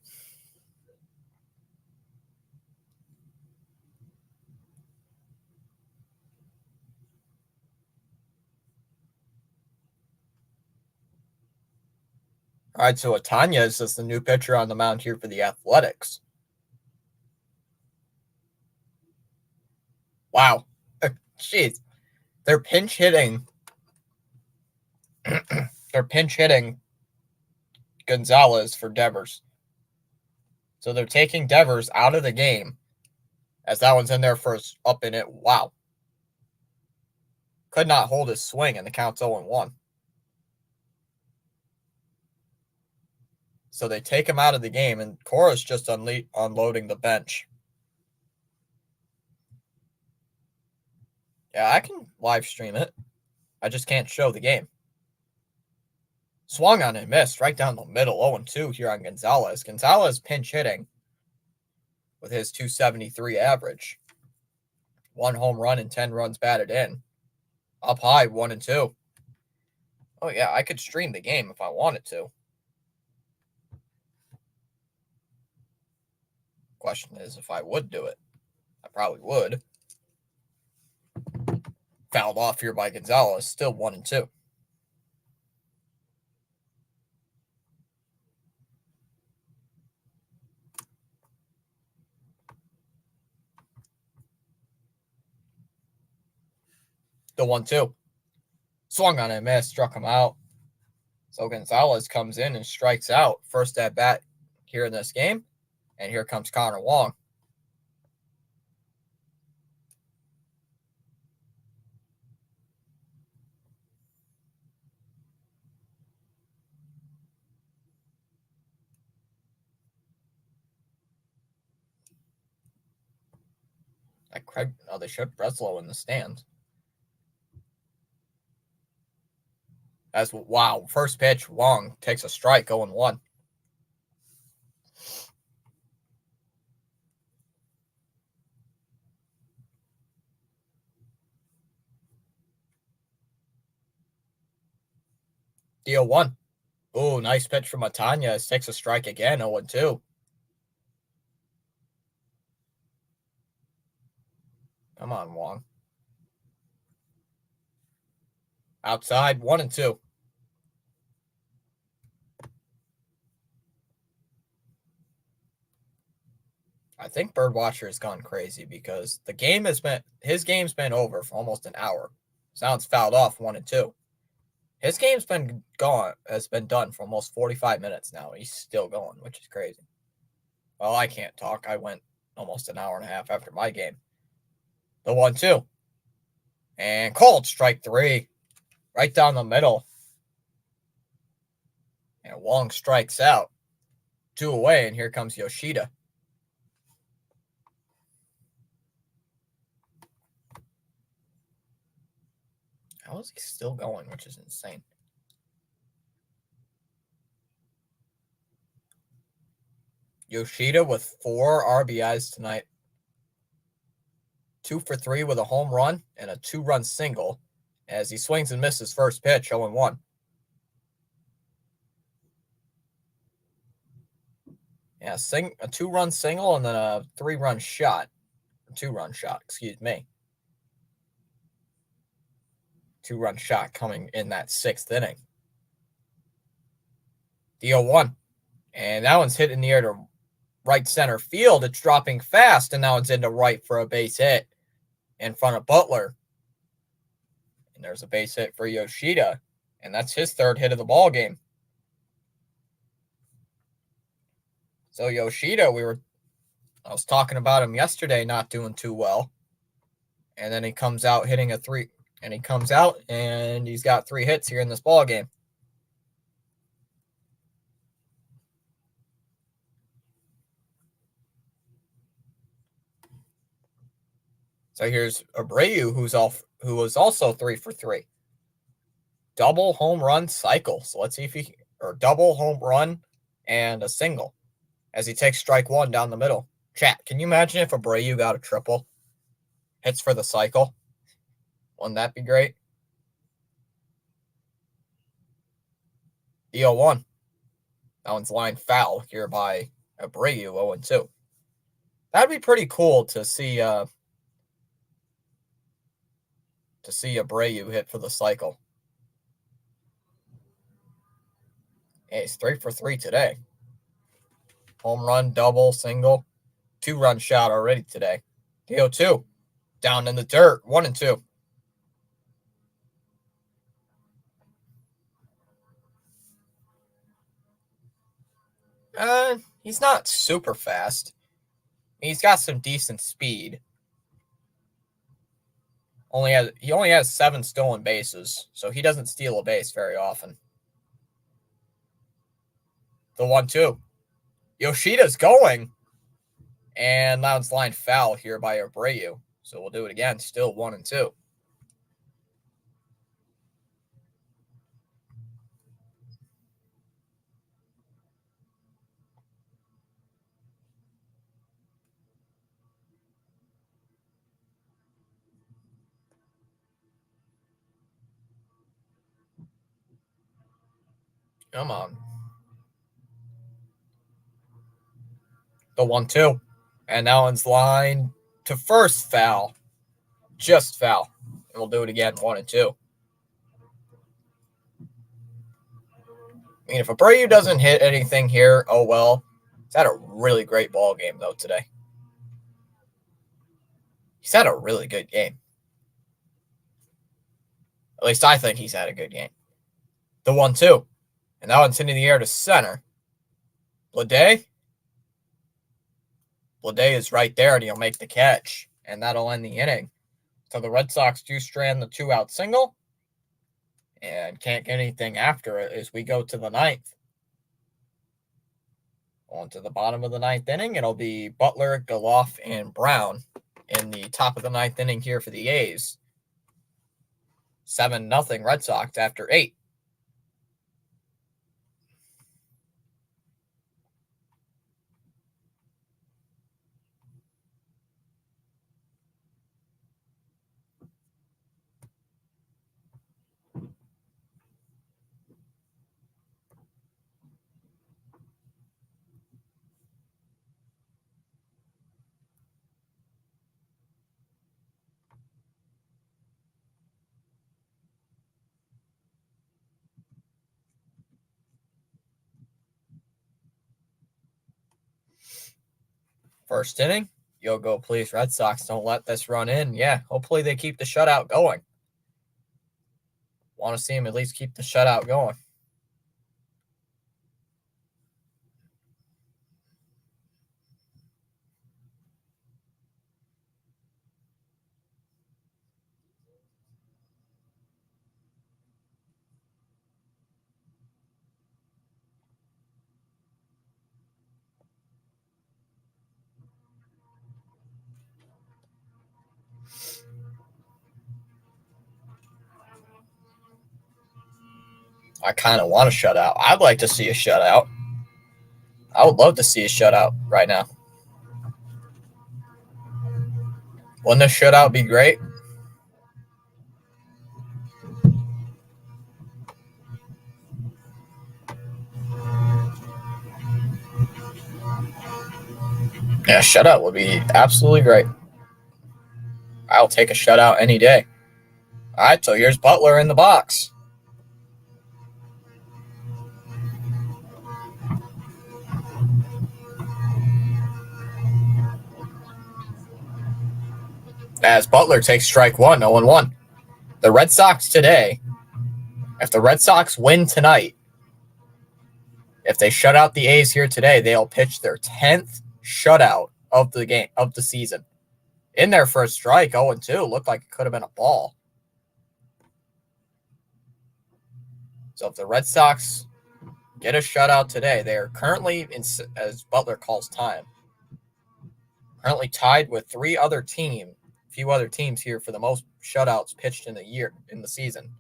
All right, so Atanya is just the new pitcher on the mound here for the Athletics. Wow. Jeez. They're pinch hitting. They're pinch hitting Gonzalez for Devers. So they're taking Devers out of the game as that one's in there first up in it. Wow. Could not hold his swing, and the count's 0-1. So they take him out of the game, and Cora's just unloading the bench. Yeah, I can live stream it. I just can't show the game. Swung on and missed right down the middle. 0-2 here on Gonzalez. Gonzalez pinch hitting with his 273 average. 1 home run and 10 runs batted in. Up high, 1-2. Oh, yeah, I could stream the game if I wanted to. Question is if I would do it. I probably would. Fouled off here by Gonzalez. Still 1-2. The 1-2. Swung on it, missed, struck him out. So Gonzalez comes in and strikes out. First at bat here in this game. And here comes Connor Wong. Like Craig, they showed Breslow in the stands. Wow. First pitch, Wong takes a strike, 0-1. Deal 1. Ooh, nice pitch from Matanya. Takes a strike again, 0-2. Come on, Wong. Outside, 1-2. I think Birdwatcher has gone crazy because his game's been over for almost an hour. Sounds fouled off 1-2. His game's been done for almost 45 minutes now. He's still going, which is crazy. Well, I can't talk. I went almost an hour and a half after my game. The 1-2. And called strike 3. Right down the middle. And Wong strikes out. 2 away, and here comes Yoshida. How is he still going, which is insane? Yoshida with 4 RBIs tonight. 2 for 3 with a home run and a 2-run single as he swings and misses first pitch, 0-1. Yeah, a 2-run single and then a 3-run shot. 2-run shot, excuse me. 2-run shot coming in that 6th inning. The 0-1. And that one's hit in the air to right center field. It's dropping fast, and now it's into right for a base hit in front of Butler. And there's a base hit for Yoshida, and that's his 3rd hit of the ball game. So Yoshida, I was talking about him yesterday, not doing too well. And then he comes out hitting a 3, and he comes out and he's got 3 hits here in this ball game. So here's Abreu, who was also 3 for 3. Double home run cycle. So let's see if double home run and a single as he takes strike 1 down the middle. Chat, can you imagine if Abreu got a triple? Hits for the cycle. Wouldn't that be great? The 0-1. That one's line foul here by Abreu, 0-2. That'd be pretty cool to see Abreu hit for the cycle. Yeah, he's 3 for 3 today. Home run, double, single, 2-run shot already today. The 0-2. Down in the dirt, 1-2. He's not super fast. He's got some decent speed. He only has 7 stolen bases, so he doesn't steal a base very often. The 1-2. Yoshida's going. And that one's line foul here by Abreu. So we'll do it again. Still 1-2. Come on. The 1-2. And that one's line to first, foul. Just foul. And we'll do it again, 1-2. I mean, if Abreu doesn't hit anything here, oh well. He's had a really great ball game, though, today. He's had a really good game. At least I think he's had a good game. The 1-2. And that one's hitting the air to center. Bleday is right there, and he'll make the catch. And that'll end the inning. So the Red Sox do strand the 2-out single. And can't get anything after it as we go to the 9th. On to the bottom of the 9th inning. It'll be Butler, Geloff, and Brown in the top of the 9th inning here for the A's. 7-0 Red Sox after 8. First inning, you'll go, please, Red Sox, don't let this run in. Yeah, hopefully they keep the shutout going. Want to see them at least keep the shutout going. I kind of want a shutout. I'd like to see a shutout. I would love to see a shutout right now. Wouldn't a shutout be great? Yeah, a shutout would be absolutely great. I'll take a shutout any day. All right, so here's Butler in the box. As Butler takes strike one, 0-1. The Red Sox today, if the Red Sox win tonight, if they shut out the A's here today, they'll pitch their 10th shutout of the game, of the season. In their first strike, 0-2, looked like it could have been a ball. So if the Red Sox get a shutout today, they are currently, as Butler calls time, currently tied with few other teams here for the most shutouts pitched in the season.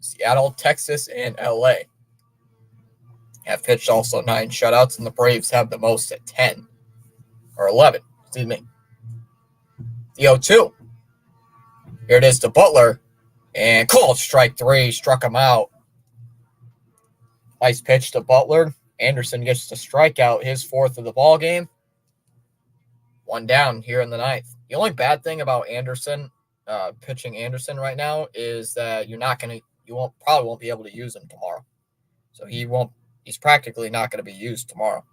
Seattle, Texas, and LA have pitched also 9 shutouts, and the Braves have the most at 10 or 11. Excuse me. The 0-2. Here it is to Butler, and called strike 3, struck him out. Nice pitch to Butler. Anderson gets the strikeout, his 4th of the ball game. 1 down here in the 9th. The only bad thing about Anderson, pitching Anderson right now, is that you probably won't be able to use him tomorrow. So he's practically not going to be used tomorrow.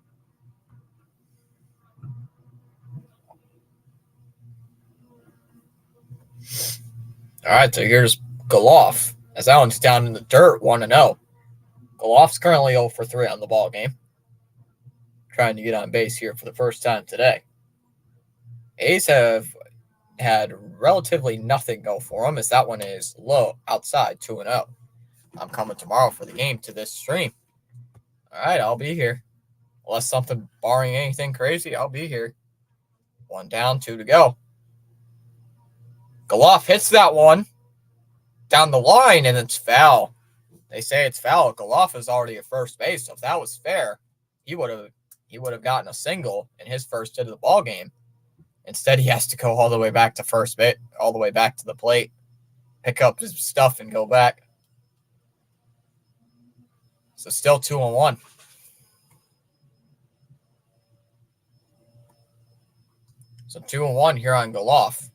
All right, so here's Geloff. As that one's down in the dirt, 1-0. Geloff's currently 0 for 3 on the ball game. Trying to get on base here for the first time today. A's have had relatively nothing go for them, as that one is low outside, 2-0. I'm coming tomorrow for the game to this stream. All right, I'll be here. Unless something, barring anything crazy, I'll be here. 1 down, 2 to go. Geloff hits that one down the line, and it's foul. They say it's foul. Geloff is already at first base, so if that was fair, he would have gotten a single in his first hit of the ball game. Instead, he has to go all the way back to first base, all the way back to the plate, pick up his stuff, and go back. So still 2-1. So 2-1 here on Goloff.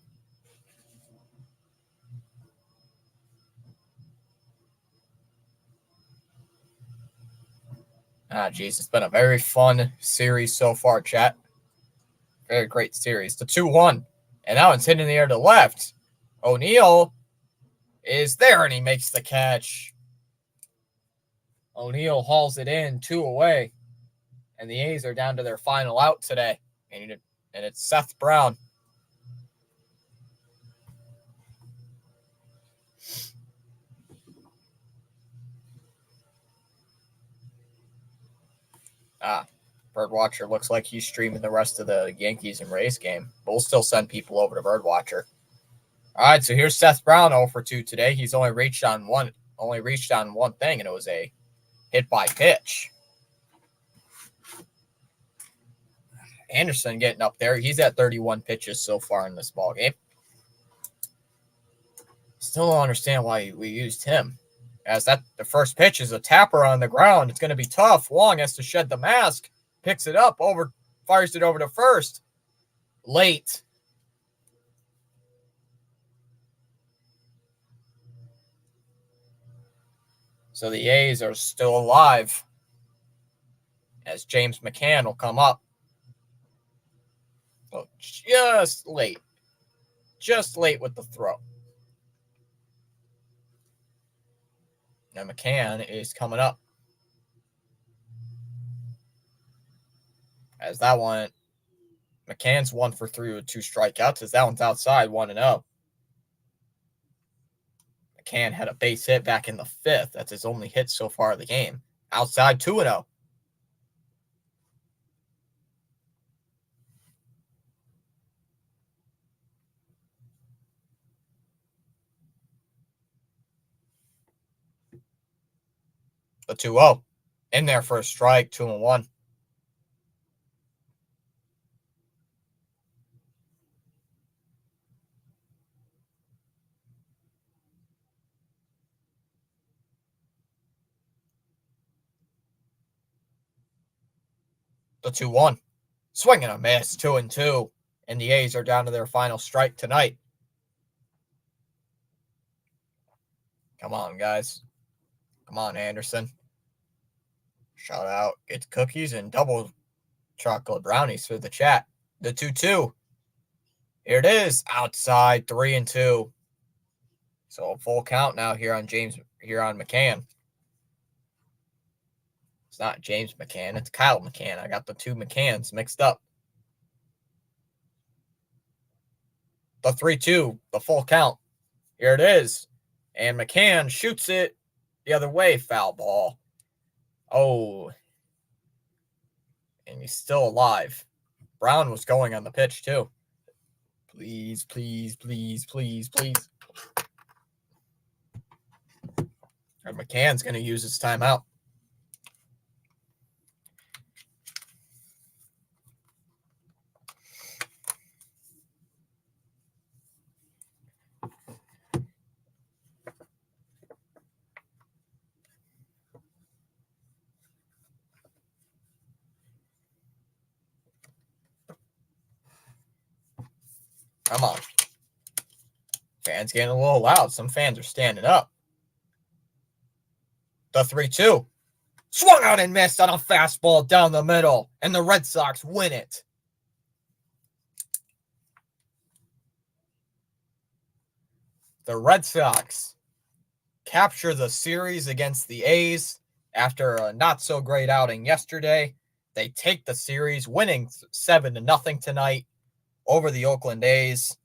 Geez, it's been a very fun series so far, chat. Very great series. The 2-1. And now it's hitting the air to left. O'Neill is there, and he makes the catch. O'Neill hauls it in, 2 away. And the A's are down to their final out today. And it's Seth Brown. Birdwatcher looks like he's streaming the rest of the Yankees and Rays game. But we'll still send people over to Birdwatcher. All right, so here's Seth Brown 0 for 2 today. He's only reached on one thing, and it was a hit by pitch. Anderson getting up there. He's at 31 pitches so far in this ball game. Still don't understand why we used him. As that the first pitch is a tapper on the ground. It's going to be tough. Wong has to shed the mask. Picks it up, fires it over to first. Late. So the A's are still alive. As James McCann will come up. Oh, just late. Just late with the throw. Now McCann is coming up. As that one, McCann's 1 for 3 with 2 strikeouts. As that one's outside, 1-0. McCann had a base hit back in the 5th. That's his only hit so far of the game. Outside, 2-0. The 2-0. In there for a strike, 2-1. The 2-1. Swing and a miss, 2-2. And the A's are down to their final strike tonight. Come on, guys. Come on, Anderson. Shout out. Get cookies and double chocolate brownies for the chat. The 2-2. Here it is. Outside, 3-2. So a full count now here on McCann. It's not James McCann. It's Kyle McCann. I got the 2 McCanns mixed up. The 3-2. The full count. Here it is. And McCann shoots it the other way. Foul ball. Oh. And he's still alive. Brown was going on the pitch, too. Please, please, please, please, please. And McCann's going to use his timeout. Come on. Fans getting a little loud. Some fans are standing up. The 3-2. Swung out and missed on a fastball down the middle. And the Red Sox win it. The Red Sox capture the series against the A's after a not-so-great outing yesterday. They take the series, winning 7-0 tonight over the Oakland A's.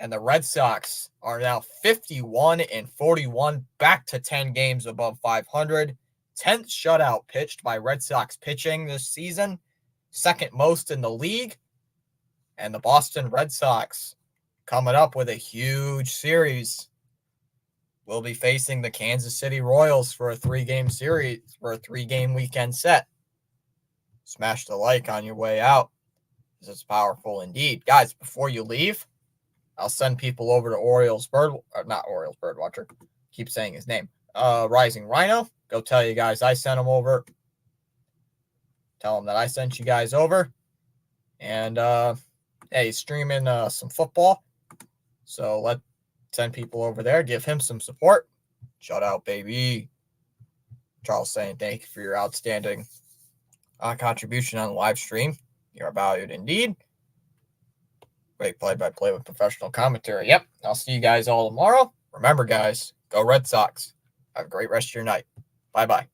And the Red Sox are now 51-41, back to 10 games above 500. 10th shutout pitched by Red Sox pitching this season, second most in the league. And the Boston Red Sox coming up with a huge series. We'll be facing the Kansas City Royals for a 3-game series, for a 3-game weekend set. Smash the like on your way out. This is powerful indeed. Guys, before you leave, I'll send people over to Birdwatcher. Keep saying his name. Rising Rhino. Go tell you guys I sent him over. Tell him that I sent you guys over. And, hey, he's streaming some football. So let's send people over there. Give him some support. Shout out, baby. Charles saying thank you for your outstanding contribution on the live stream. You're valued indeed. Great play-by-play with professional commentary. Yep, I'll see you guys all tomorrow. Remember, guys, go Red Sox. Have a great rest of your night. Bye-bye.